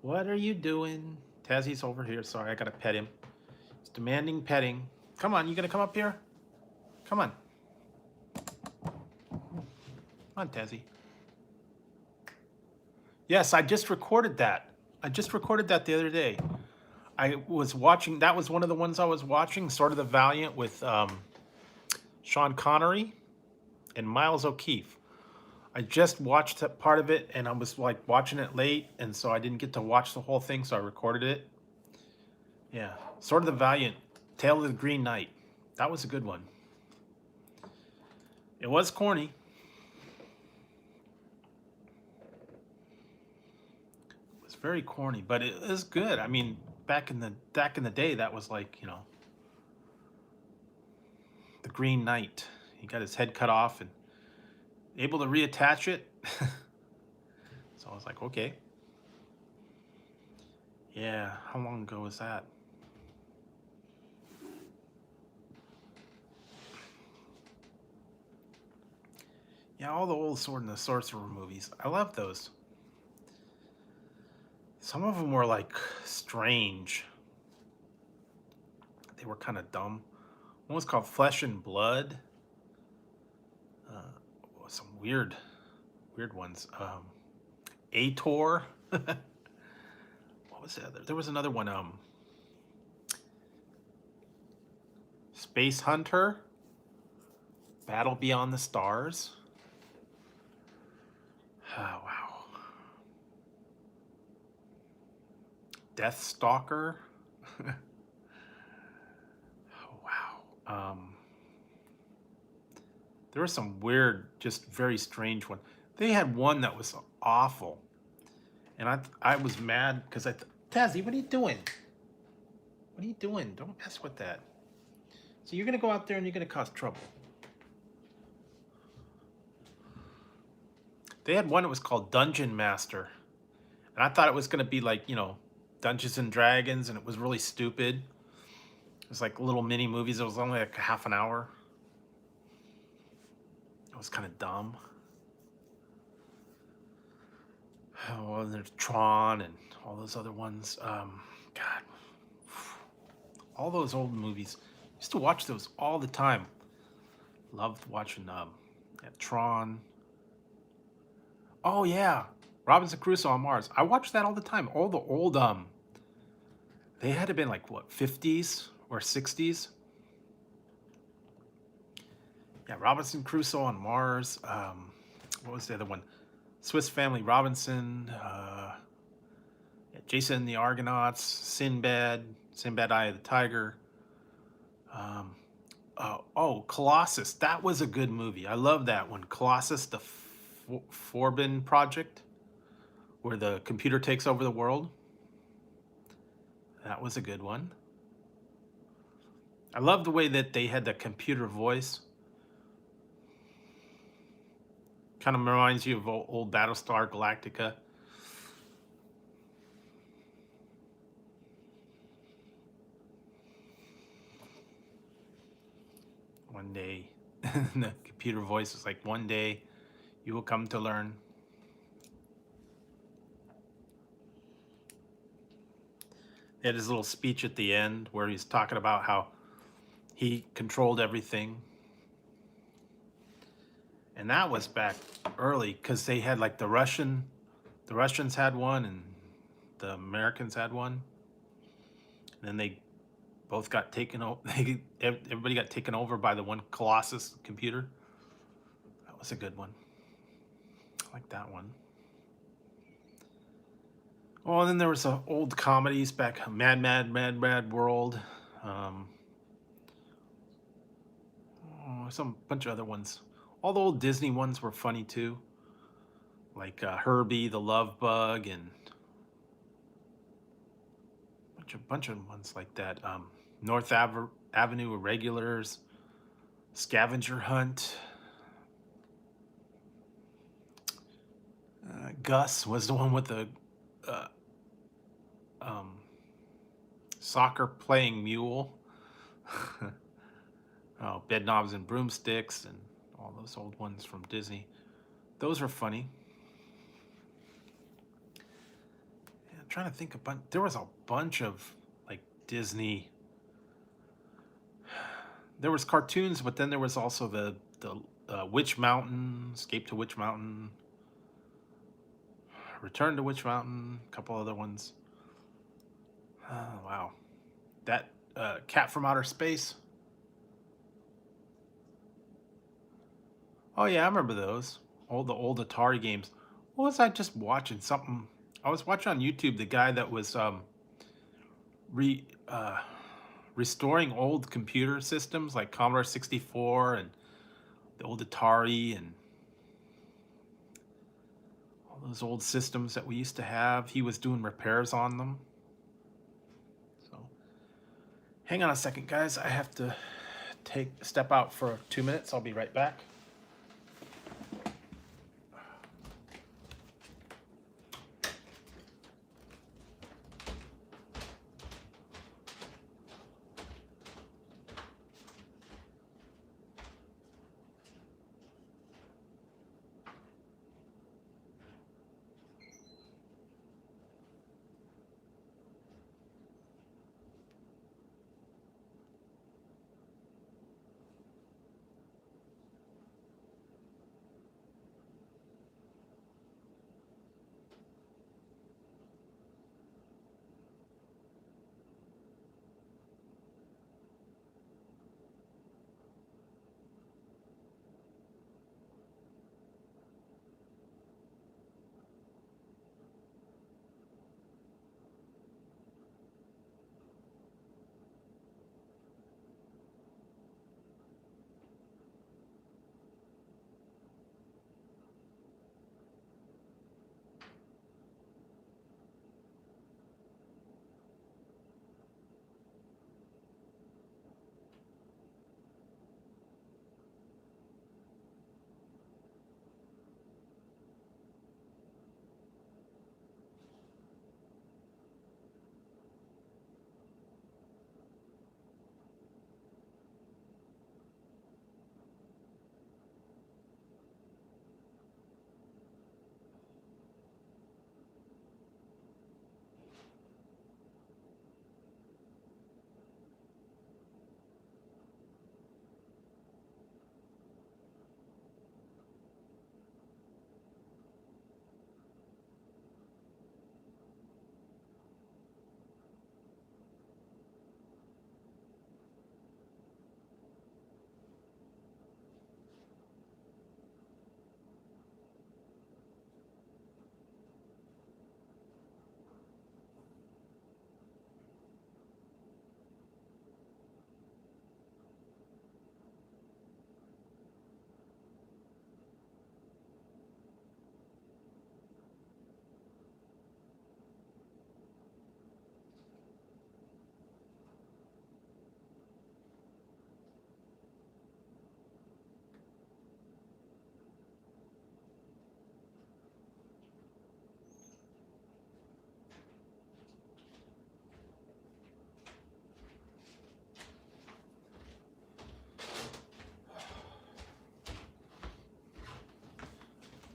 What are you doing? Tazzy's over here. Sorry, I gotta pet him. He's demanding petting. Come on, you gonna come up here? Come on. Come on, Tazzy. Yes, I just recorded that. I just recorded that the other day. I was watching, that was one of the ones I was watching, Sword of the Valiant with Sean Connery and Miles O'Keefe. I just watched that part of it, and I was like watching it late, and so I didn't get to watch the whole thing, so I recorded it. Yeah, Sword of the Valiant, Tale of the Green Knight. That was a good one. It was corny. It was very corny, but it was good. I mean, back in the day, that was like, you know, the Green Knight. He got his head cut off and able to reattach it. So I was like, okay. Yeah, how long ago was that? Yeah, all the old Sword and the Sorcerer movies. I love those. Some of them were like strange. They were kind of dumb. One was called Flesh and Blood. Some weird ones. Ator. What was the other? There was another one. Space Hunter. Battle Beyond the Stars. Oh, wow. Death Stalker. Oh, wow. There were some weird, just very strange one. They had one that was awful, and I was mad because Tazzy, what are you doing? What are you doing? Don't mess with that. So you're gonna go out there and you're gonna cause trouble. They had one that was called Dungeon Master, and I thought it was gonna be like, you know, Dungeons and Dragons, and it was really stupid. It was like little mini movies. It was only like half an hour. It was kind of dumb. Oh, and there's Tron and all those other ones. God, all those old movies. I used to watch those all the time. Loved watching Tron. Oh yeah, Robinson Crusoe on Mars. I watched that all the time. All the old they had to been like what, 50s or 60s. Yeah, Robinson Crusoe on Mars. What was the other one? Swiss Family Robinson. Yeah, Jason and the Argonauts. Sinbad. Sinbad Eye of the Tiger. Um, Colossus. That was a good movie. I love that one. Colossus, the Forbin Project, where the computer takes over the world. That was a good one. I love the way that they had the computer voice. Kind of reminds you of old Battlestar Galactica. One day, the computer voice was like, one day you will come to learn. He had his little speech at the end where he's talking about how he controlled everything. And that was back early because they had like the Russians had one and the Americans had one. And then they both got taken over. Everybody got taken over by the one Colossus computer. That was a good one. I like that one. Oh, and then there was old comedies back, Mad World. Some bunch of other ones. All the old Disney ones were funny too, like Herbie the Love Bug and bunch of ones like that. North Avenue Irregulars, Scavenger Hunt. Gus was the one with the uh, um, soccer playing mule. Oh, Bedknobs and Broomsticks and all those old ones from Disney. Those were funny. Yeah, I'm trying to think there was a bunch of like Disney. There was cartoons, but then there was also the Witch Mountain, Escape to Witch Mountain, Return to Witch Mountain, a couple other ones. Oh, wow. That Cat from Outer Space. Oh yeah, I remember those. All the old Atari games. What was I just watching? Something. I was watching on YouTube the guy that was re restoring old computer systems like Commodore 64 and the old Atari and all those old systems that we used to have. He was doing repairs on them. So, hang on a second, guys. I have to step out for 2 minutes. I'll be right back.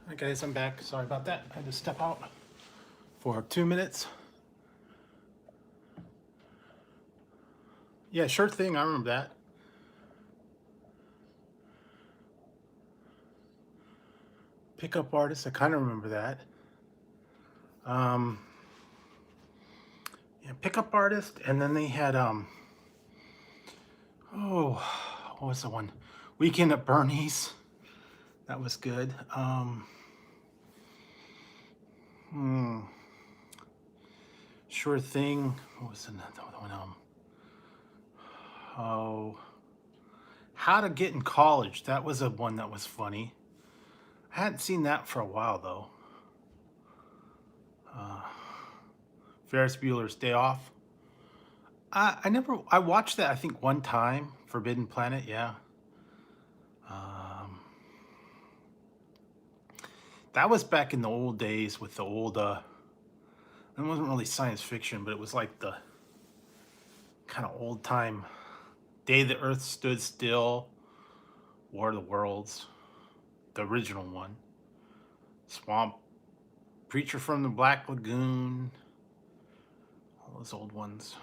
Hi guys, I'm back. Sorry about that. I had to step out for 2 minutes. Yeah, sure thing. I remember that. Pickup artist. I kind of remember that. Um, yeah, pickup artist, and then they had oh, what was the one? Weekend at Bernie's. That was good. Hmm, sure thing. What was another one? Oh, How to Get in College. That was a one that was funny. I hadn't seen that for a while though. Uh, Ferris Bueller's Day Off. I watched that I think one time. Forbidden Planet, yeah. Um, that was back in the old days with the old. It wasn't really science fiction, but it was like the kind of old time Day the Earth Stood Still, War of the Worlds, the original one. Swamp Preacher from the Black Lagoon, all those old ones.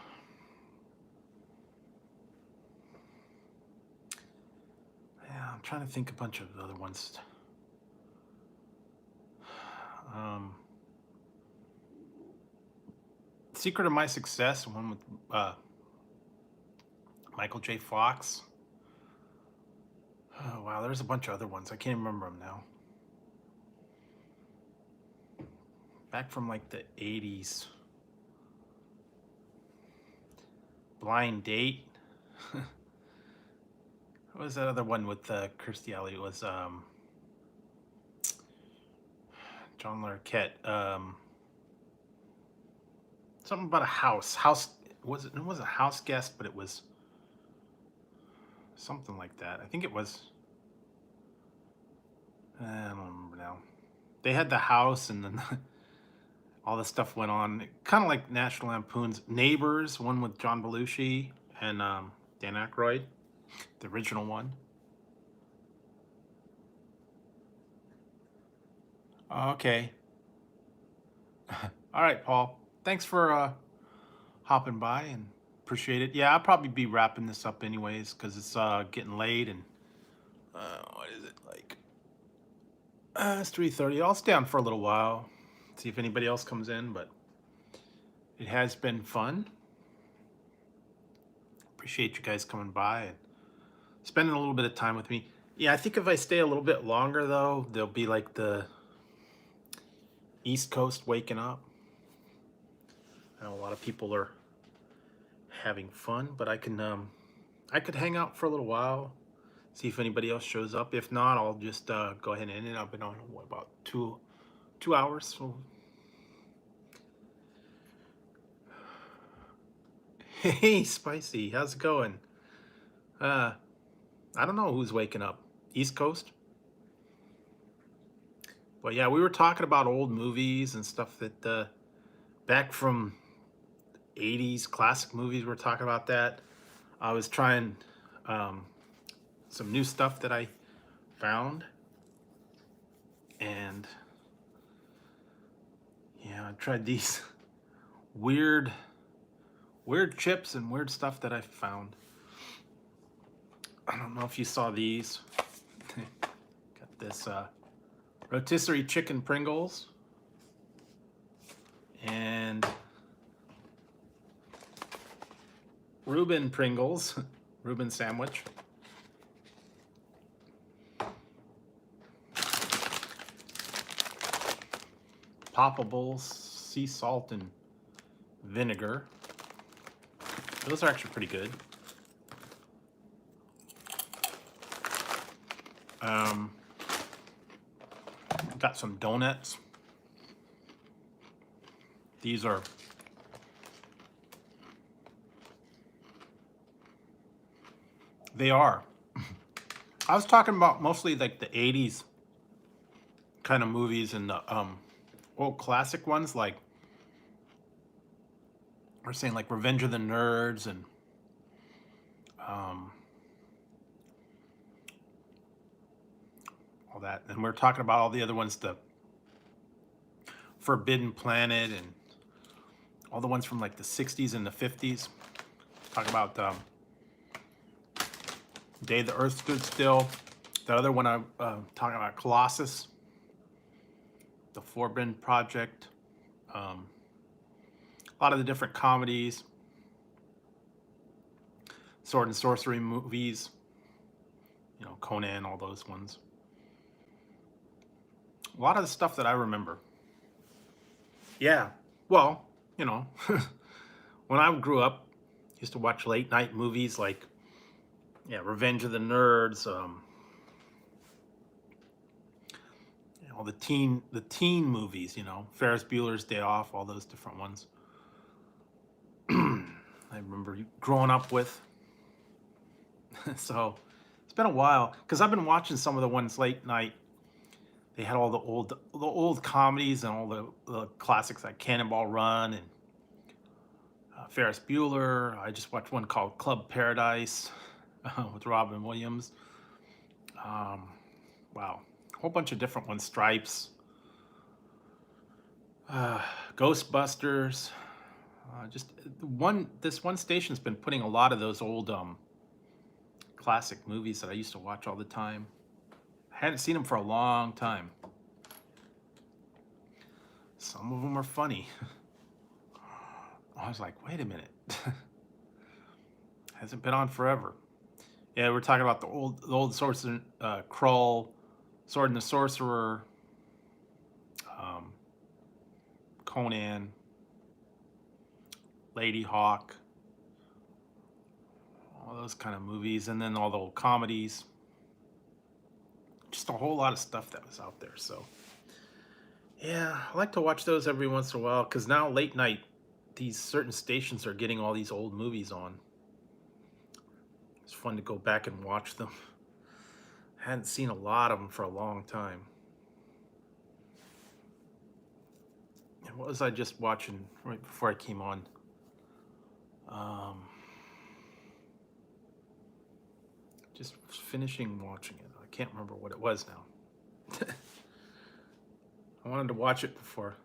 Yeah, I'm trying to think a bunch of the other ones. Um, Secret of My Success, one with Michael J. Fox. Oh, wow, there's a bunch of other ones. I can't remember them now. Back from like the 80s. Blind Date. What was that other one with Kirstie Alley? It was John Larroquette. Something about a house. It wasn't a house guest, but it was something like that. I think it was. I don't remember now. They had the house, and then all the stuff went on. Kind of like National Lampoon's Neighbors, one with John Belushi and Dan Aykroyd, the original one. Okay. All right, Paul. Thanks for hopping by and appreciate it. Yeah, I'll probably be wrapping this up anyways because it's getting late and what is it like? It's 3:30. I'll stay on for a little while, see if anybody else comes in, but it has been fun. Appreciate you guys coming by and spending a little bit of time with me. Yeah, I think if I stay a little bit longer though, there'll be like the East Coast waking up. I know a lot of people are having fun, but I could hang out for a little while, see if anybody else shows up. If not, I'll just go ahead and end it. I've been on what, about two hours. So hey, Spicy, how's it going? I don't know who's waking up. East Coast. But yeah, we were talking about old movies and stuff that back from 80s classic movies. We are talking about that. I was trying some new stuff that I found, and yeah, I tried these weird chips and weird stuff that I found. I don't know if you saw these. Got this rotisserie chicken Pringles and Reuben Pringles, Reuben sandwich. Poppables, sea salt and vinegar. Those are actually pretty good. Got some donuts. These are they are. I was talking about mostly like the 80s kind of movies and the old classic ones, like we're saying like Revenge of the Nerds and all that. And we're talking about all the other ones, the Forbidden Planet and all the ones from like the 60s and the 50s. Talk about Day the Earth Stood Still. The other one I'm talking about, Colossus, the Forbidden Project. A lot of the different comedies, sword and sorcery movies, you know, Conan, all those ones. A lot of the stuff that I remember. Yeah, well, you know, when I grew up, I used to watch late night movies like, yeah, Revenge of the Nerds, you know, the teen movies, you know, Ferris Bueller's Day Off, all those different ones. I remember growing up with. So it's been a while because I've been watching some of the ones late night. They had all the old comedies and all the classics like Cannonball Run and Ferris Bueller. I just watched one called Club Paradise with Robin Williams. Wow, a whole bunch of different ones. Stripes, Ghostbusters. This one station's been putting a lot of those old classic movies that I used to watch all the time. I hadn't seen them for a long time. Some of them are funny. I was like, wait a minute. Hasn't been on forever. Yeah, we're talking about the old Sorcerer, Krull, Sword and the Sorcerer, Conan, Lady Hawk, all those kind of movies, and then all the old comedies. Just a whole lot of stuff that was out there. So yeah, I like to watch those every once in a while because now late night, these certain stations are getting all these old movies on. It's fun to go back and watch them. I hadn't seen a lot of them for a long time. And what was I just watching right before I came on? Just finishing watching it. I can't remember what it was now. I wanted to watch it before.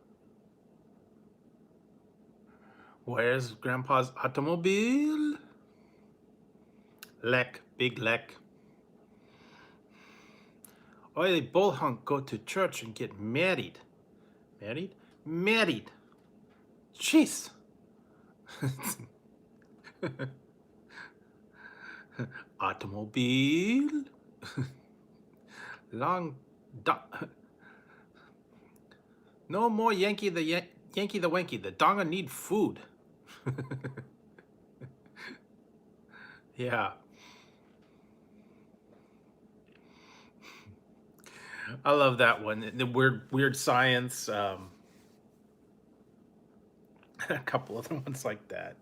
Where's Grandpa's automobile? Lek, big Lek. Oh, they bullhunk go to church and get married. Married? Married. Jeez. Automobile. No more Yankee the Wanky. The donga need food. Yeah. I love that one. The weird science. A couple other ones like that.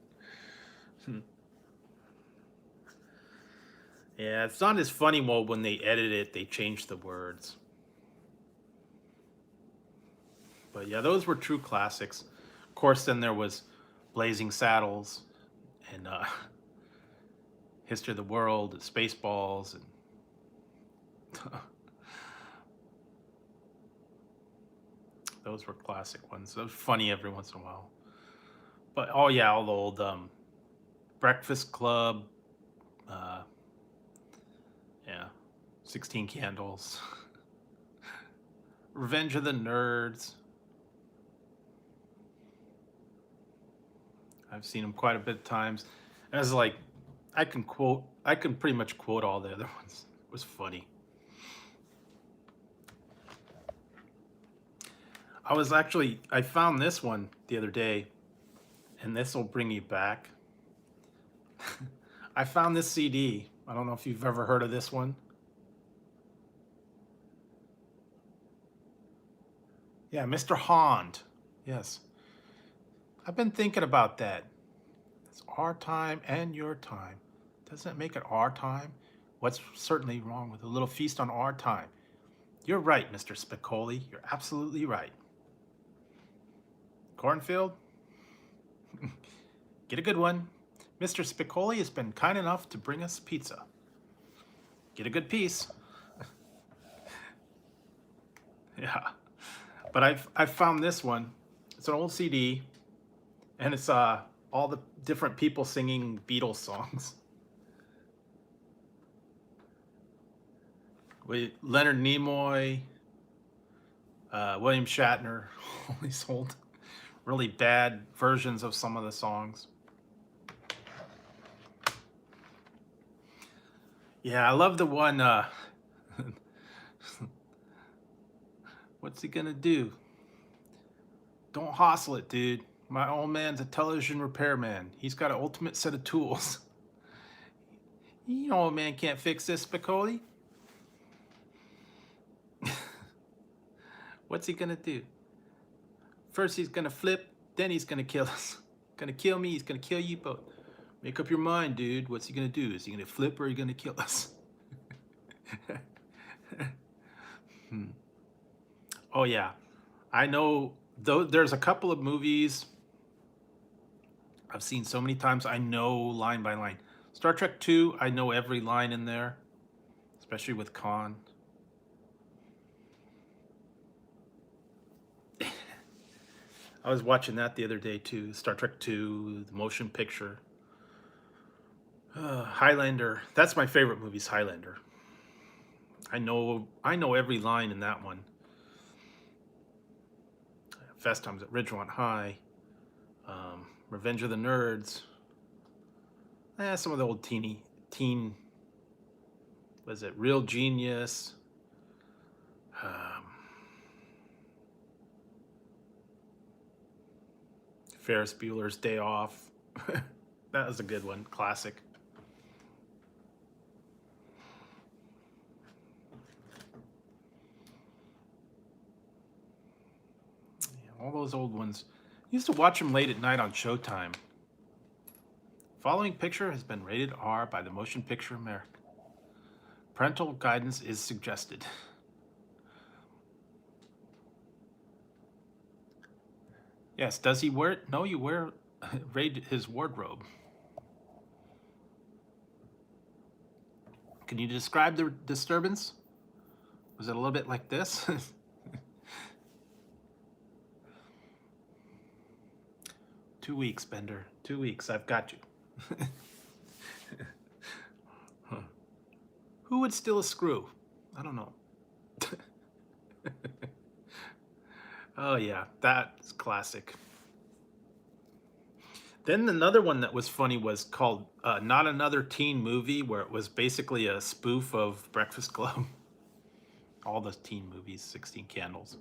Yeah, it's not as funny mode when they edit it. They change the words. But yeah, those were true classics. Of course, then there was Blazing Saddles and History of the World, and Spaceballs, and those were classic ones. Those were funny every once in a while. But oh yeah, all the old Breakfast Club, yeah, 16 Candles, Revenge of the Nerds. I've seen them quite a bit of times. And it's like, I can pretty much quote all the other ones. It was funny. I found this one the other day, and this will bring you back. I found this CD. I don't know if you've ever heard of this one. Yeah, Mr. Hond. Yes. I've been thinking about that. It's our time and your time. Doesn't it make it our time? What's certainly wrong with a little feast on our time? You're right, Mr. Spicoli. You're absolutely right. Cornfield? Get a good one. Mr. Spicoli has been kind enough to bring us pizza. Get a good piece. Yeah. But I've found this one. It's an old CD, and it's all the different people singing Beatles songs with Leonard Nimoy, William Shatner, all these old, really bad versions of some of the songs. Yeah, I love the one. What's he gonna do? Don't hustle it, dude. My old man's a television repairman. He's got an ultimate set of tools. You know, old man can't fix this, Spicoli. What's he gonna do? First he's gonna flip, then he's gonna kill us. Gonna kill me, he's gonna kill you both. Make up your mind, dude. What's he gonna do? Is he gonna flip or are he gonna kill us? Hmm. Oh yeah. I know though there's a couple of movies I've seen so many times I know line by line. Star Trek 2, I know every line in there, especially with Khan. I was watching that the other day too. Star Trek 2, the motion picture. Highlander. That's my favorite movie, is Highlander. I know every line in that one. Fast Times at Ridgemont High. Revenge of the Nerds. Some of the old teen. Was it Real Genius? Um, Ferris Bueller's Day Off. That was a good one, classic. Yeah, all those old ones. Used to watch them late at night on Showtime. Following picture has been rated R by the Motion Picture America. Parental guidance is suggested. Yes, does he wear it? No, you wear raid his wardrobe. Can you describe the disturbance? Was it a little bit like this? 2 weeks, Bender. 2 weeks. I've got you. Huh. Who would steal a screw? I don't know. Oh yeah, that's classic. Then another one that was funny was called Not Another Teen Movie, where it was basically a spoof of Breakfast Club. All the teen movies, 16 Candles.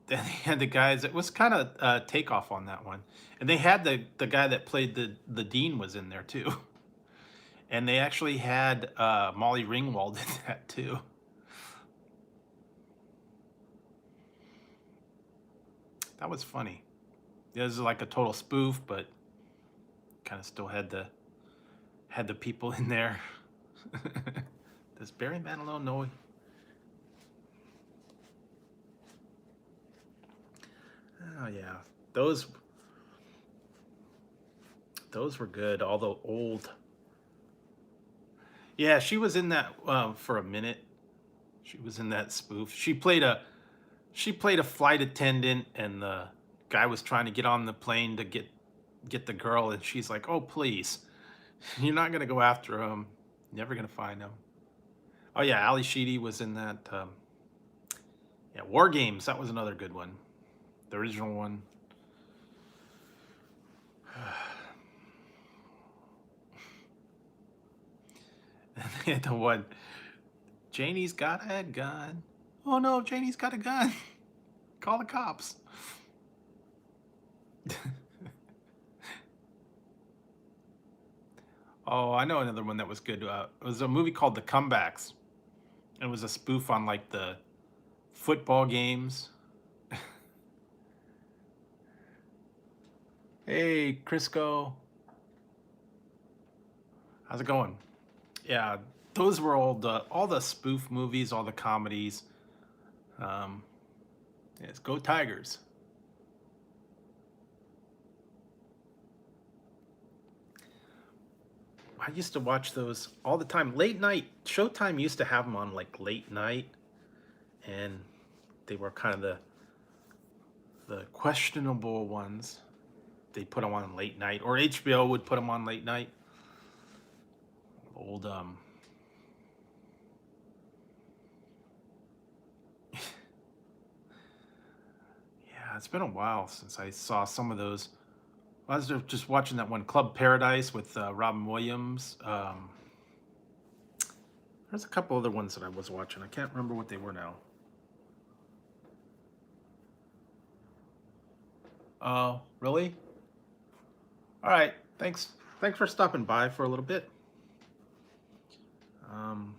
Then they had the guys. It was kind of a takeoff on that one, and they had the guy that played the dean was in there too, and they actually had Molly Ringwald in that too. That was funny. It was like a total spoof, but kind of still had the people in there. Does Barry Manilow know? Oh yeah, those were good. All the old. Yeah, she was in that for a minute. She was in that spoof. She played a flight attendant, and the guy was trying to get on the plane to get the girl, and she's like, "Oh please, you're not gonna go after him. Never gonna find him." Oh yeah, Ali Sheedy was in that. Yeah, War Games. That was another good one. The original one. And they had the one. Janie's got a gun. Oh no, Janie's got a gun. Call the cops. Oh, I know another one that was good. It was a movie called The Comebacks. It was a spoof on like the football games. Hey, Crisco. How's it going? Yeah, those were all the spoof movies, all the comedies. Um, yes, go Tigers. I used to watch those all the time. Late night. Showtime used to have them on like late night, and they were kind of the questionable ones. They put them on late night, or HBO would put them on late night. Old yeah, it's been a while since I saw some of those. I was just watching that one, Club Paradise, with Robin Williams. There's a couple other ones that I was watching. I can't remember what they were now. Oh, really? All right. Thanks. Thanks for stopping by for a little bit. Um,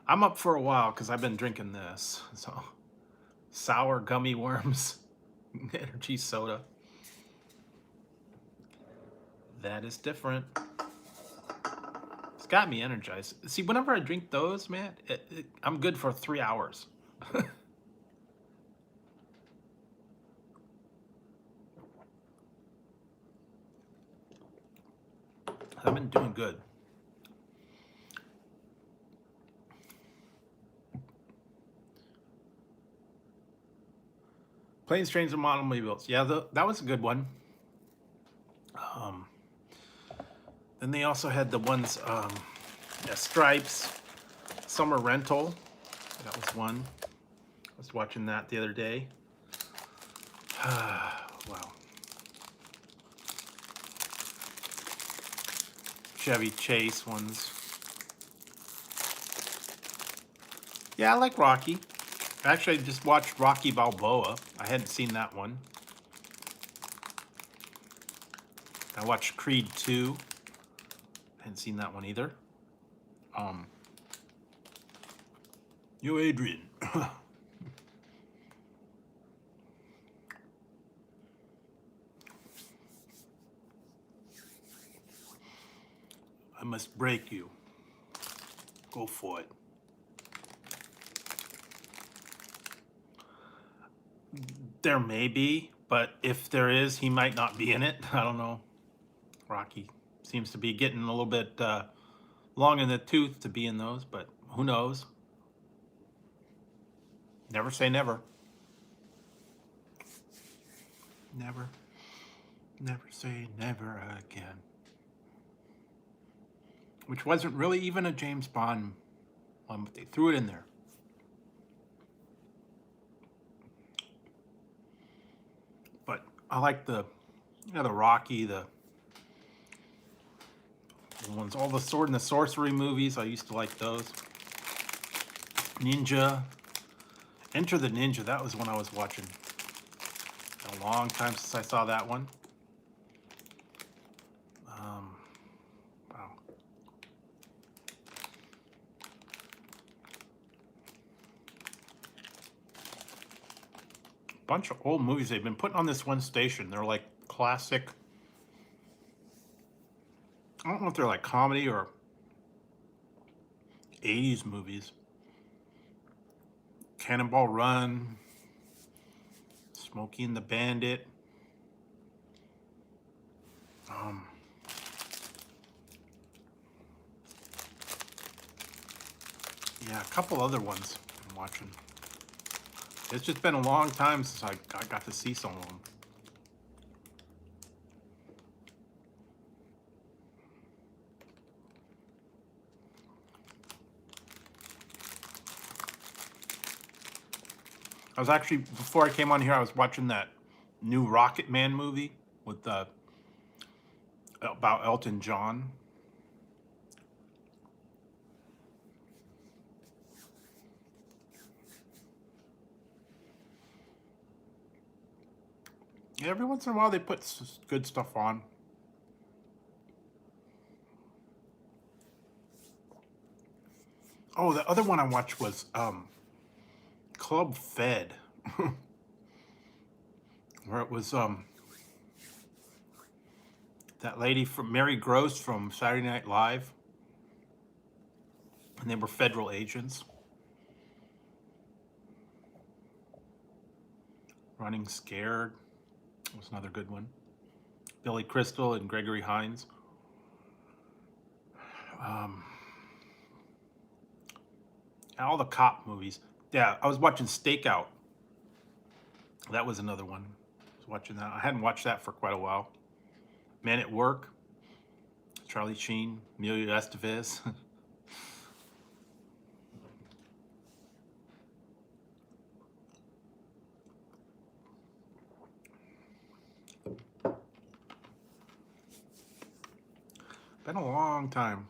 I'm up for a while because I've been drinking this. So, sour gummy worms, energy soda. That is different. It's got me energized. See, whenever I drink those, man, I'm good for 3 hours. I've been doing good. Planes, Trains, and Automobiles. Yeah, that was a good one. Then they also had the ones, yeah, Stripes, Summer Rental. That was one. I was watching that the other day. Wow. Chevy Chase ones. Yeah, I like Rocky. Actually, I just watched Rocky Balboa. I hadn't seen that one. I watched Creed 2. I hadn't seen that one either. Yo, Adrian. I must break you. Go for it. There may be, but if there is, he might not be in it. I don't know. Rocky seems to be getting a little bit long in the tooth to be in those, but who knows? Never say never. Never say never again. Which wasn't really even a James Bond one, but they threw it in there. But I like the Rocky, the ones, all the Sword and the Sorcery movies. I used to like those. Ninja. Enter the Ninja. That was one I was watching. A long time since I saw that one. Wow. Bunch of old movies they've been putting on this one station. They're like classic. I don't know if they're like comedy or 80s movies. Cannonball Run, Smokey and the Bandit. Yeah, a couple other ones I'm watching. It's just been a long time since I got to see some of them. I was actually, before I came on here, I was watching that new Rocket Man movie with about Elton John. Yeah, every once in a while they put good stuff on. Oh, the other one I watched was Club Fed, where it was that lady from Mary Gross from Saturday Night Live, and they were federal agents. Running Scared was another good one. Billy Crystal and Gregory Hines. All the cop movies. Yeah, I was watching Stakeout. That was another one. I was watching that. I hadn't watched that for quite a while. Men at Work, Charlie Sheen, Emilio Estevez. Been a long time.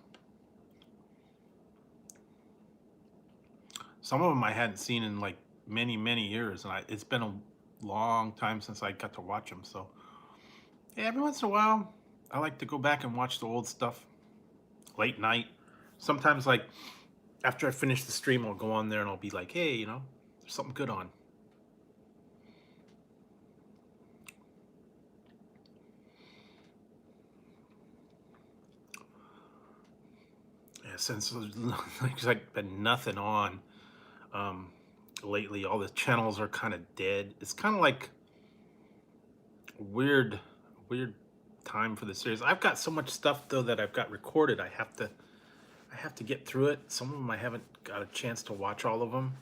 Some of them I hadn't seen in like many, many years, and it's been a long time since I got to watch them. So, yeah, every once in a while, I like to go back and watch the old stuff, late night. Sometimes, like after I finish the stream, I'll go on there and I'll be like, hey, there's something good on. Yeah, since there's like been nothing on um, lately, all the channels are kind of dead. It's kind of like weird, weird time for the series. I've got so much stuff though that I've got recorded. I have to get through it. Some of them I haven't got a chance to watch all of them.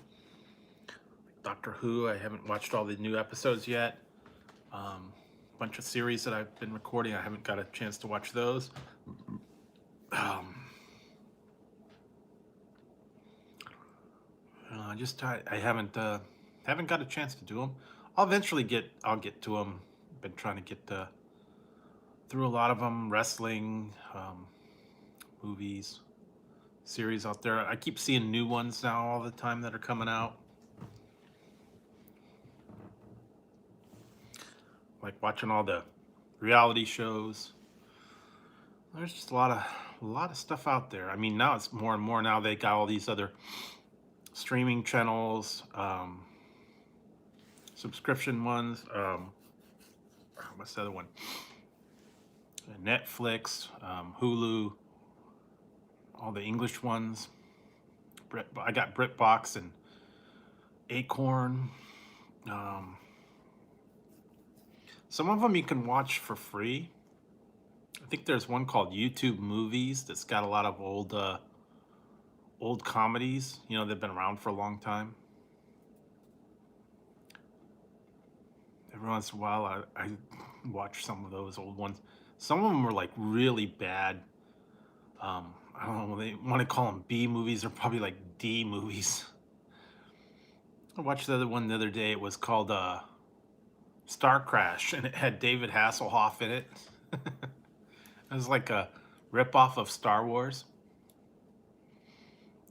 Doctor Who, I haven't watched all the new episodes yet. Bunch of series that I've been recording, I haven't got a chance to watch those. I haven't got a chance to do them. I'll get to them. Been trying to get through a lot of them. Wrestling, movies, series out there. I keep seeing new ones now all the time that are coming out. Like watching all the reality shows. There's just a lot of stuff out there. I mean, now it's more and more. Now they got all these other streaming channels, subscription ones. What's the other one? Netflix, Hulu, all the English ones. I got BritBox and Acorn. Some of them you can watch for free. I think there's one called YouTube Movies that's got a lot of old comedies. They've been around for a long time. Every once in a while, I watch some of those old ones. Some of them were like really bad. I don't know, they want to call them B movies. They're probably like D movies. I watched the other one the other day. It was called Star Crash, and it had David Hasselhoff in it. It was like a ripoff of Star Wars.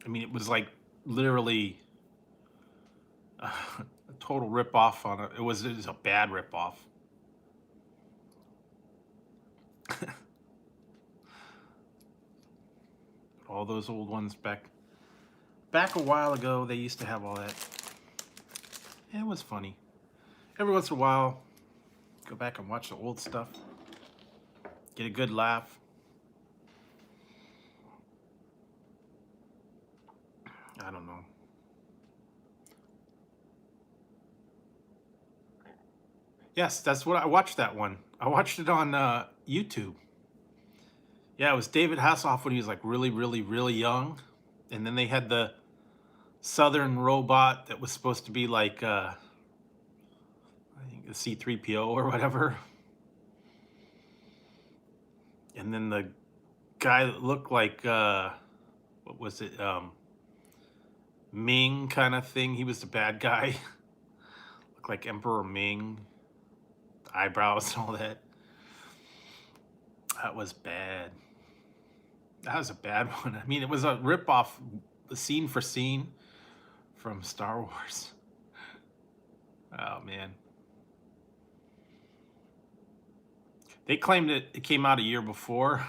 I mean, it was like literally a total ripoff on it. It was a bad ripoff. All those old ones back a while ago, they used to have all that. It was funny. Every once in a while, go back and watch the old stuff. Get a good laugh. I don't know. Yes, that's what I watched. That one. I watched it on YouTube. Yeah, it was David Hasselhoff when he was like really, really, really young, and then they had the Southern robot that was supposed to be like I think the C-3PO or whatever, and then the guy that looked like what was it, Ming kind of thing. He was the bad guy. Looked like Emperor Ming, eyebrows and all that. That was bad. That was a bad one. I mean, it was a ripoff, scene for scene, from Star Wars. Oh man. They claimed it came out a year before.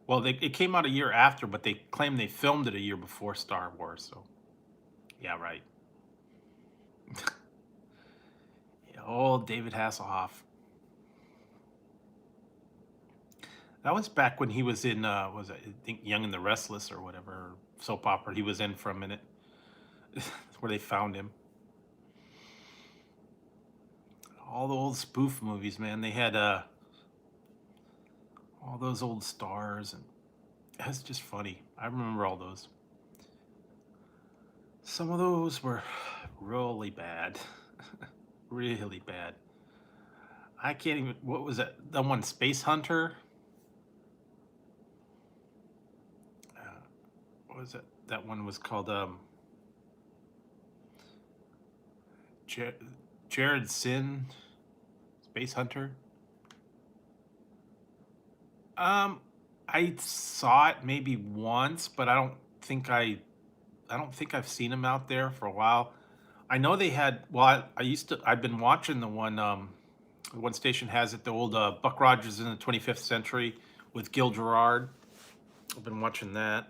Well, it came out a year after, but they claimed they filmed it a year before Star Wars. So, yeah, right. Yeah, old David Hasselhoff. That was back when he was in, was it, I think, Young and the Restless or whatever soap opera he was in for a minute. That's where they found him. All the old spoof movies, man. They had all those old stars, and that's just funny. I remember all those. Some of those were really bad. Really bad. I can't even, what was it? The one Space Hunter? Uh, what was it? That one was called Jar- Jared Sin Space Hunter. Um, I saw it maybe once, but I don't think I've seen him out there for a while. I know they had. Well, I've been watching the one. One station has it. The old Buck Rogers in the 25th Century with Gil Gerard. I've been watching that.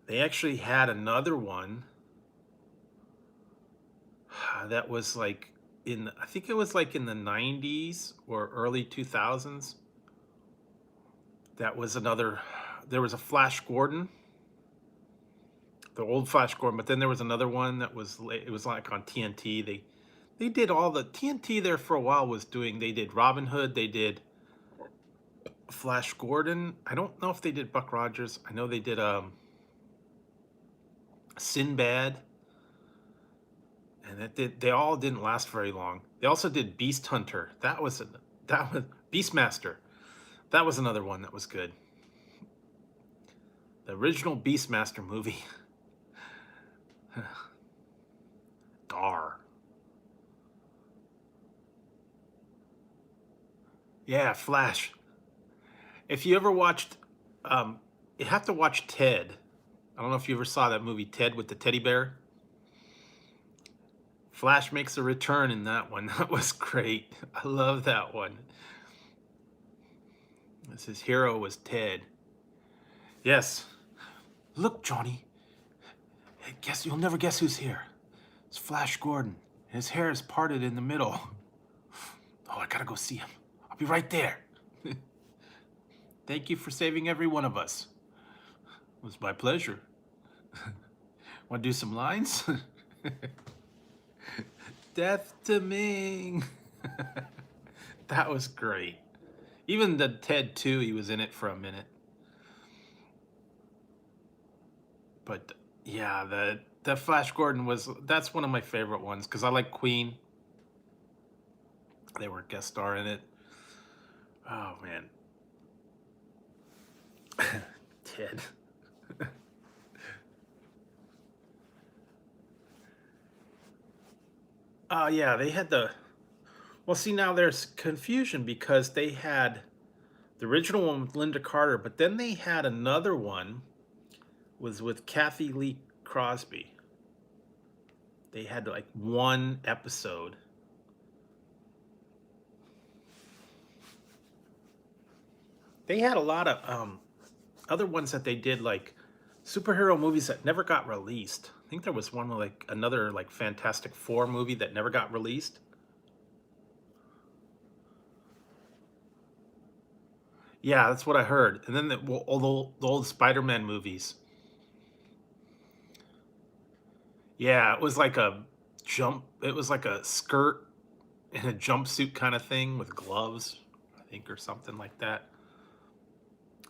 They actually had another one that was like in. I think it was like in the 90s or early 2000s. That was another. There was a Flash Gordon, the old Flash Gordon, but then there was another one that was it was like on TNT. They did all the TNT there for a while was doing. They did Robin Hood. They did Flash Gordon. I don't know if they did Buck Rogers. I know they did Sinbad, and they all didn't last very long. They also did Beast Hunter. That was Beastmaster. That was another one that was good. The original Beastmaster movie. Dar. Yeah, Flash. If you ever watched, um, you have to watch Ted. I don't know if you ever saw that movie Ted with the teddy bear. Flash makes a return in that one. That was great. I love that one. His hero was Ted. Yes. Look, Johnny. Guess you'll never guess who's here. It's Flash Gordon. His hair is parted in the middle. Oh, I gotta go see him. I'll be right there. Thank you for saving every one of us. It was my pleasure. Want to do some lines? Death to Ming. That was great. Even the Ted 2, he was in it for a minute. But yeah, the Flash Gordon that's one of my favorite ones because I like Queen. They were guest star in it. Oh man. Ted. Oh yeah, they had well, see, now there's confusion because they had the original one with Linda Carter, but then they had another one was with Kathy Lee Crosby. They had like one episode. They had a lot of other ones that they did, like superhero movies that never got released. I think there was one with like another like Fantastic Four movie that never got released. Yeah, that's what I heard. And then all the old Spider-Man movies. Yeah, it was like a jump. It was like a skirt and a jumpsuit kind of thing with gloves, I think, or something like that.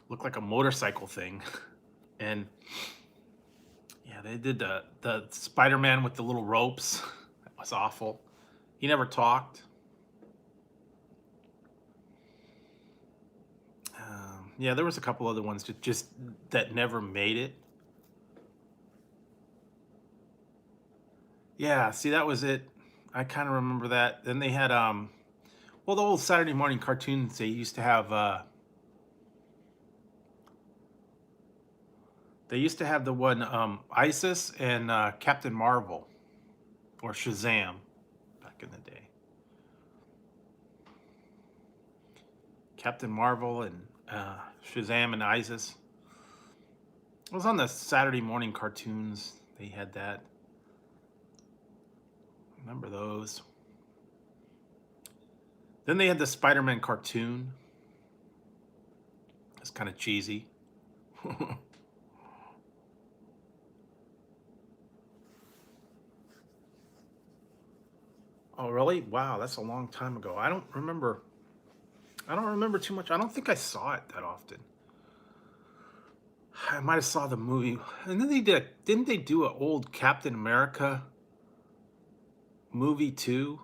Looked like a motorcycle thing. And yeah, they did the Spider-Man with the little ropes. That was awful. He never talked. Yeah, there was a couple other ones that never made it. Yeah, see, that was it. I kind of remember that. Then they had well, the old Saturday morning cartoons. They used to have the one Isis and Captain Marvel or Shazam back in the day. Captain Marvel and Shazam and Isis. It was on the Saturday morning cartoons. They had that. Remember those? Then they had the Spider-Man cartoon. It's kind of cheesy. Oh, really? Wow, that's a long time ago. I don't remember. I don't remember too much. I don't think I saw it that often. I might have saw the movie, and then they did. Didn't they do an old Captain America movie too?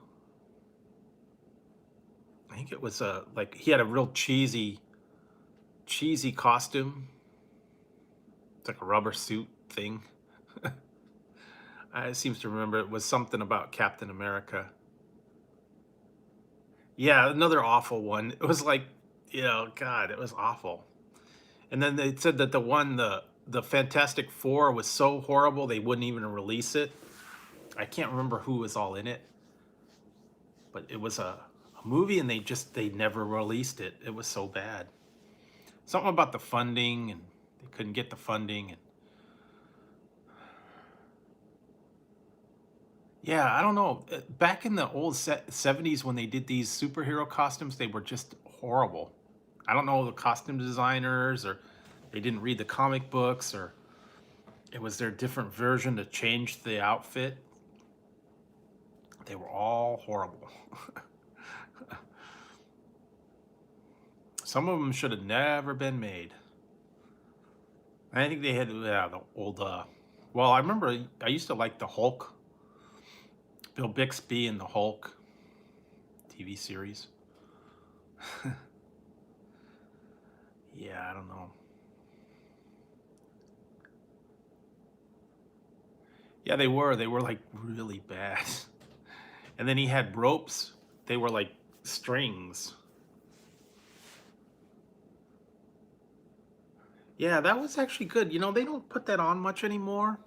I think it was like he had a real cheesy costume. It's like a rubber suit thing. I seems to remember it was something about Captain America. Yeah, another awful one. It was like, God, it was awful. And then they said that the Fantastic Four was so horrible they wouldn't even release it. I can't remember who was all in it, but it was a movie and they never released it. It was so bad. Something about the funding and they couldn't get the funding and yeah, I don't know. Back in the old 70s when they did these superhero costumes, they were just horrible. I don't know the costume designers or they didn't read the comic books or it was their different version to change the outfit. They were all horrible. Some of them should have never been made. I think they had the old. Well, I remember I used to like the Hulk, Bill Bixby and the Hulk TV series. Yeah, I don't know. Yeah, they were. They were like really bad. And then he had ropes. They were like strings. Yeah, that was actually good. They don't put that on much anymore.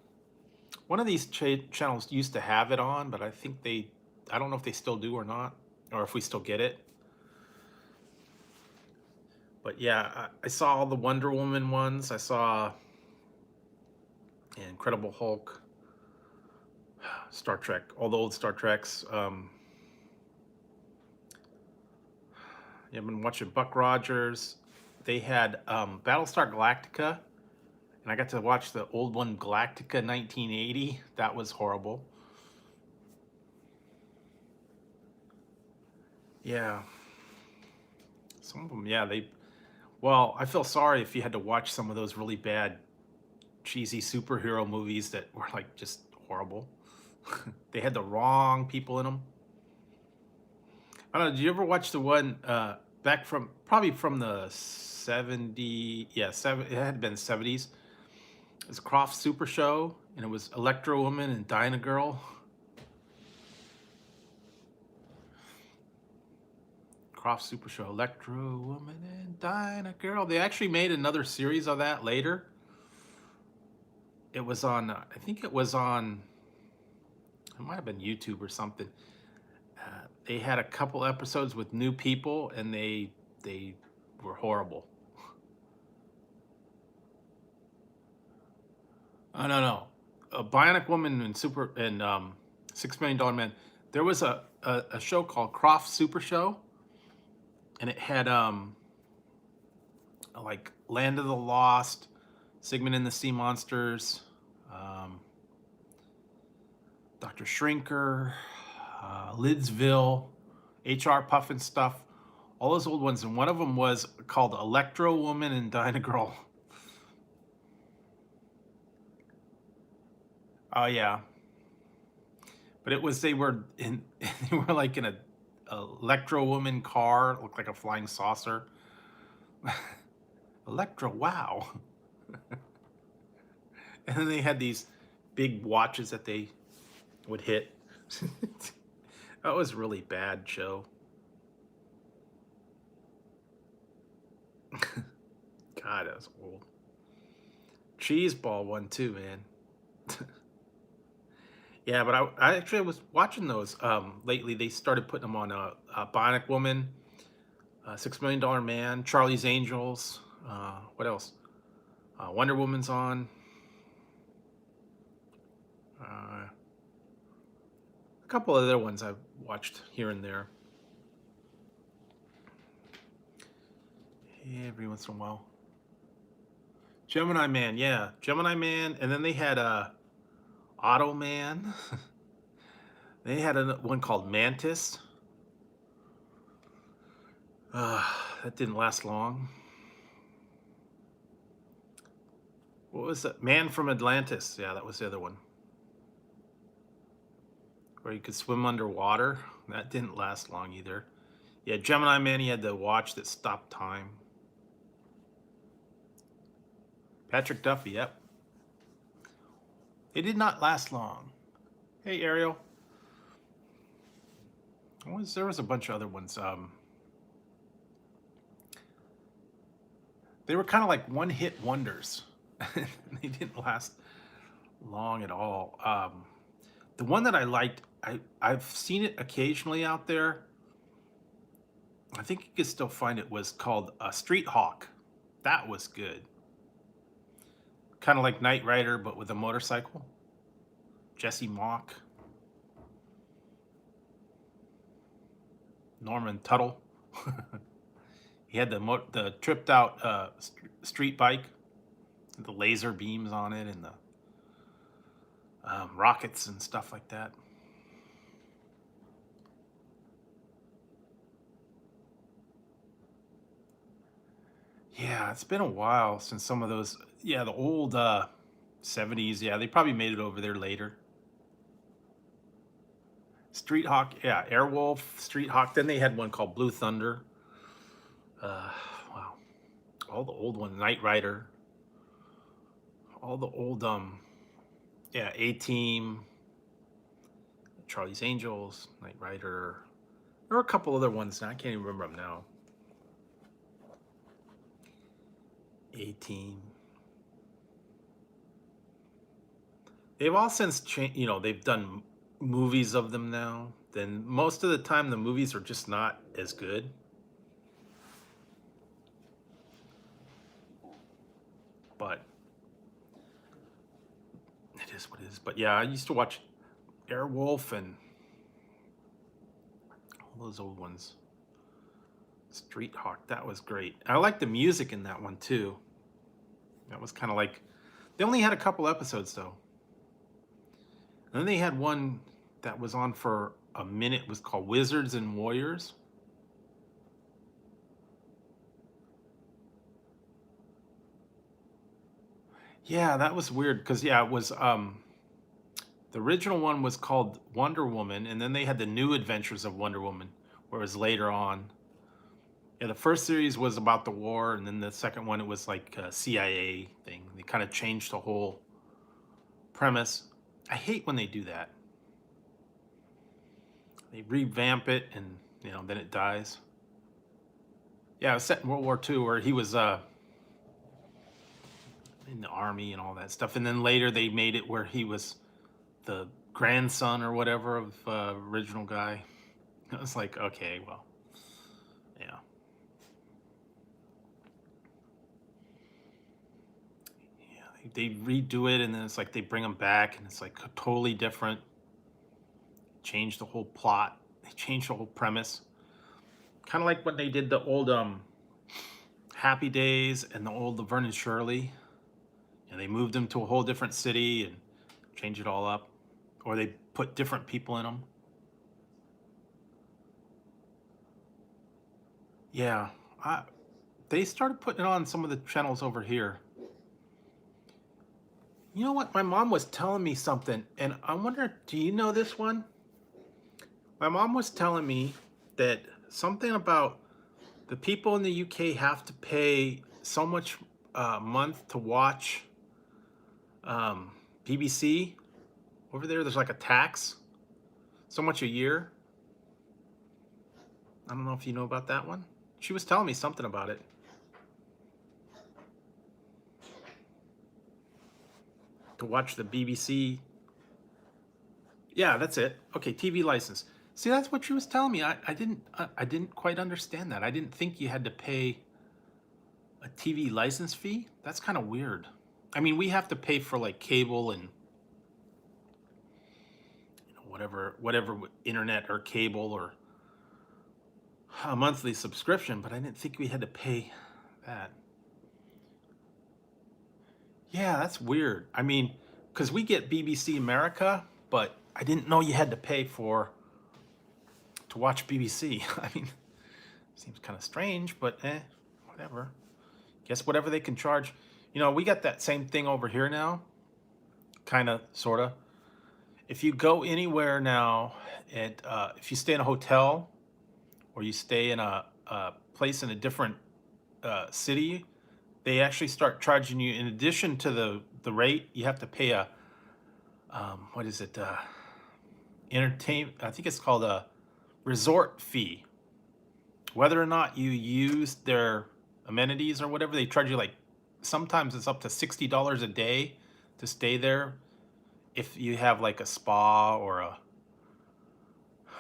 One of these channels used to have it on, but I don't know if they still do or not, or if we still get it. But yeah, I saw all the Wonder Woman ones. I saw Incredible Hulk, Star Trek, all the old Star Treks. Yeah, I've been watching Buck Rogers. They had Battlestar Galactica, and I got to watch the old one, Galactica 1980. That was horrible. Yeah, some of them. Yeah, they. Well, I feel sorry if you had to watch some of those really bad, cheesy superhero movies that were like just horrible. They had the wrong people in them. I don't know. Did you ever watch the one back from probably from the 70? Yeah, it had been 70s. It was Croft Super Show, and it was Electro Woman and Dyna Girl. Croft Super Show, Electro Woman and Dyna Girl. They actually made another series of that later. It was on, I think it was on, it might have been YouTube or something. They had a couple episodes with new people, and they were horrible. Oh no no, a Bionic Woman and $6 Million Man. There was a show called Croft Super Show, and it had like Land of the Lost, Sigmund and the Sea Monsters, um, Dr. Shrinker, Lidsville, HR Puffin stuff, all those old ones, and one of them was called Electro Woman and Dyna Girl. Oh yeah, but they were in they were like in a Electro Woman car, looked like a flying saucer. Electro, wow. And then they had these big watches that they would hit. That was a really bad show. God, that was old. Cheese ball one too, man. Yeah, but I actually was watching those lately. They started putting them on a Bionic Woman, $6 Million Man, Charlie's Angels. What else? Wonder Woman's on. A couple of other ones I've watched here and there. Every once in a while. Gemini Man, yeah, Gemini Man, and then they had Auto Man. They had one called Mantis. That didn't last long. What was it? Man from Atlantis. Yeah, that was the other one. Where you could swim underwater. That didn't last long either. Yeah, Gemini Man, he had the watch that stopped time. Patrick Duffy, yep. It did not last long. Hey, Ariel. There was a bunch of other ones. They were kind of like one-hit wonders. They didn't last long at all. The one that I liked, I've seen it occasionally out there. I think you could still find it. Was called Street Hawk. That was good. Kind of like Knight Rider, but with a motorcycle. Jesse Mock. Norman Tuttle. He had the tripped out street bike, the laser beams on it, and the rockets and stuff like that. Yeah, it's been a while since some of those. Yeah, the old 70s. Yeah, they probably made it over there later. Street Hawk, yeah, Airwolf, Street Hawk. Then they had one called Blue Thunder. Wow, all the old ones. Knight Rider. All the old yeah, A-Team, Charlie's Angels, Knight Rider. There were a couple other ones now. I can't even remember them now. A-Team. They've all since changed. You know, they've done movies of them now. Then most of the time, the movies are just not as good. But it is what it is. But yeah, I used to watch Airwolf and all those old ones. Street Hawk, that was great. I like the music in that one too. That was kind of like, they only had a couple episodes though. And then they had one that was on for a minute. It was called Wizards and Warriors. Yeah, that was weird because yeah, it was the original one was called Wonder Woman, and then they had the New Adventures of Wonder Woman, whereas later on. Yeah, the first series was about the war, and then the second one, it was like a CIA thing. They kind of changed the whole premise. I hate when they do that. They revamp it, and you know, then it dies. Yeah, it was set in World War II, where he was in the army and all that stuff. And then later they made it where he was the grandson or whatever of original guy. I was like, okay, well, yeah. They redo it, and then it's like they bring them back, and it's like totally different. Change the whole plot. They change the whole premise. Kind of like when they did the old Happy Days and the old Laverne and Shirley. And they moved them to a whole different city and changed it all up. Or they put different people in them. Yeah, they started putting it on some of the channels over here. You know what? My mom was telling me something, and I wonder, do you know this one? My mom was telling me that something about the people in the UK have to pay so much a month to watch BBC. Over there, there's like a tax, so much a year. I don't know if you know about that one. She was telling me something about it. To watch the BBC. Yeah, that's it. Okay, TV license. See, that's what she was telling me. I didn't quite understand that. I didn't think you had to pay a TV license fee. That's kind of weird. I mean, we have to pay for like cable and whatever internet or cable or a monthly subscription, but I didn't think we had to pay that. Yeah, that's weird. I mean, because we get BBC America, but I didn't know you had to pay to watch BBC. I mean, seems kind of strange, but whatever. Guess whatever they can charge. You know, we got that same thing over here now, kind of, sort of. If you go anywhere now, if you stay in a hotel or you stay in a place in a different city, they actually start charging you, in addition to the rate, you have to pay a what is it? Entertain. I think it's called a resort fee. Whether or not you use their amenities or whatever, they charge you like sometimes it's up to $60 a day to stay there. If you have like a spa or a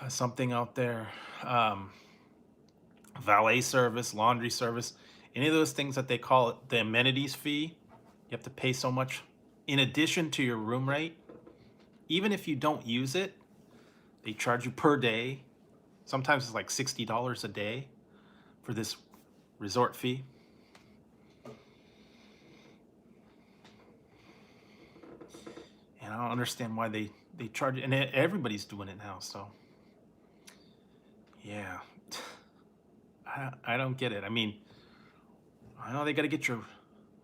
something out there, um, valet service, laundry service, any of those things that they call it the amenities fee, you have to pay so much in addition to your room rate. Even if you don't use it, they charge you per day. Sometimes it's like $60 a day for this resort fee. And I don't understand why they charge it. And everybody's doing it now. So, yeah, I don't get it. I mean, I know they got to get your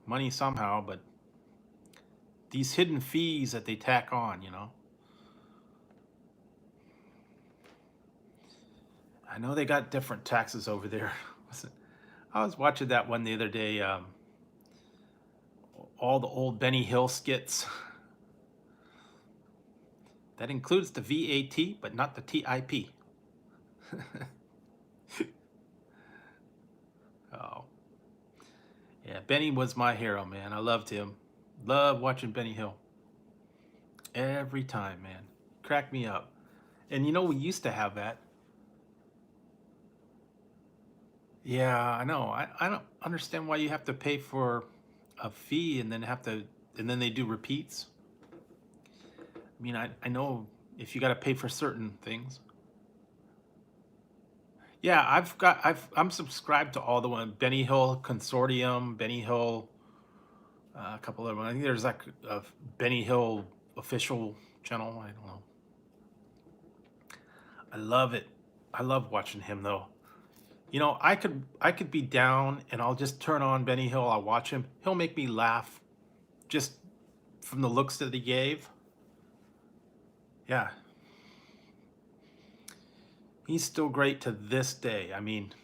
money somehow, but these hidden fees that they tack on, you know. I know they got different taxes over there. I was watching that one the other day. All the old Benny Hill skits. That includes the VAT, but not the TIP. Oh, yeah, Benny was my hero, man. I loved him. Love watching Benny Hill. Every time, man. Cracked me up. And you know, we used to have that. Yeah, I know. I don't understand why you have to pay for a fee and then and then they do repeats. I mean, I know if you got to pay for certain things. Yeah, I'm subscribed to all the one Benny Hill Consortium, Benny Hill, a couple of them. I think there's like a Benny Hill official channel. I don't know. I love it. I love watching him though. You know, I could be down and I'll just turn on Benny Hill. I'll watch him. He'll make me laugh just from the looks that he gave. Yeah, he's still great to this day. I mean,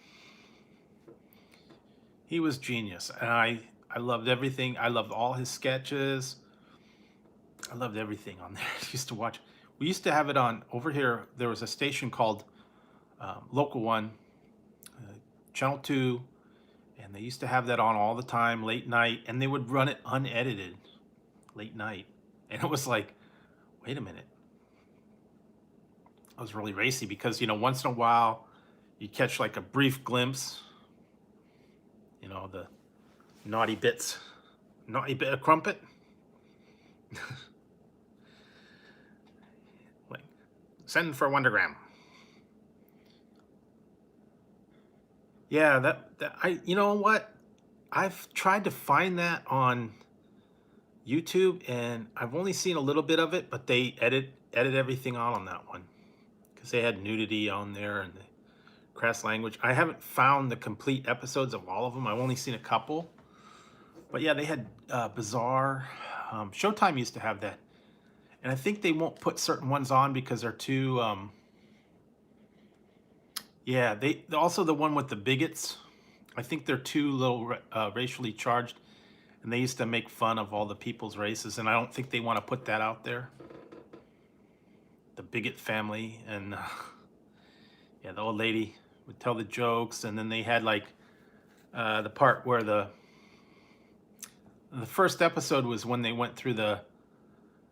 he was genius, and I loved everything. I loved all his sketches. I loved everything on there. I used to watch. We used to have it on over here. There was a station called Local One, Channel 2, and they used to have that on all the time, late night, and they would run it unedited, late night, and it was like, wait a minute. I was really racy because, you know, once in a while you catch like a brief glimpse, you know, the naughty bits, naughty bit of crumpet. Like, send for Wondergram. Yeah, that you know what? I've tried to find that on YouTube and I've only seen a little bit of it, but they edit everything out on that one because they had nudity on there and the crass language. I haven't found the complete episodes of all of them. I've only seen a couple. But yeah, they had Bizarre. Showtime used to have that. And I think they won't put certain ones on because they're too yeah, they also the one with the bigots. I think they're too little racially charged, and they used to make fun of all the people's races, and I don't think they want to put that out there. The bigot family, and yeah, the old lady would tell the jokes, and then they had like the part where the first episode was when they went through the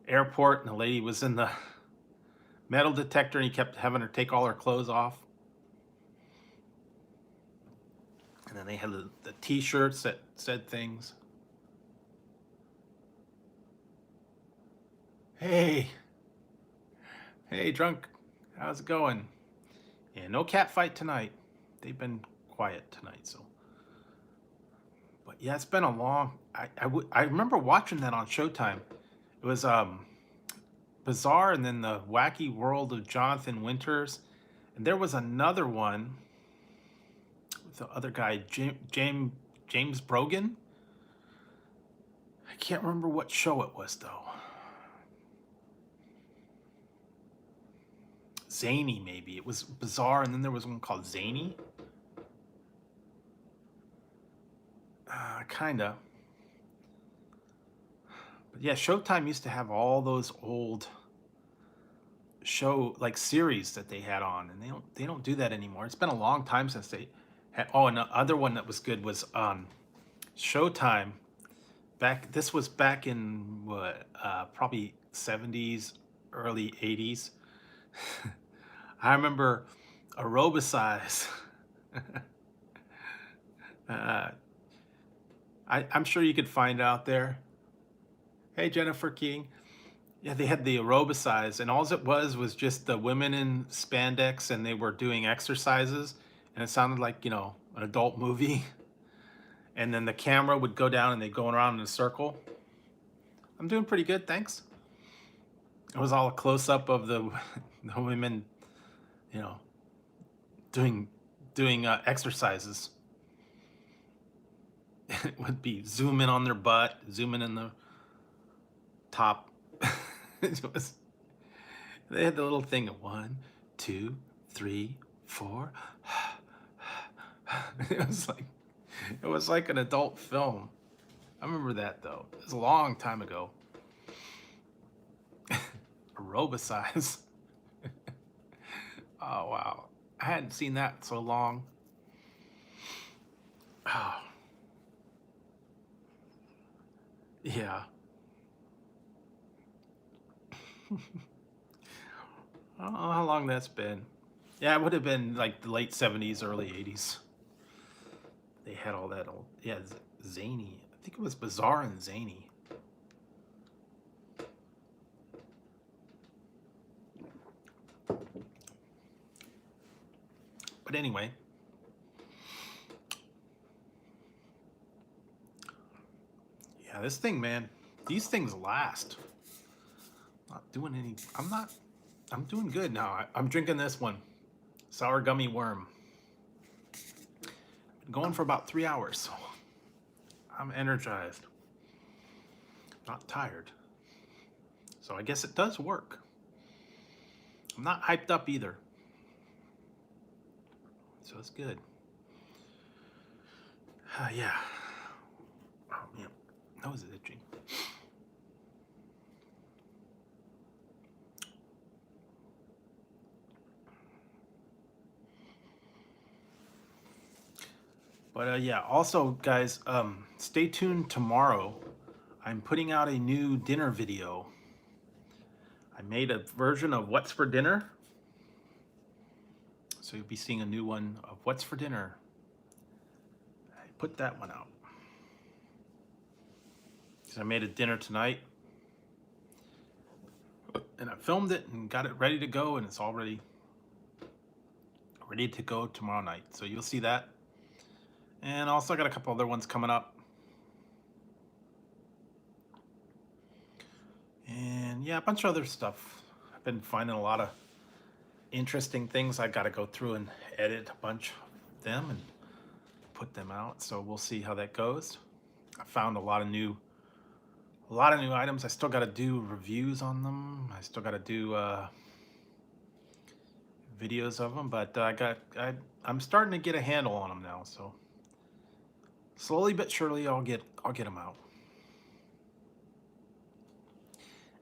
airport, and the lady was in the metal detector, and he kept having her take all her clothes off. And then they had the T-shirts that said things. Hey, hey, drunk, how's it going? Yeah, no cat fight tonight. They've been quiet tonight, so. But yeah, it's been a long. I remember watching that on Showtime. It was Bizarre, and then the Wacky World of Jonathan Winters, and there was another one. The other guy, James Brogan. can't remember what show it was though. Zany, maybe. It was Bizarre, and then there was one called Zany. Kinda. But yeah, Showtime used to have all those old show like series that they had on, and they don't do that anymore. It's been a long time since they had. Oh, and the other one that was good was Showtime. This was back in what, probably 70s, early 80s. I remember Aerobicize. uh, I'm sure you could find it out there. Hey, Jennifer King. Yeah, they had the Aerobicize, and all it was just the women in spandex, and they were doing exercises, and it sounded like, an adult movie. And then the camera would go down, and they'd go around in a circle. I'm doing pretty good, thanks. It was all a close-up of the women, you know, doing exercises. It would be zoom in on their butt, zoom in the top. They had the little thing of 1, 2, 3, 4. It was like an adult film. I remember that though. It was a long time ago. Aerobicize. Oh wow. I hadn't seen that in so long. Oh. Yeah. I don't know how long that's been. Yeah, it would have been like the late 70s, early 80s. They had all that old, yeah, Zany. I think it was Bizarre and Zany. But anyway, yeah, this thing, man, these things last. Not doing any, I'm doing good now. I'm drinking this one, Sour Gummy Worm. Been going for about 3 hours, so I'm energized. Not tired. So I guess it does work. I'm not hyped up either. So it's good. Yeah. Oh, yeah. Nose is itching. But yeah, also guys, stay tuned tomorrow. I'm putting out a new dinner video. I made a version of What's for Dinner. So you'll be seeing a new one of What's for Dinner. I put that one out. So I made a dinner tonight. And I filmed it and got it ready to go, and it's already ready to go tomorrow night. So you'll see that. And also I got a couple other ones coming up. And yeah, a bunch of other stuff. I've been finding a lot of interesting things. I got to go through and edit a bunch of them and put them out. So we'll see how that goes. I found a lot of new items. I still got to do reviews on them. I still got to do videos of them, but I'm starting to get a handle on them now. So slowly but surely, I'll get them out.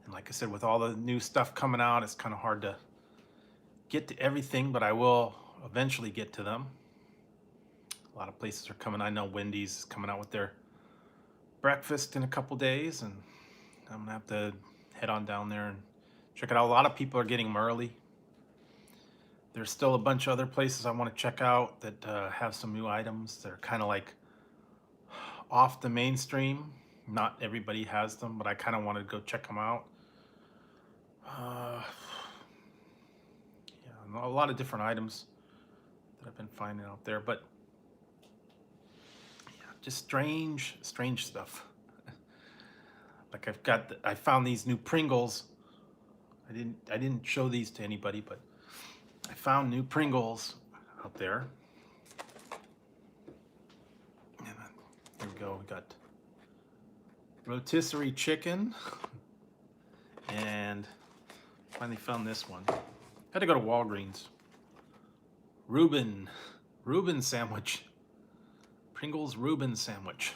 And like I said, with all the new stuff coming out, it's kind of hard to get to everything, but I will eventually get to them. A lot of places are coming. I know Wendy's is coming out with their breakfast in a couple days, and I'm gonna have to head on down there and check it out. A lot of people are getting them early. There's still a bunch of other places I want to check out that have some new items that are kind of like off the mainstream. Not everybody has them, but I kind of want to go check them out. Yeah, a lot of different items that I've been finding out there, but yeah, just strange stuff. Like I found these new Pringles. I didn't show these to anybody, but I found new Pringles out there. And here we go. We got rotisserie chicken, and finally found this one. Had to go to Walgreens. Reuben sandwich. Pringles Reuben sandwich.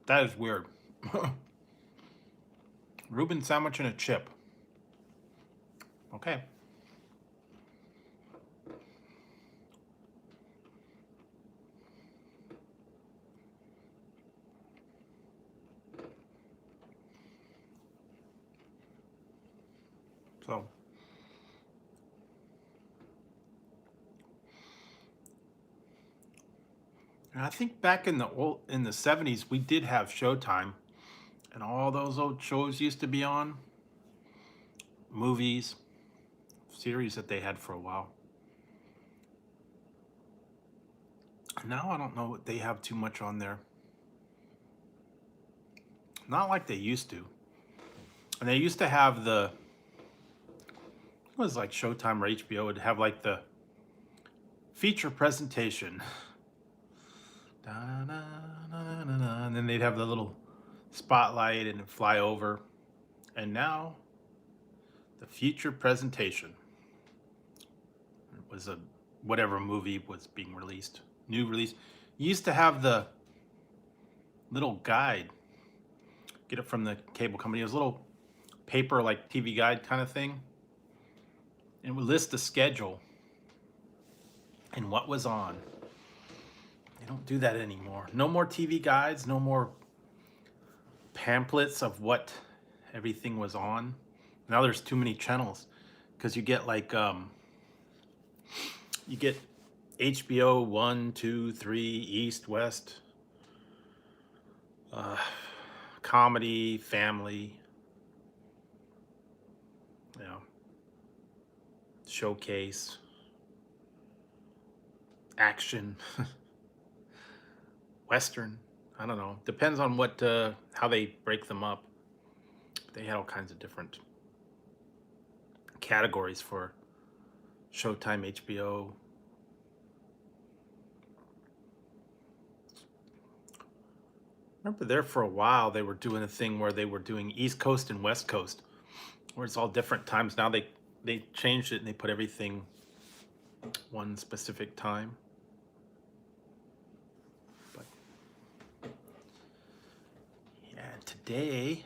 That is weird. Reuben sandwich and a chip. Okay. So and I think back in the 70s we did have Showtime, and all those old shows used to be on, movies, series that they had for a while. Now I don't know what they have too much on there. Not like they used to. And they used to have it was like Showtime or HBO would have like the feature presentation. And then they'd have the little spotlight and it'd fly over. And now the feature presentation. It was whatever movie was being released. New release. You used to have the little guide. Get it from the cable company. It was a little paper like TV guide kind of thing. And it would list the schedule and what was on. They don't do that anymore. No more TV guides, no more pamphlets of what everything was on. Now there's too many channels because you get like you get HBO 1, 2, 3, East, West, comedy, family, you know, showcase, action, Western. I don't know. Depends on what how they break them up. They had all kinds of different categories for Showtime, HBO. Remember there for a while they were doing a thing where they were doing East Coast and West Coast, where it's all different times. Now they changed it and they put everything one specific time. But yeah, today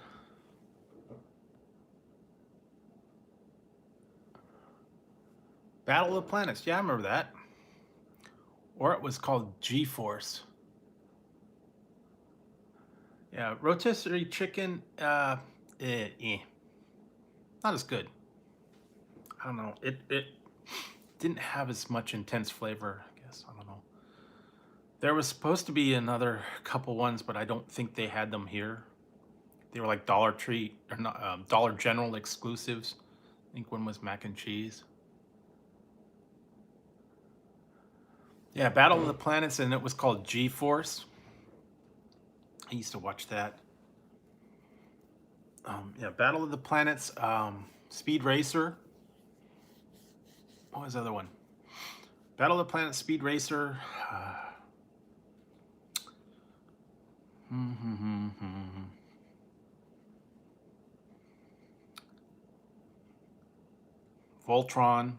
Battle of the Planets. Yeah, I remember that. Or it was called G-Force. Yeah, rotisserie chicken, not as good. I don't know. It didn't have as much intense flavor, I guess. I don't know. There was supposed to be another couple ones, but I don't think they had them here. They were like Dollar Tree or not, Dollar General exclusives. I think one was mac and cheese. Yeah, Battle of the Planets, and it was called G-Force. I used to watch that. Yeah, Battle of the Planets, Speed Racer. What was the other one? Battle of the Planets, Speed Racer. Voltron.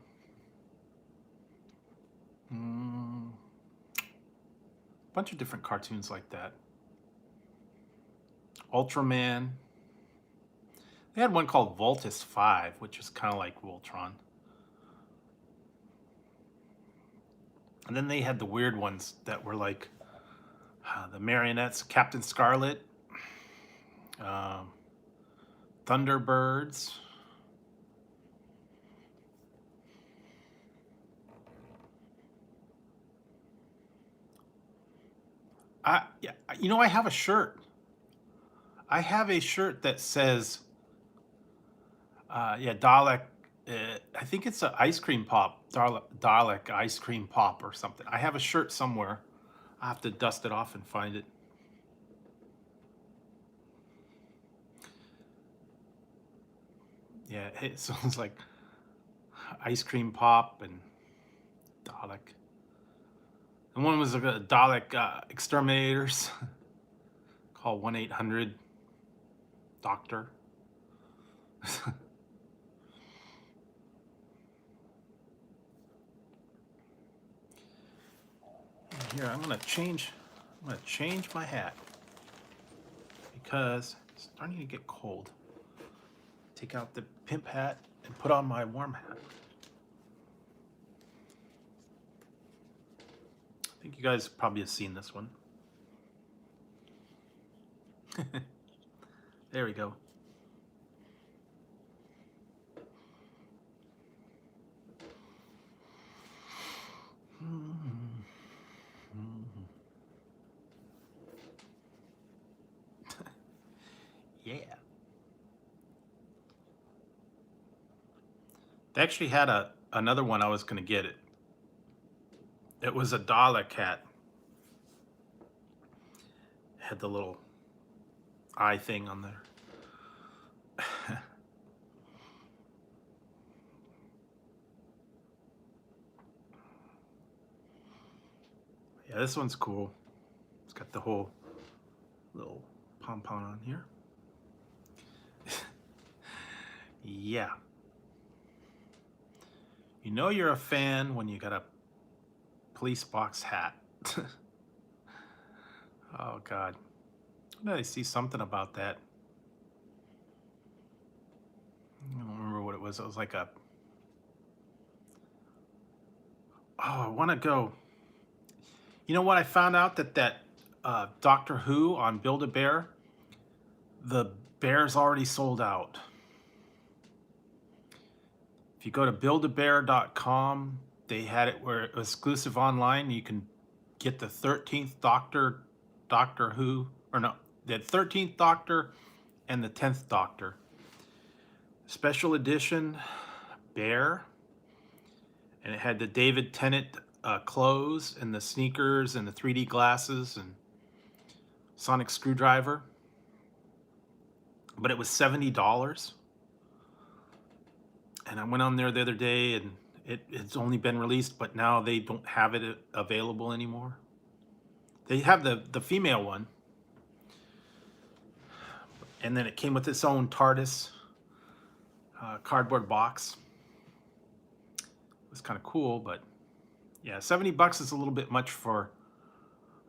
Bunch of different cartoons like that. Ultraman. They had one called Voltus 5, which is kind of like Voltron. And then they had the weird ones that were like the marionettes, Captain Scarlet, Thunderbirds. Yeah, you know, I have a shirt. I have a shirt that says, yeah, Dalek. I think it's an ice cream pop, Dalek ice cream pop or something. I have a shirt somewhere. I have to dust it off and find it. Yeah, it sounds like ice cream pop and Dalek. And one was like a Dalek exterminators. Call 1-800-DOCTOR. Here, I'm gonna change my hat because it's starting to get cold. Take out the pimp hat and put on my warm hat. I think you guys probably have seen this one. There we go. Yeah. They actually had another one I was gonna get it. It was a Dalek hat. Had the little eye thing on there. Yeah, this one's cool. It's got the whole little pom-pom on here. Yeah. You know you're a fan when you got a police box hat. Oh, God. I see something about that. I don't remember what it was. It was like a... Oh, I want to go... You know what? I found out that Doctor Who on Build-A-Bear, the bear's already sold out. If you go to buildabear.com, they had it where it was exclusive online. You can get the 13th Doctor Who, or no, the 13th Doctor and the 10th Doctor. Special edition bear, and it had the David Tennant clothes and the sneakers and the 3D glasses and sonic screwdriver. But it was $70. And I went on there the other day, and it's only been released, but now they don't have it available anymore. They have the female one, and then it came with its own TARDIS cardboard box. It was kind of cool, but yeah, $70 is a little bit much for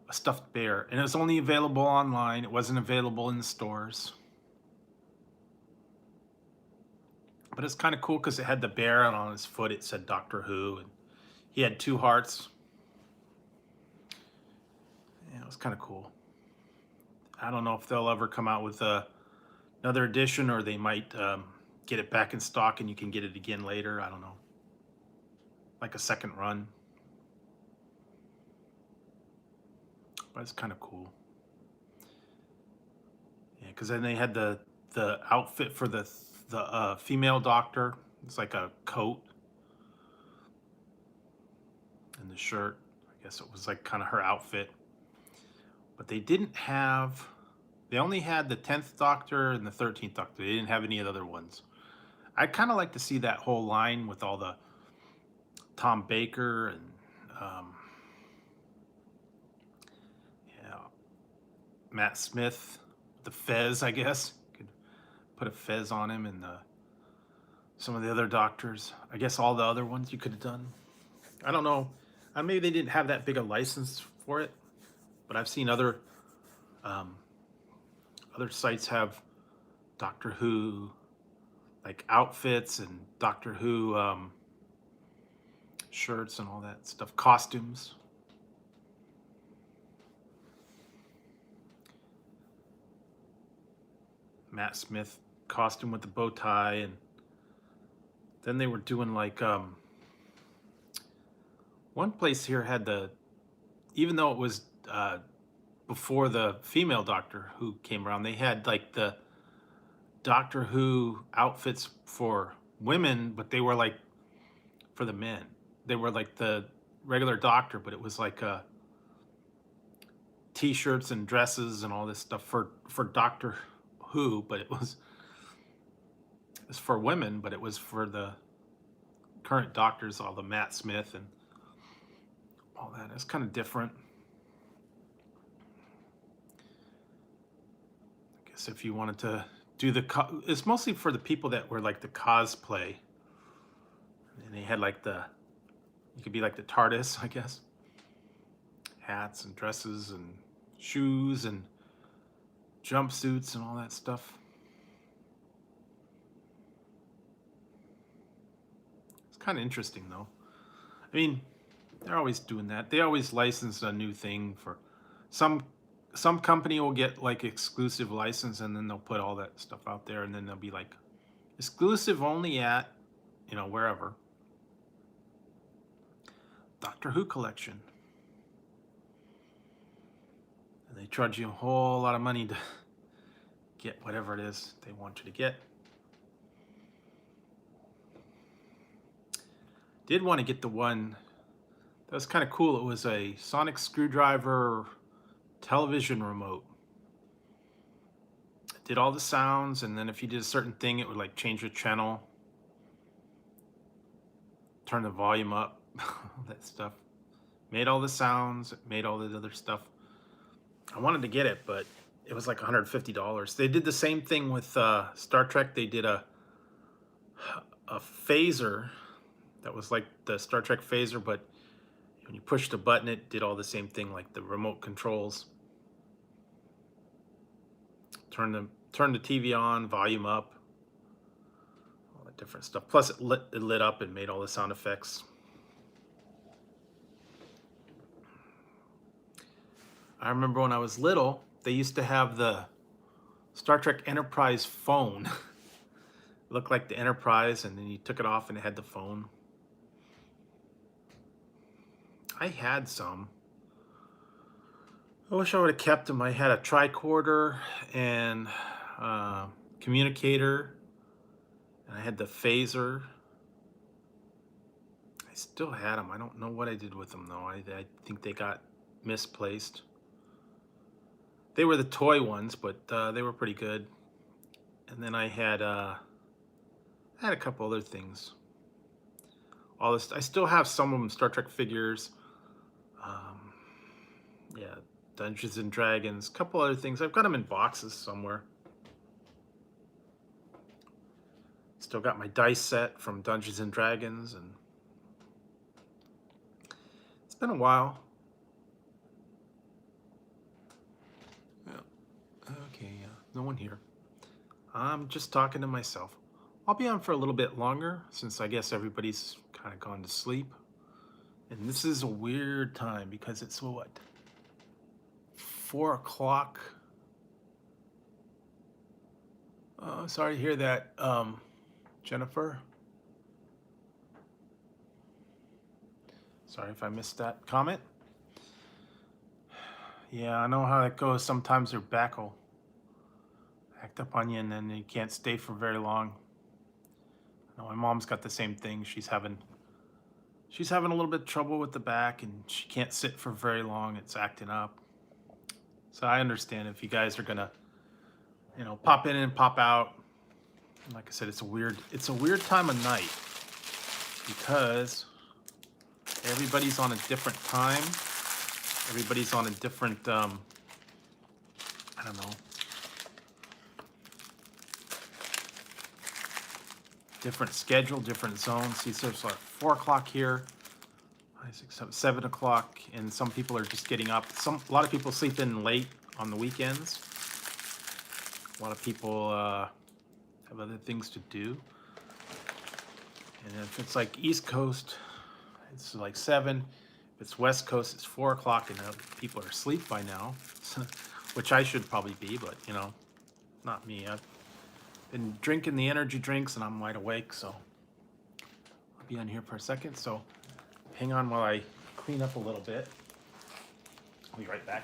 a stuffed bear, and it was only available online. It wasn't available in the stores. But it's kind of cool because it had the bear, and on his foot it said Doctor Who, and he had 2 hearts. Yeah, it was kind of cool. I don't know if they'll ever come out with another edition, or they might get it back in stock and you can get it again later. I don't know. Like a second run. But it's kind of cool. Yeah, because then they had the outfit for the female doctor. It's like a coat and the shirt. I guess it was like kind of her outfit. But they didn't have... They only had the 10th Doctor and the 13th Doctor. They didn't have any of the other ones. I'd kind of like to see that whole line with all the Tom Baker and Matt Smith, the fez, I guess. Could put a fez on him, and some of the other doctors. I guess all the other ones you could have done. I don't know. Maybe they didn't have that big a license for it, but I've seen other sites have Doctor Who like outfits and Doctor Who shirts and all that stuff, costumes. Matt Smith costume with the bow tie, and then they were doing like one place here had even though it was before the female Doctor Who came around, they had like the Doctor Who outfits for women, but they were like for the men. They were like the regular Doctor, but it was like t-shirts and dresses and all this stuff for Doctor Who, but it was It's for women, but it was for the current doctors, all the Matt Smith and all that. It's kind of different. I guess if you wanted to do it's mostly for the people that were like the cosplay. And they had like you could be like the TARDIS, I guess. Hats and dresses and shoes and jumpsuits and all that stuff. It's kind of interesting though. I mean, they're always doing that. They always license a new thing for some company will get like exclusive license, and then they'll put all that stuff out there, and then they'll be like exclusive only at, wherever. Doctor Who collection. And they charge you a whole lot of money to get whatever it is they want you to get. Did want to get the one that was kind of cool. It was a sonic screwdriver television remote. It did all the sounds, and then if you did a certain thing, it would like change the channel, turn the volume up, that stuff. Made all the sounds, made all the other stuff. I wanted to get it, but it was like $150. They did the same thing with Star Trek. They did a phaser that was like the Star Trek phaser, but when you pushed a button, it did all the same thing, like the remote controls. Turn the TV on, volume up, all that different stuff. Plus, it lit up and made all the sound effects. I remember when I was little, they used to have the Star Trek Enterprise phone. It looked like the Enterprise, and then you took it off and it had the phone. I had some. I wish I would have kept them. I had a tricorder and communicator, and I had the phaser. I still had them. I don't know what I did with them though. I think they got misplaced. They were the toy ones, but they were pretty good. And then I had a couple other things. All this, I still have some of them Star Trek figures. Yeah, Dungeons and Dragons, a couple other things. I've got them in boxes somewhere. Still got my dice set from Dungeons and Dragons, and it's been a while. Yeah. Okay, yeah. No one here. I'm just talking to myself. I'll be on for a little bit longer since I guess everybody's kind of gone to sleep. And this is a weird time because it's what? 4 o'clock. Oh, sorry to hear that, Jennifer. Sorry if I missed that comment. Yeah, I know how that goes. Sometimes your back will act up on you, and then you can't stay for very long. I know my mom's got the same thing. She's having a little bit of trouble with the back, and she can't sit for very long. It's acting up. So I understand if you guys are gonna, pop in and pop out. Like I said, it's a weird time of night because everybody's on a different time. Everybody's on a different, I don't know, different schedule, different zones. See, so it's like 4 o'clock here, 5, 6, 7 o'clock, and some people are just getting up. A lot of people sleep in late on the weekends. A lot of people have other things to do. And if it's like East Coast, it's like 7. If it's West Coast, it's 4 o'clock, and people are asleep by now, which I should probably be, but not me. I've been drinking the energy drinks, and I'm wide awake, so I'll be on here for a second. So hang on while I clean up a little bit. I'll be right back.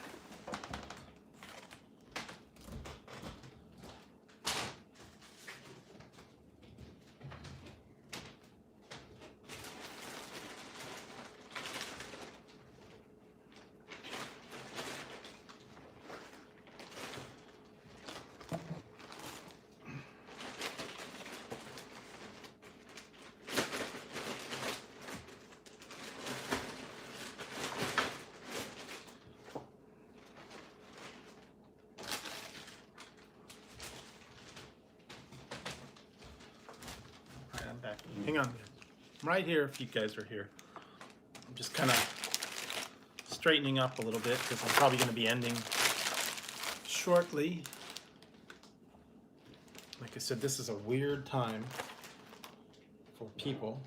hang on. I'm right here if you guys are here. I'm just kind of straightening up a little bit because I'm probably going to be ending shortly. Like I said, this is a weird time for people.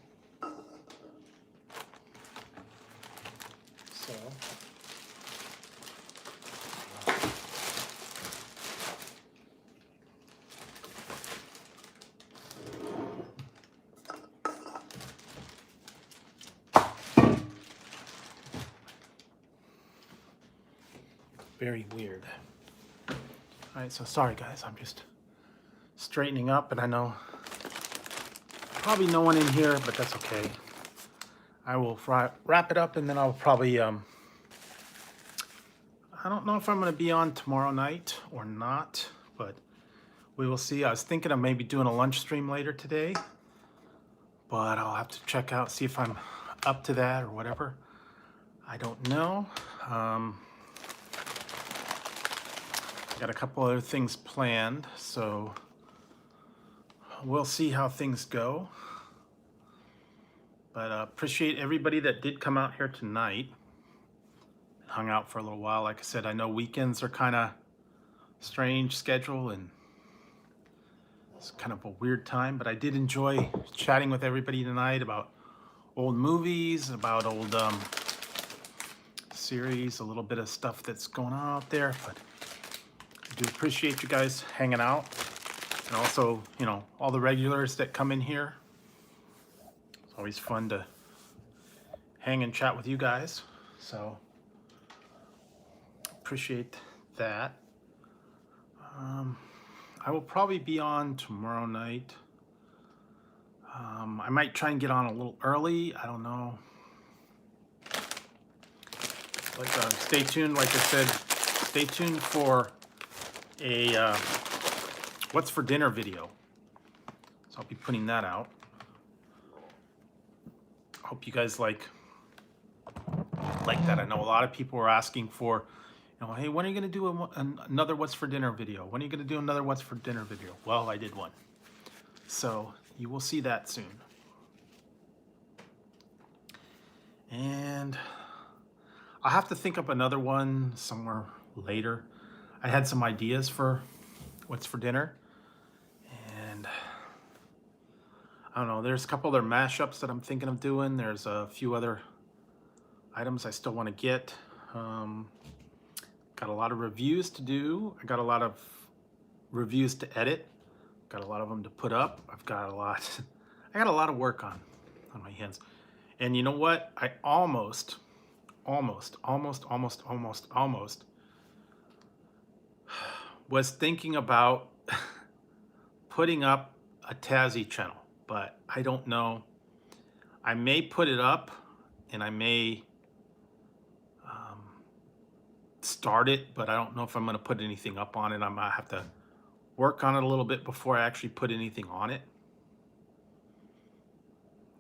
So very weird. All right, so sorry guys, I'm just straightening up, and I know probably no one in here, but that's okay. I will wrap it up, and then I'll probably I don't know if I'm going to be on tomorrow night or not, but we will see. I was thinking of maybe doing a lunch stream later today, but I'll have to check out, see if I'm up to that or whatever. I don't know. Got a couple other things planned, so we'll see how things go. But appreciate everybody that did come out here tonight. Hung out for a little while. Like I said, I know weekends are kind of strange schedule and it's kind of a weird time, but I did enjoy chatting with everybody tonight about old movies, about old series, a little bit of stuff that's going on out there. But I do appreciate you guys hanging out, and also, you know, all the regulars that come in here. It's always fun to hang and chat with you guys, so appreciate that. I will probably be on tomorrow night. I might try and get on a little early. I don't know. Like, stay tuned. Like I said, stay tuned for a what's for dinner video. So I'll be putting that out. Hope you guys like that. I know a lot of people were asking for, you know, hey, when are you going to do another what's for dinner video? When are you going to do another what's for dinner video? Well, I did one. So you will see that soon. And I'll have to think up another one somewhere later. I had some ideas for what's for dinner. And I don't know, there's a couple other mashups that I'm thinking of doing. There's a few other items I still want to get. Got a lot of reviews to do. I got a lot of reviews to edit. Got a lot of them to put up. I got a lot of work on my hands. And you know what? I almost was thinking about putting up a Tassie channel, but I don't know. I may put it up, and I may start it, but I don't know if I'm going to put anything up on it. I might have to work on it a little bit before I actually put anything on it.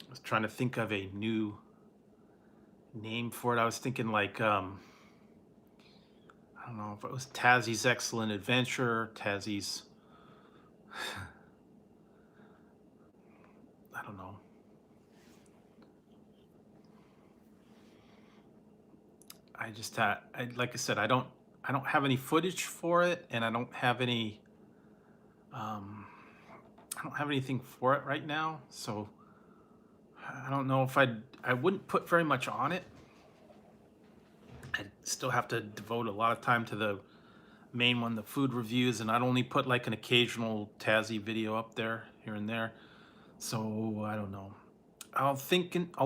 I was trying to think of a new name for it. I was thinking like, I don't know if it was Tassie's Excellent Adventure, Tassie's, I don't know. I just had, like I said, I don't have any footage for it, and I don't have any, I don't have anything for it right now. So I don't know if I wouldn't put very much on it. I still have to devote a lot of time to the main one, the food reviews, and I'd only put like an occasional Tassie video up there here and there. So I don't know. I'll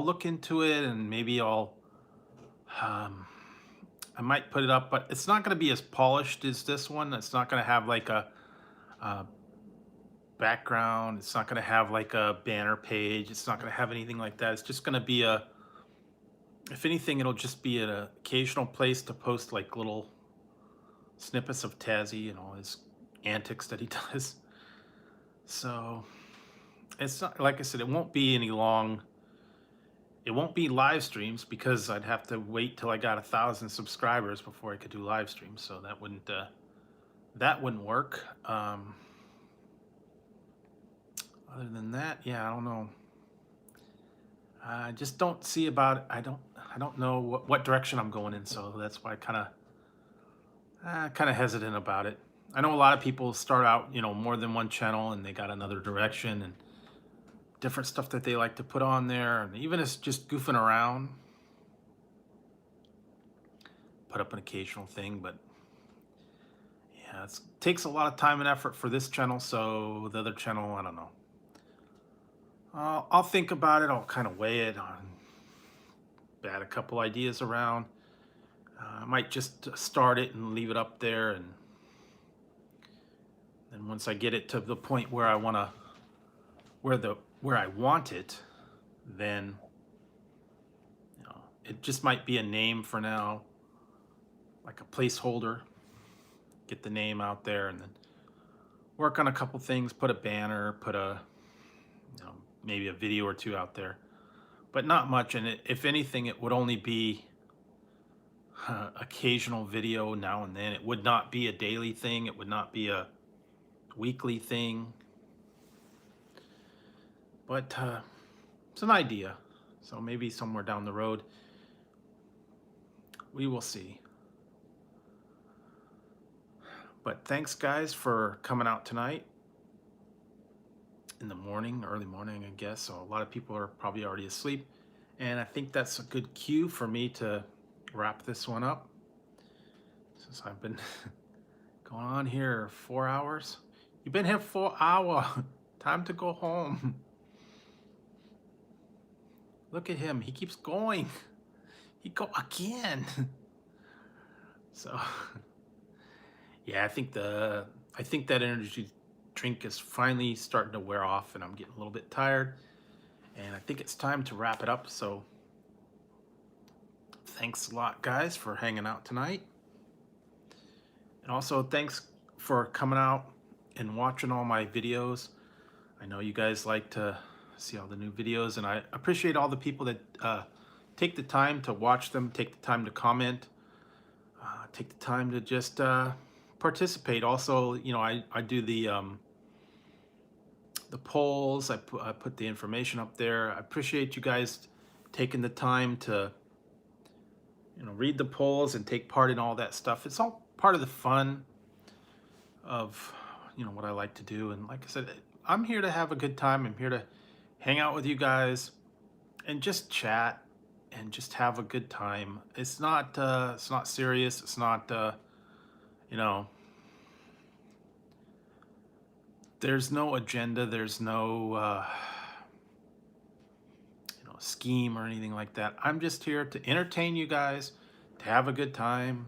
look into it, and maybe I might put it up, but it's not going to be as polished as this one. It's not going to have like a background. It's not going to have like a banner page. It's not going to have anything like that. It's just going to be if anything, it'll just be an occasional place to post like little snippets of Tassie and all his antics that he does. So it's not, like I said, it won't be any long. It won't be live streams because I'd have to wait till I got 1,000 subscribers before I could do live streams. So that wouldn't work. Other than that, yeah, I don't know. I just don't see about it. I don't know what direction I'm going in, so that's why I kind of hesitant about it. I know a lot of people start out, more than one channel, and they got another direction and different stuff that they like to put on there, and even if it's just goofing around, put up an occasional thing. But yeah, it takes a lot of time and effort for this channel, so the other channel, I don't know. I'll think about it. I'll kind of weigh it on, bat a couple ideas around. I might just start it and leave it up there, and then once I get it to the point where where I want it, then it just might be a name for now, like a placeholder. Get the name out there, and then work on a couple things. Put a banner, put maybe a video or two out there, but not much. And if anything, it would only be occasional video now and then. It would not be a daily thing. It would not be a weekly thing. But it's an idea. So maybe somewhere down the road, we will see. But thanks, guys, for coming out tonight in the morning, early morning, I guess. So a lot of people are probably already asleep. And I think that's a good cue for me to wrap this one up, since I've been going on here 4 hours. You've been here 4 hours. Time to go home. Look at him. He keeps going. He go again. So yeah, I think that energy drink is finally starting to wear off, and I'm getting a little bit tired, and I think it's time to wrap it up. So thanks a lot, guys, for hanging out tonight. And also thanks for coming out and watching all my videos. I know you guys like to see all the new videos, and I appreciate all the people that take the time to watch them, take the time to comment, take the time to just participate. Also, I do the polls. I put the information up there. I appreciate you guys taking the time to read the polls and take part in all that stuff. It's all part of the fun of what I like to do. And like I said, I'm here to have a good time. I'm here to hang out with you guys and just chat and just have a good time. It's not serious. It's not there's no agenda. There's no scheme or anything like that. I'm just here to entertain you guys, to have a good time,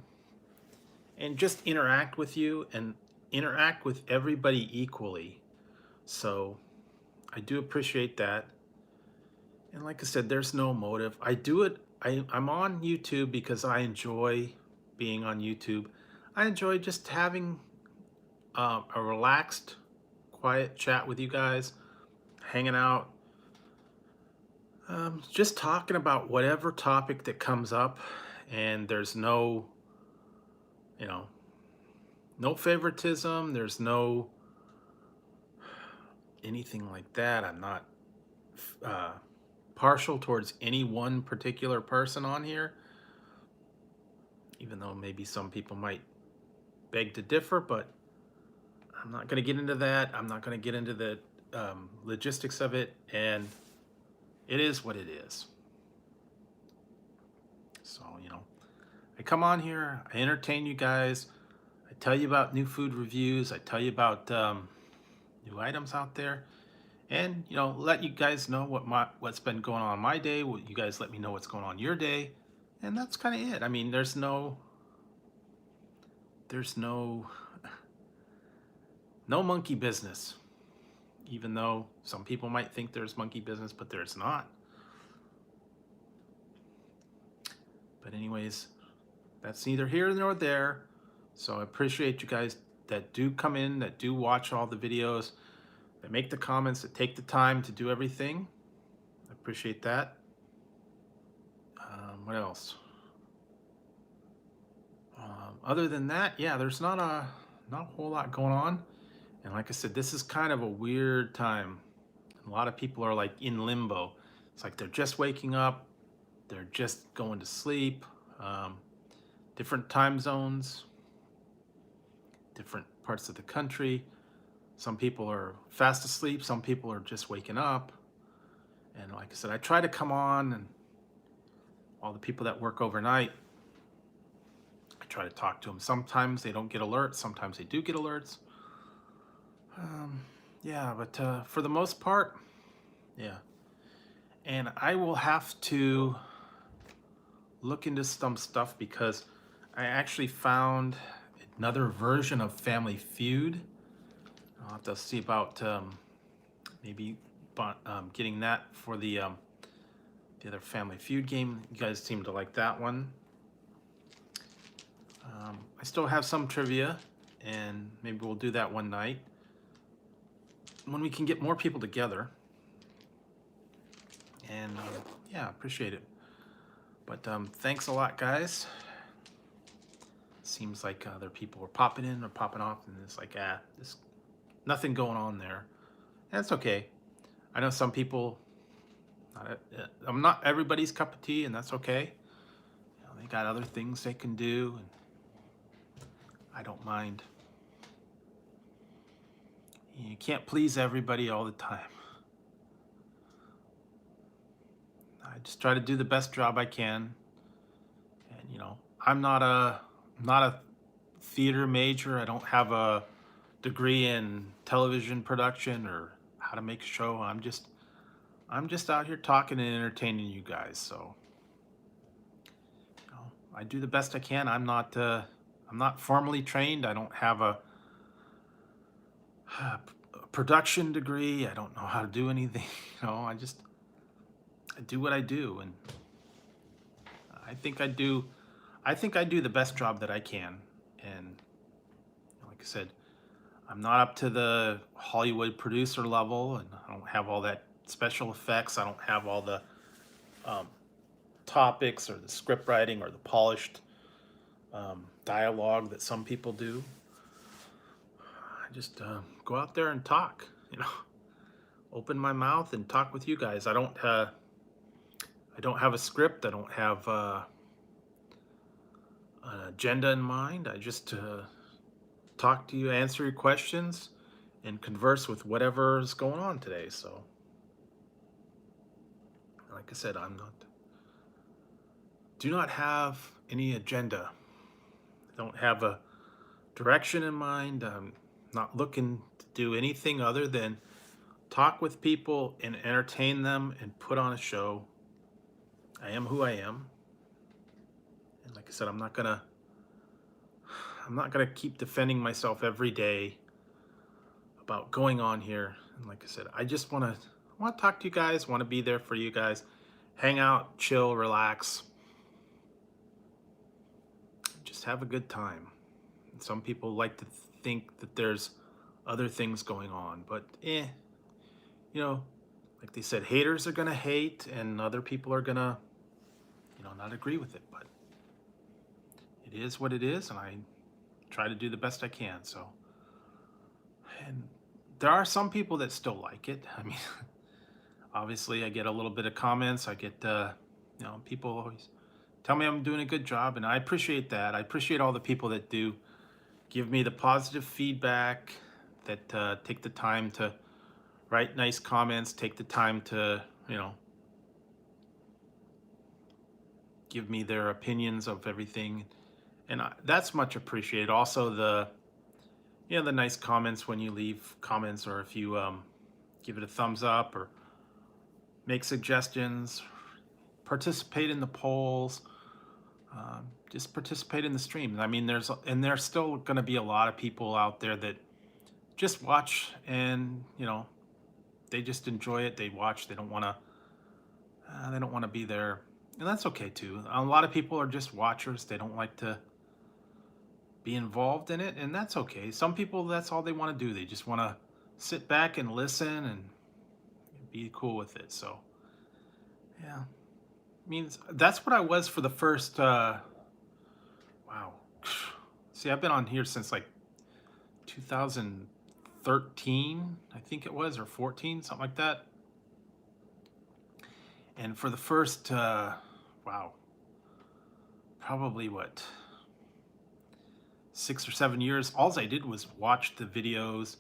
and just interact with you and interact with everybody equally. So I do appreciate that. And like I said, there's no motive. I do it. I'm on YouTube because I enjoy being on YouTube. I enjoy just having a relaxed, quiet chat with you guys, hanging out, just talking about whatever topic that comes up. And there's no favoritism. There's no anything like that. I'm not partial towards any one particular person on here, even though maybe some people might beg to differ, but I'm not going to get into that. I'm not going to get into the logistics of it, and it is what it is. So, I come on here, I entertain you guys, I tell you about new food reviews, I tell you about new items out there, and let you guys know what's been going on in my day. You guys let me know what's going on your day, and that's kind of it. I mean, there's no monkey business, even though some people might think there's monkey business, but there's not. But anyways, that's neither here nor there. So I appreciate you guys that do come in, that do watch all the videos, that make the comments, that take the time to do everything. I appreciate that. What else? Other than that, yeah, there's not a whole lot going on. And like I said, this is kind of a weird time. A lot of people are like in limbo. It's like they're just waking up, they're just going to sleep. Different time zones, different parts of the country. Some people are fast asleep, some people are just waking up. And like I said, I try to come on, and all the people that work overnight, I try to talk to them. Sometimes they don't get alerts, sometimes they do get alerts. Yeah, but for the most part, yeah. And I will have to look into some stuff because I actually found another version of Family Feud. I'll have to see about maybe getting that for the other Family Feud game. You guys seem to like that one. I still have some trivia, and maybe we'll do that one night when we can get more people together. And yeah, appreciate it. But thanks a lot, guys. Seems like other people are popping in or popping off, and it's like, there's nothing going on there. That's okay. I know some people, I'm not everybody's cup of tea, and that's okay. You know, they got other things they can do, and I don't mind. You can't please everybody all the time. I just try to do the best job I can. And you know, I'm not a theater major. I don't have a degree in television production or how to make a show. I'm just out here talking and entertaining you guys. So, you know, I do the best I can. I'm not formally trained. I don't have a production degree. I don't know how to do anything. You know, I do what I do, and I think I do the best job that I can. And like I said, I'm not up to the Hollywood producer level, and I don't have all that special effects. I don't have all the topics or the script writing or the polished dialogue that some people do. I just go out there and talk, you know, open my mouth and talk with you guys. I don't have a script. I don't have an agenda in mind. I just talk to you, answer your questions, and converse with whatever's going on today. So, like I said, do not have any agenda. I don't have a direction in mind. I'm not looking to do anything other than talk with people and entertain them and put on a show. I am who I am. And like I said, I'm not gonna keep defending myself every day about going on here. And like I said, I want to talk to you guys, want to be there for you guys, hang out, chill, relax, just have a good time. And some people like to think that there's other things going on, but you know, like they said, haters are gonna hate, and other people are gonna, you know, not agree with it. But it is what it is, and I try to do the best I can. So, and there are some people that still like it. I mean, obviously I get a little bit of comments. I get, you know, people always tell me I'm doing a good job, and I appreciate that. I appreciate all the people that do give me the positive feedback, that take the time to write nice comments, take the time to, you know, give me their opinions of everything. And that's much appreciated. Also, the nice comments when you leave comments, or if you give it a thumbs up or make suggestions, participate in the polls, just participate in the stream. I mean, there's still going to be a lot of people out there that just watch, and you know, they just enjoy it. They watch. They don't want to be there, and that's okay too. A lot of people are just watchers. They don't like to be involved in it, and that's okay. Some people, that's all they want to do. They just want to sit back and listen and be cool with it. So yeah, I mean, that's what I was for the first wow. See, I've been on here since like 2013, I think it was, or 14, something like that. And for the first, wow, probably what, 6 or 7 years, all I did was watch the videos.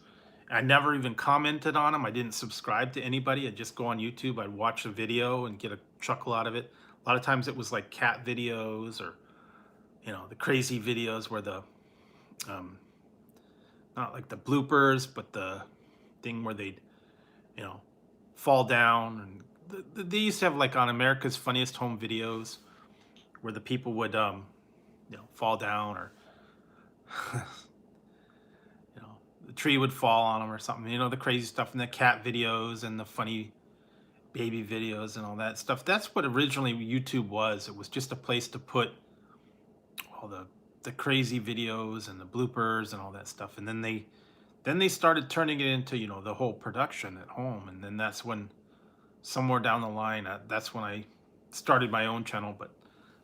I never even commented on them. I didn't subscribe to anybody. I'd just go on YouTube. I'd watch a video and get a chuckle out of it. A lot of times it was like cat videos or, the crazy videos where um, not like the bloopers, but the thing where they'd, you know, fall down. And they used to have like on America's Funniest Home Videos where the people would, fall down or, the tree would fall on them or something, the crazy stuff, and the cat videos and the funny baby videos and all that stuff. That's what originally YouTube was. It was just a place to put all the crazy videos and the bloopers and all that stuff. And then they started turning it into, the whole production at home. And then that's when, somewhere down the line, that's when I started my own channel. But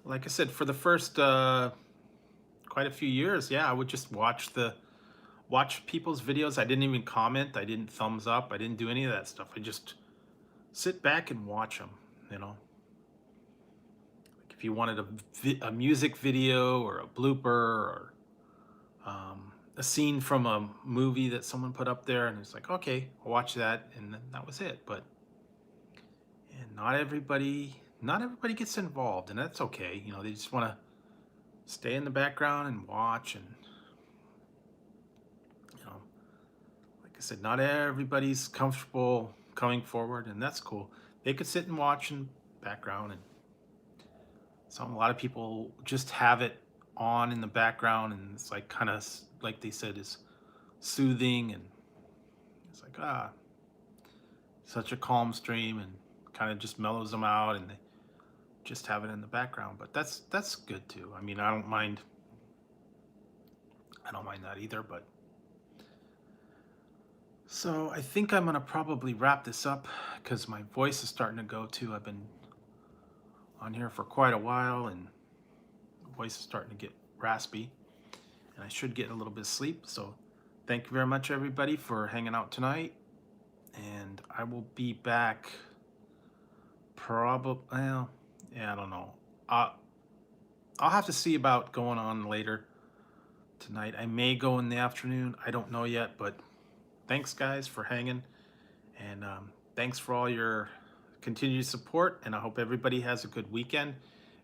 like I said, for the first quite a few years, yeah, I would just watch people's videos. I didn't even comment. I didn't thumbs up. I didn't do any of that stuff. I just sit back and watch them. Like if you wanted a music video or a blooper or a scene from a movie that someone put up there, and it's like, okay, I'll watch that, and then that was it. But and not everybody gets involved, and that's okay. They just want to stay in the background and watch. And like I said, not everybody's comfortable coming forward, and that's cool. They could sit and watch in background, and a lot of people just have it on in the background, and it's like kind of like they said is soothing, and it's like such a calm stream, and kind of just mellows them out, and they just have it in the background. But that's good too. I mean, I don't mind that either. But so I think I'm gonna probably wrap this up because my voice is starting to go too. I've been on here for quite a while, and the voice is starting to get raspy, and I should get a little bit of sleep. So thank you very much, everybody, for hanging out tonight, and I will be back probably, well, yeah, I don't know. I'll have to see about going on later tonight. I may go in the afternoon. I don't know yet, but thanks, guys, for hanging, and thanks for all your continued support, and I hope everybody has a good weekend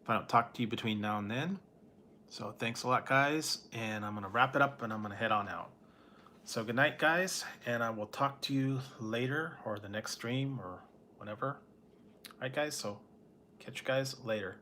if I don't talk to you between now and then. So thanks a lot, guys, and I'm going to wrap it up, and I'm going to head on out. So good night, guys, and I will talk to you later or the next stream or whenever. All right, guys, so catch you guys later.